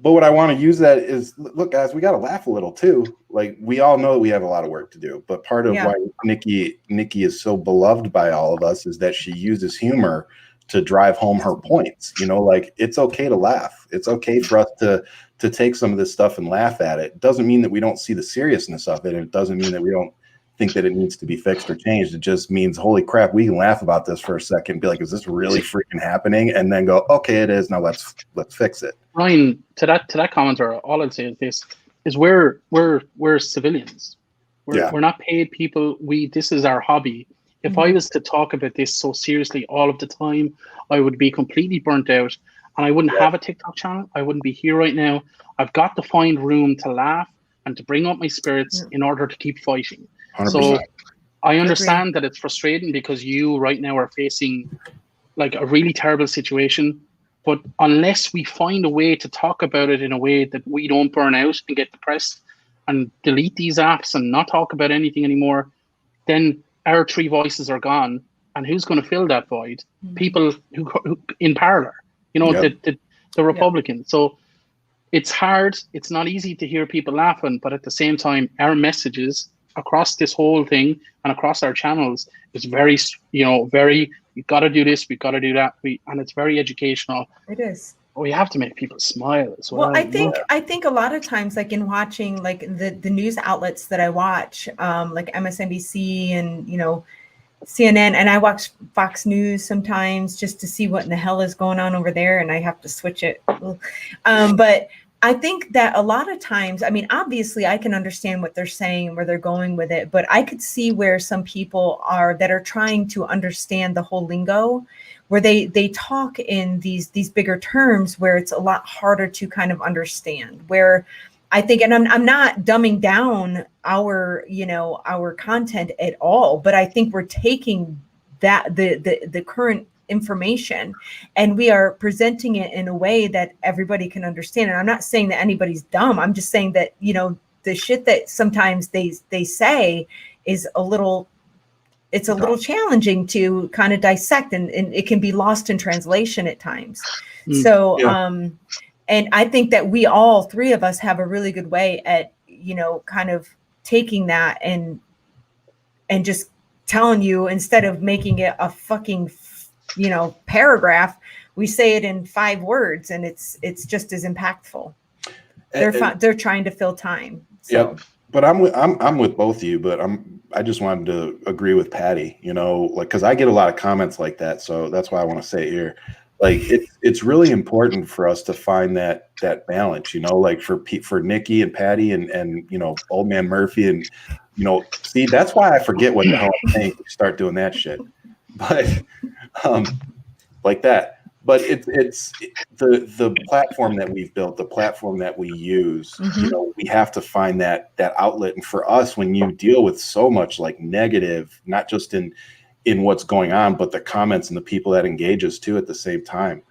S2: what I want to use that is, look, guys, we gotta laugh a little too. Like we all know we have a lot of work to do, but part of why Nikki is so beloved by all of us is that she uses humor to drive home her points. Like it's okay to laugh. It's okay for us to take some of this stuff and laugh at it. It doesn't mean that we don't see the seriousness of it. And it doesn't mean that we don't think that it needs to be fixed or changed. It just means, holy crap, we can laugh about this for a second and be like, is this really freaking happening? And then go, okay, it is. Now let's fix it.
S3: Ryan, to that commenter, all I'd say is this: is we're civilians. We're not paid people. This is our hobby. If I was to talk about this so seriously all of the time, I would be completely burnt out, and I wouldn't have a TikTok channel. I wouldn't be here right now. I've got to find room to laugh and to bring up my spirits in order to keep fighting.
S2: 100%.
S3: So I understand that it's frustrating because you right now are facing like a really terrible situation. But unless we find a way to talk about it in a way that we don't burn out and get depressed, and delete these apps and not talk about anything anymore, then our three voices are gone. And who's going to fill that void? People who in Parlor, you know, the Republicans. So it's hard. It's not easy to hear people laughing, but at the same time, our messages across this whole thing and across our channels is very, you know, very, we've got to do this, we've got to do that. And it's very educational.
S1: It is.
S3: We have to make people smile as well.
S1: Well, I think a lot of times, like in watching like the news outlets that I watch, like MSNBC and, you know, CNN, and I watch Fox News sometimes just to see what in the hell is going on over there, and I have to switch it. But I think that a lot of times, I mean, obviously I can understand what they're saying and where they're going with it, but I could see where some people are trying to understand the whole lingo, where they talk in these bigger terms where it's a lot harder to kind of understand, where I think, and I'm not dumbing down our content at all, but I think we're taking that the current information and we are presenting it in a way that everybody can understand. And I'm not saying that anybody's dumb. I'm just saying that, you know, the shit that sometimes they say is a little challenging to kind of dissect, and it can be lost in translation at times. So and I think that we all three of us have a really good way at, you know, kind of taking that and just telling you, instead of making it a fucking, you know, paragraph, we say it in 5 words, and it's just as impactful. They're trying to fill time. So.
S2: Yep. But I'm with both of you, but I just wanted to agree with Patty, you know, like, because I get a lot of comments like that, so that's why I want to say it here. Like it's really important for us to find that balance, you know, like for Nikki and Patty and you know, Old Man Murphy, and you know, see, that's why I forget what the hell I'm saying to start doing that shit. But like that. But it's the platform that we've built, the platform that we use, you know, we have to find that outlet. And for us, when you deal with so much like negative, not just in what's going on, but the comments and the people that engage us too at the same time,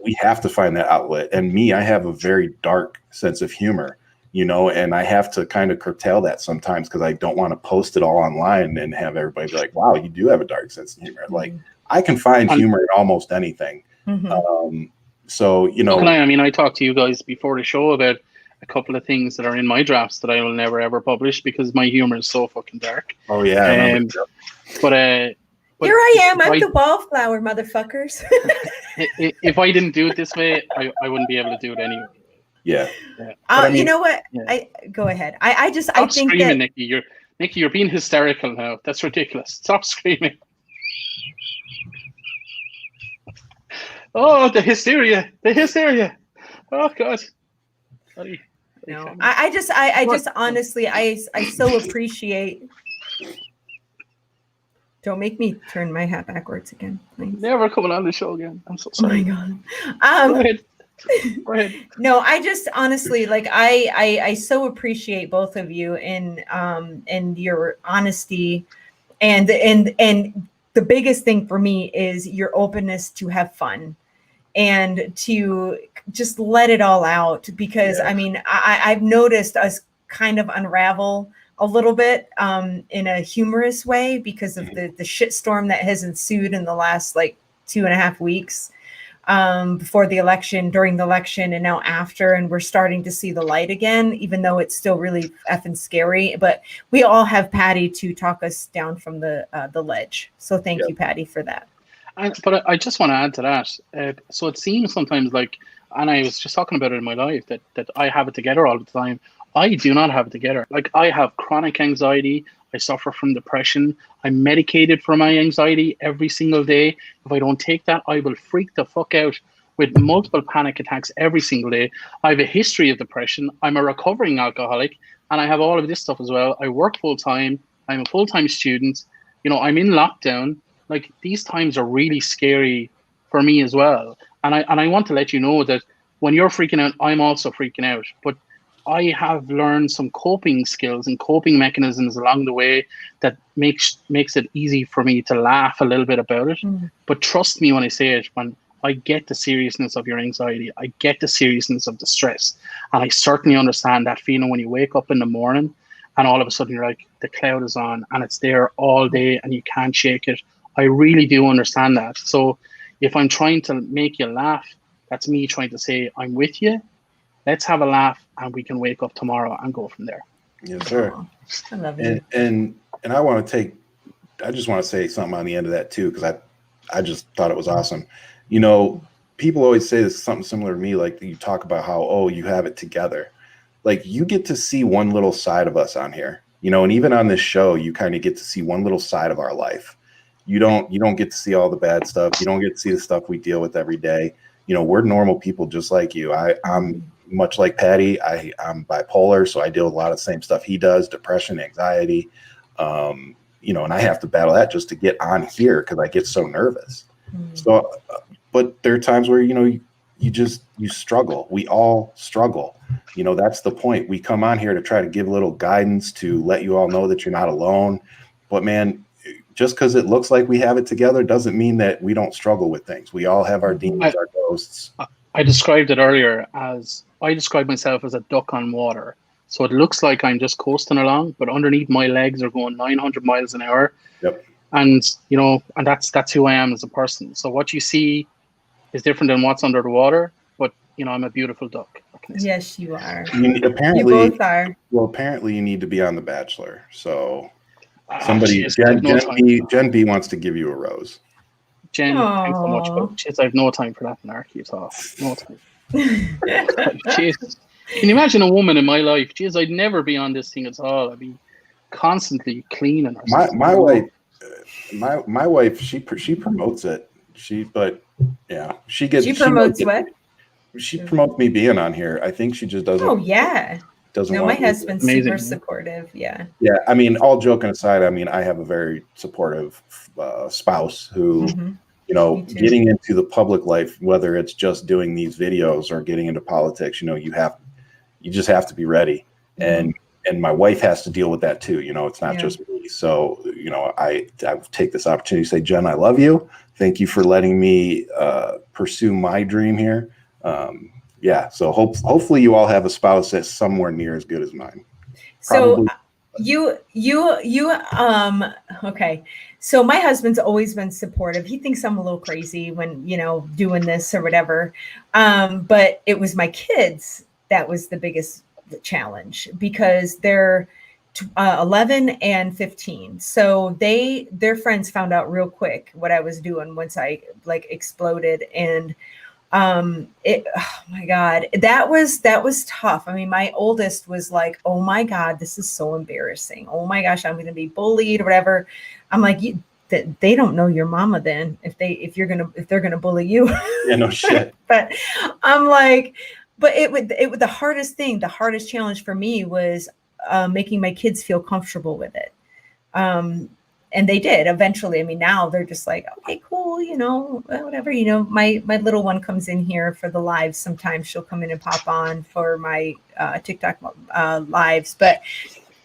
S2: we have to find that outlet. And me, I have a very dark sense of humor, you know, and I have to kind of curtail that sometimes because I don't want to post it all online and have everybody be like, wow, you do have a dark sense of humor. Like, I can find humor in almost anything. So, you know,
S3: I mean, I talked to you guys before the show about a couple of things that are in my drafts that I will never ever publish because my humor is so fucking dark.
S2: Oh yeah.
S3: But
S1: here I am. I'm the wallflower, motherfuckers.
S3: If I didn't do it this way, I wouldn't be able to do it anyway.
S2: Yeah.
S1: I mean, you know what? Yeah. I go ahead. I think
S3: screaming,
S1: that
S3: Nikki, you're being hysterical now. That's ridiculous. Stop screaming. Oh, the hysteria. Oh God.
S1: No, I just honestly, I so appreciate. Don't make me turn my hat backwards again, please.
S3: Never coming on the show again. I'm so sorry.
S1: Oh my God.
S3: Go ahead.
S1: No, I just honestly, like, I so appreciate both of you and your honesty, and the biggest thing for me is your openness to have fun and to just let it all out, because I mean, I've noticed us kind of unravel a little bit in a humorous way because of the shitstorm that has ensued in the last like 2.5 weeks before the election, during the election, and now after, and we're starting to see the light again, even though it's still really effing scary. But we all have Patty to talk us down from the ledge. So thank you, Patty, for that.
S3: But I just want to add to that. So it seems sometimes like, and I was just talking about it in my life, that I have it together all the time. I do not have it together. Like, I have chronic anxiety. I suffer from depression. I'm medicated for my anxiety every single day. If I don't take that, I will freak the fuck out with multiple panic attacks every single day. I have a history of depression. I'm a recovering alcoholic, and I have all of this stuff as well. I work full time. I'm a full-time student. You know, I'm in lockdown. Like, these times are really scary for me as well. And I want to let you know that when you're freaking out, I'm also freaking out. But I have learned some coping skills and coping mechanisms along the way that makes it easy for me to laugh a little bit about it. But trust me when I say it, when I get the seriousness of your anxiety. I get the seriousness of the stress. And I certainly understand that feeling when you wake up in the morning and all of a sudden you're like, the cloud is on and it's there all day and you can't shake it. I really do understand that. So if I'm trying to make you laugh, that's me trying to say, I'm with you. Let's have a laugh and we can wake up tomorrow and go from there.
S2: Yes, sir.
S1: Aww, I love you.
S2: And I just want to say something on the end of that too, because I just thought it was awesome. You know, people always say this, something similar to me, like you talk about how, oh, you have it together. Like you get to see one little side of us on here, you know, and even on this show, you kind of get to see one little side of our life. You don't get to see all the bad stuff. You don't get to see the stuff we deal with every day. You know, we're normal people just like you. I'm much like Patty. I'm bipolar, so I deal with a lot of the same stuff he does, depression, anxiety, you know, and I have to battle that just to get on here because I get so nervous. So, but there are times where, you know, you struggle. We all struggle. You know, that's the point. We come on here to try to give a little guidance, to let you all know that you're not alone. But man, just because it looks like we have it together doesn't mean that we don't struggle with things. We all have our demons, our ghosts.
S3: I described it earlier as, I describe myself as a duck on water. So it looks like I'm just coasting along, but underneath my legs are going 900 miles an hour.
S2: Yep.
S3: And, you know, and that's who I am as a person. So what you see is different than what's under the water, but, you know, I'm a beautiful duck.
S1: Yes, you are.
S2: Apparently,
S1: you both are.
S2: Well, apparently you need to be on The Bachelor. So
S3: geez,
S2: Jen B wants to give you a rose.
S3: Jen, thanks so much. But geez, I have no time for that anarchy at all. No time. Jeez. Can you imagine a woman in my life? Jeez, I'd never be on this thing at all. I'd be constantly cleaning or something.
S2: My wife, she promotes it. She
S1: promotes what?
S2: She promotes me being on here. I think she just doesn't.
S1: Oh yeah.
S2: Doesn't.
S1: No, my husband's
S3: amazing.
S1: super supportive. Yeah.
S2: Yeah, I mean, all joking aside, I mean, I have a very supportive spouse who, you know, getting into the public life, whether it's just doing these videos or getting into politics, you know, you just have to be ready. And my wife has to deal with that too. You know, it's not just me. So, you know, I take this opportunity to say, Jen, I love you. Thank you for letting me pursue my dream here. Yeah. So hopefully you all have a spouse that's somewhere near as good as mine. Probably.
S1: So okay. So my husband's always been supportive. He thinks I'm a little crazy when, you know, doing this or whatever. But it was my kids that was the biggest challenge because they're 11 and 15. So their friends found out real quick what I was doing once I like exploded. And oh my God, that was tough. I mean, my oldest was like, oh my God, this is so embarrassing. Oh my gosh, I'm going to be bullied or whatever. I'm like, they don't know your mama then if they're going to bully you.
S2: Yeah, no shit.
S1: But I'm like, but the hardest challenge for me was making my kids feel comfortable with it. And they did eventually. I mean, now they're just like, okay, cool, you know, whatever, you know, my little one comes in here for the lives. Sometimes she'll come in and pop on for my TikTok lives, but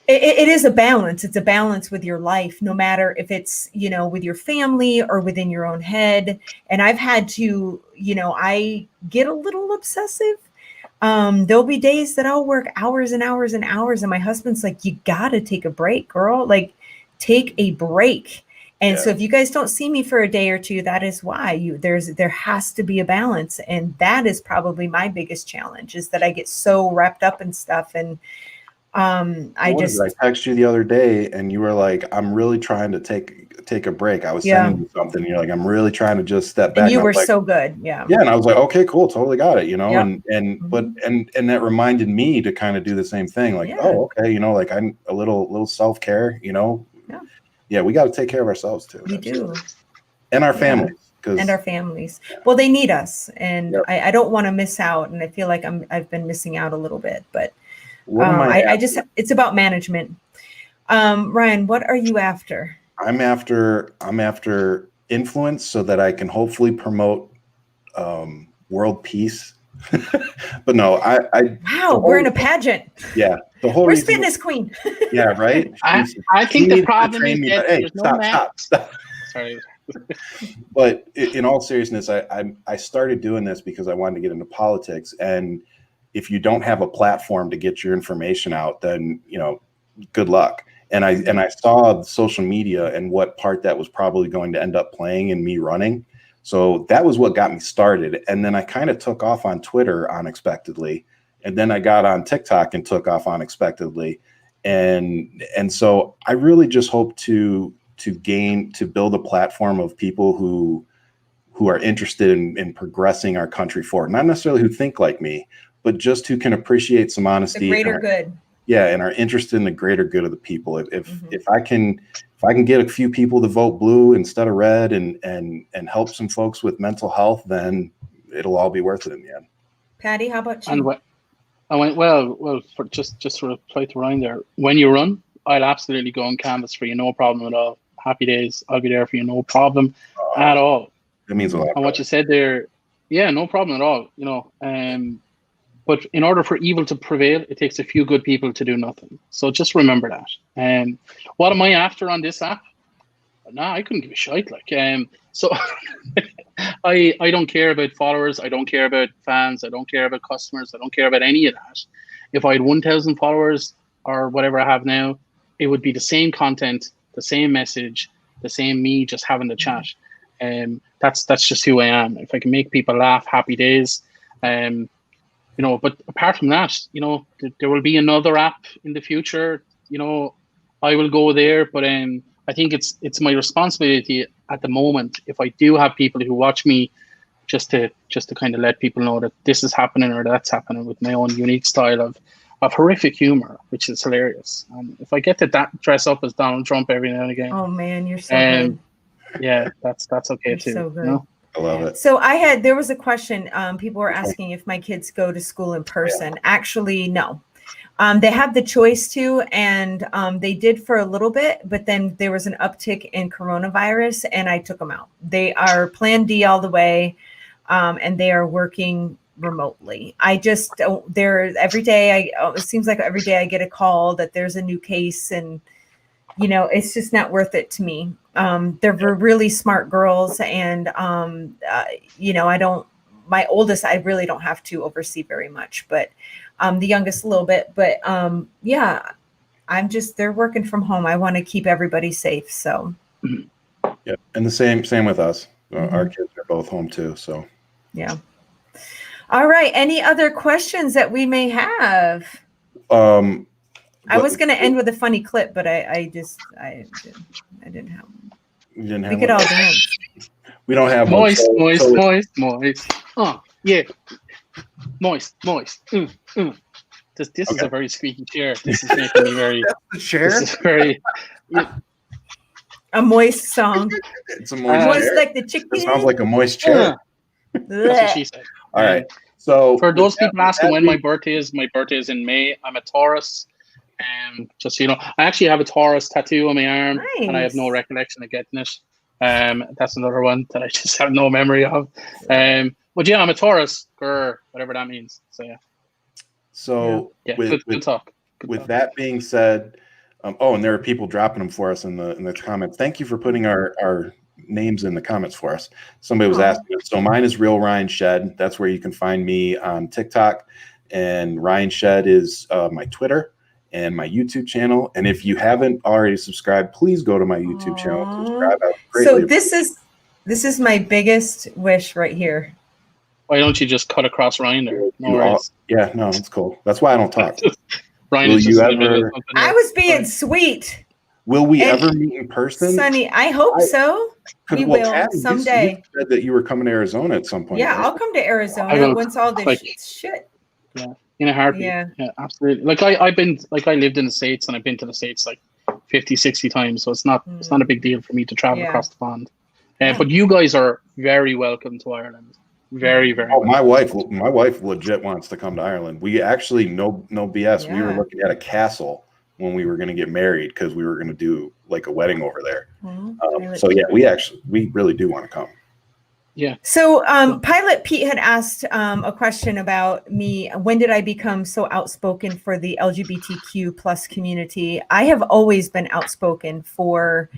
S1: it is a balance. It's a balance with your life, no matter if it's, you know, with your family or within your own head. And I've had to, you know, I get a little obsessive. There'll be days that I'll work hours and hours and hours. And my husband's like, you got to take a break, girl. Like, take a break. And so if you guys don't see me for a day or two, that is why there has to be a balance. And that is probably my biggest challenge, is that I get so wrapped up in stuff. And I
S2: texted you the other day and you were like, I'm really trying to take a break. I was sending you something. And you're like, I'm really trying to just step back.
S1: And you were
S2: like,
S1: so good. Yeah.
S2: Yeah. And I was like, okay, cool. Totally got it. You know, and that reminded me to kind of do the same thing. Like, oh, okay. You know, like I'm a little self-care, you know. Yeah, we got to take care of ourselves too.
S1: We do.
S2: And our families.
S1: And our families. Well, they need us. And I don't want to miss out. And I feel like I've been missing out a little bit. But it's about management. Ryan, what are you after? I'm
S2: after influence so that I can hopefully promote world peace. But no,
S1: we're in a pageant.
S2: Yeah.
S1: We're fitness queen.
S2: Yeah, right.
S3: I think the problem is that there's no map. Sorry,
S2: But in all seriousness, I started doing this because I wanted to get into politics. And if you don't have a platform to get your information out, then, good luck. And I saw social media and what part that was probably going to end up playing in me running. So that was what got me started. And then I kind of took off on Twitter unexpectedly. And then I got on TikTok and took off unexpectedly. And so I really just hope to build a platform of people who are interested in progressing our country forward. Not necessarily who think like me, but just who can appreciate some honesty.
S1: The greater good.
S2: Yeah, and are interested in the greater good of the people. If I can get a few people to vote blue instead of red and help some folks with mental health, then it'll all be worth it in the end.
S1: Patty, how about you?
S3: And I went, well, for just to reply to Ryan there, when you run, I'll absolutely go on canvas for you, no problem at all. Happy days, I'll be there for you, no problem at all.
S2: That means a lot.
S3: And what you said there, yeah, no problem at all. But in order for evil to prevail, it takes a few good people to do nothing. So just remember that. What am I after on this app? Nah, I couldn't give a shite. So I don't care about followers. I don't care about fans. I don't care about customers. I don't care about any of that. If I had 1,000 followers or whatever I have now, it would be the same content, the same message, the same me just having the chat. That's just who I am. If I can make people laugh, happy days. But apart from that, there will be another app in the future. I will go there, but I think it's my responsibility at the moment, if I do have people who watch me, just to kind of let people know that this is happening or that's happening with my own unique style of horrific humor, which is hilarious. And if I get to dress up as Donald Trump every now and again,
S1: oh man, you're so good.
S3: Yeah, that's okay
S1: you're
S3: too.
S1: So good.
S2: I love it.
S1: So there was a question. People were asking if my kids go to school in person. Actually, no. They have the choice to, and they did for a little bit, but then there was an uptick in coronavirus and I took them out. They are Plan D all the way, and they are working remotely. I just don't, every day, it seems like every day I get a call that there's a new case, and it's just not worth it to me. They're really smart girls, and my oldest, I really don't have to oversee very much, but the youngest a little bit, but they're working from home. I want to keep everybody safe. So
S2: yeah. And the same with us. Our kids are both home too. So
S1: yeah. All right. Any other questions that we may have? I was going to end with a funny clip, but I didn't have one.
S2: You didn't have
S1: we could all dance.
S2: We don't have
S3: moist.
S2: So
S3: Yeah. Moist. This is a very squeaky chair. This is making me very.
S2: That's the chair.
S3: This is very.
S1: A moist song.
S2: It's a moist chair.
S1: Like the chicken.
S2: It sounds like a moist chair.
S3: That's what she said.
S2: All right. So
S3: for those people asking when my birthday is in May. I'm a Taurus. Just so you know, I actually have a Taurus tattoo on my arm, and I have no recollection of getting it. That's another one that I just have no memory of. But yeah, I'm a Taurus, whatever that means. So yeah.
S2: So
S3: yeah,
S2: good
S3: talk.
S2: That being said, and there are people dropping them for us in the comments. Thank you for putting our names in the comments for us. Somebody was asking. So mine is Real Ryan Shed. That's where you can find me on TikTok, and Ryan Shed is my Twitter and my YouTube channel. And if you haven't already subscribed, please go to my YouTube channel and subscribe.
S1: So this is my biggest wish right here.
S3: Why don't you just cut across Ryan there? No worries.
S2: Yeah, no, it's cool. That's why I don't talk.
S3: Ryan,
S1: I was being sweet.
S2: Will we ever meet in person?
S1: Sonny, I hope so. We will
S2: Patty,
S1: someday.
S2: You said that you were coming to Arizona at some point.
S1: Yeah,
S2: right?
S1: I'll come to Arizona once all this shit.
S3: Yeah, in a heartbeat. Yeah, absolutely. Like I lived in the States, and I've been to the States like 50, 60 times. So it's not a big deal for me to travel across the pond. But you guys are very welcome to Ireland. Very, very.
S2: Oh, my wife legit wants to come to Ireland. We actually, no BS. Yeah. We were looking at a castle when we were going to get married because we were going to do like a wedding over there. So yeah, we really do want to come.
S3: Yeah.
S1: So Pilot Pete had asked a question about me. When did I become so outspoken for the LGBTQ plus community? I have always been outspoken for,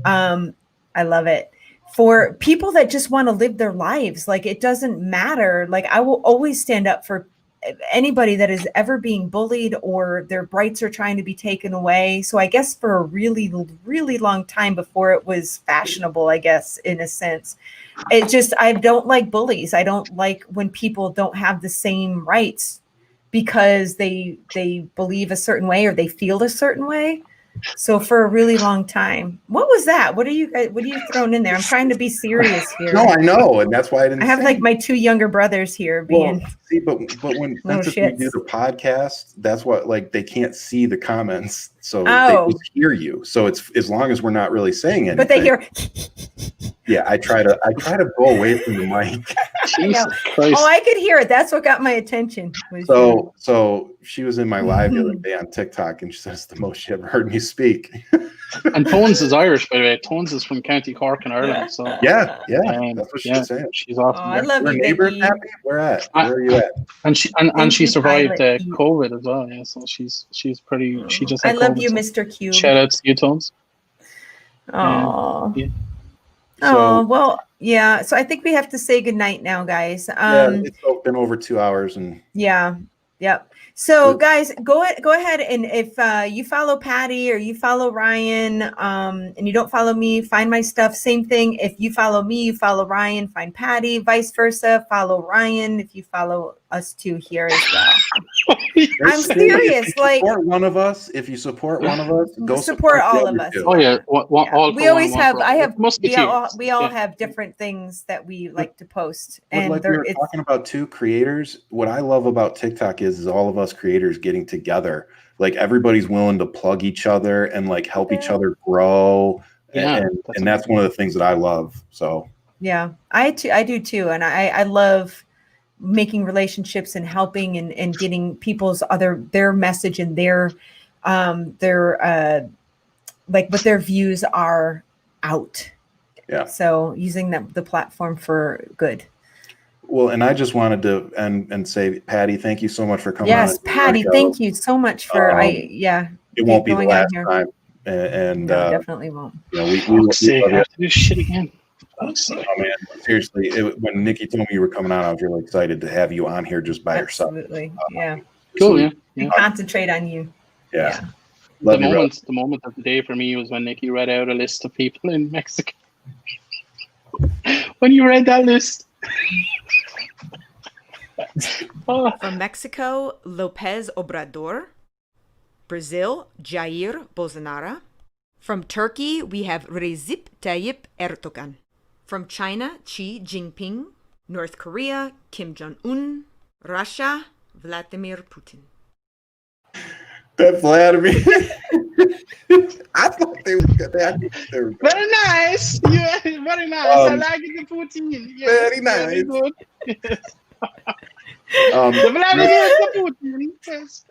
S1: I love it, for people that just want to live their lives. Like, it doesn't matter. Like, I will always stand up for anybody that is ever being bullied or their rights are trying to be taken away. So I guess for a really, really long time before it was fashionable, I guess, in a sense, I don't like bullies. I don't like when people don't have the same rights because they believe a certain way or they feel a certain way. So for a really long time, what was that? What are you throwing in there? I'm trying to be serious here.
S2: No, I know, and that's why I didn't.
S1: I have like my two younger brothers here being.
S2: Well, see, but when since we do the podcast, that's what, like, they can't see the comments, so they just hear you. So it's, as long as we're not really saying anything.
S1: But they hear.
S2: Yeah, I try to go away from the mic.
S3: Jesus Christ.
S1: Oh, I could hear it. That's what got my attention.
S2: So she was in my live the other day on TikTok, and she says the most she ever heard me speak.
S3: And Tones is Irish, by the way. Tones is from County Cork in Ireland. So
S2: yeah, that's what she was saying.
S3: She's awesome.
S1: Oh, I love you,
S2: neighbors happy? Where are you at?
S3: And she survived COVID as well. Yeah, so she's pretty. She just.
S1: I
S3: had
S1: love
S3: COVID,
S1: you,
S3: so
S1: Mr. Q.
S3: Shout out to you, Tones.
S1: Oh.
S3: Yeah.
S1: Oh, well, yeah. So I think we have to say goodnight now, guys.
S2: It's been over 2 hours, and
S1: yep. So guys, go ahead, and if you follow Patty or you follow Ryan, and you don't follow me, find my stuff. Same thing. If you follow me, you follow Ryan, find Patty, vice versa. Follow Ryan if you follow us two here as well. I'm serious.
S2: If you support one of us, go
S1: support all of us.
S3: Oh yeah, all
S1: we always have. We all
S3: yeah.
S1: have different things that we like to post,
S2: and like we were talking about two creators. What I love about TikTok is all of us creators getting together. Like, everybody's willing to plug each other and like help each other grow.
S3: Yeah,
S2: and that's one of the things that I love. So
S1: yeah, I do too, and I love making relationships and helping and getting people's their message and their like what their views are out.
S2: Yeah.
S1: So using the platform for good.
S2: Well, and I just wanted to and say, Patty, thank you so much for coming.
S1: Yes, Patty, thank you so much for
S2: it won't be the last time, and
S1: no, definitely won't.
S2: You know, we
S3: have to do shit again.
S2: Oh man, seriously, when Nikki told me you were coming on, I was really excited to have you on here just by yourself.
S1: Absolutely, yeah.
S3: Cool, yeah.
S1: Concentrate on you.
S2: Yeah.
S3: The moment of the day for me was when Nikki read out a list of people in Mexico. When you read that list.
S4: From Mexico, López Obrador. Brazil, Jair Bolsonaro. From Turkey, we have Recep Tayyip Erdogan. From China, Xi Jinping. North Korea, Kim Jong-un. Russia, Vladimir Putin.
S2: That Vladimir. I thought they were good.
S3: Very nice. Yeah, very nice. I like the Putin. Yes,
S2: very nice.
S3: Very good.
S2: The
S3: Vladimir Putin. Yes.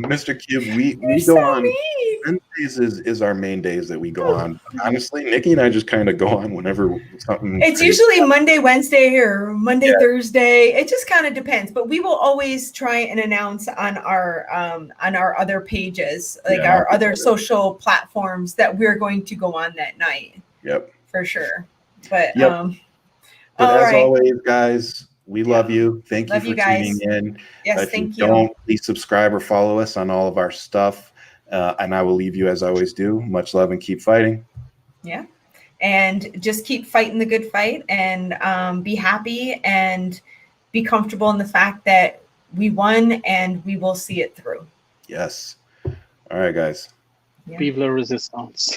S2: Mr. Cube, we go on. Wednesdays is our main days that we go on. Honestly, Nikki and I just kind of go on whenever something.
S1: It's usually Monday, Wednesday, or Monday, Thursday. It just kind of depends. But we will always try and announce on our other pages, like our other social platforms, that we're going to go on that night.
S2: Yep.
S1: For sure. But
S2: but as always, guys, we love you. Thank you for tuning in.
S1: Yes,
S2: if you don't, please subscribe or follow us on all of our stuff. And I will leave you as I always do. Much love and keep fighting.
S1: Yeah. And just keep fighting the good fight, and be happy and be comfortable in the fact that we won and we will see it through.
S2: Yes. All right, guys.
S3: Vive la resistance.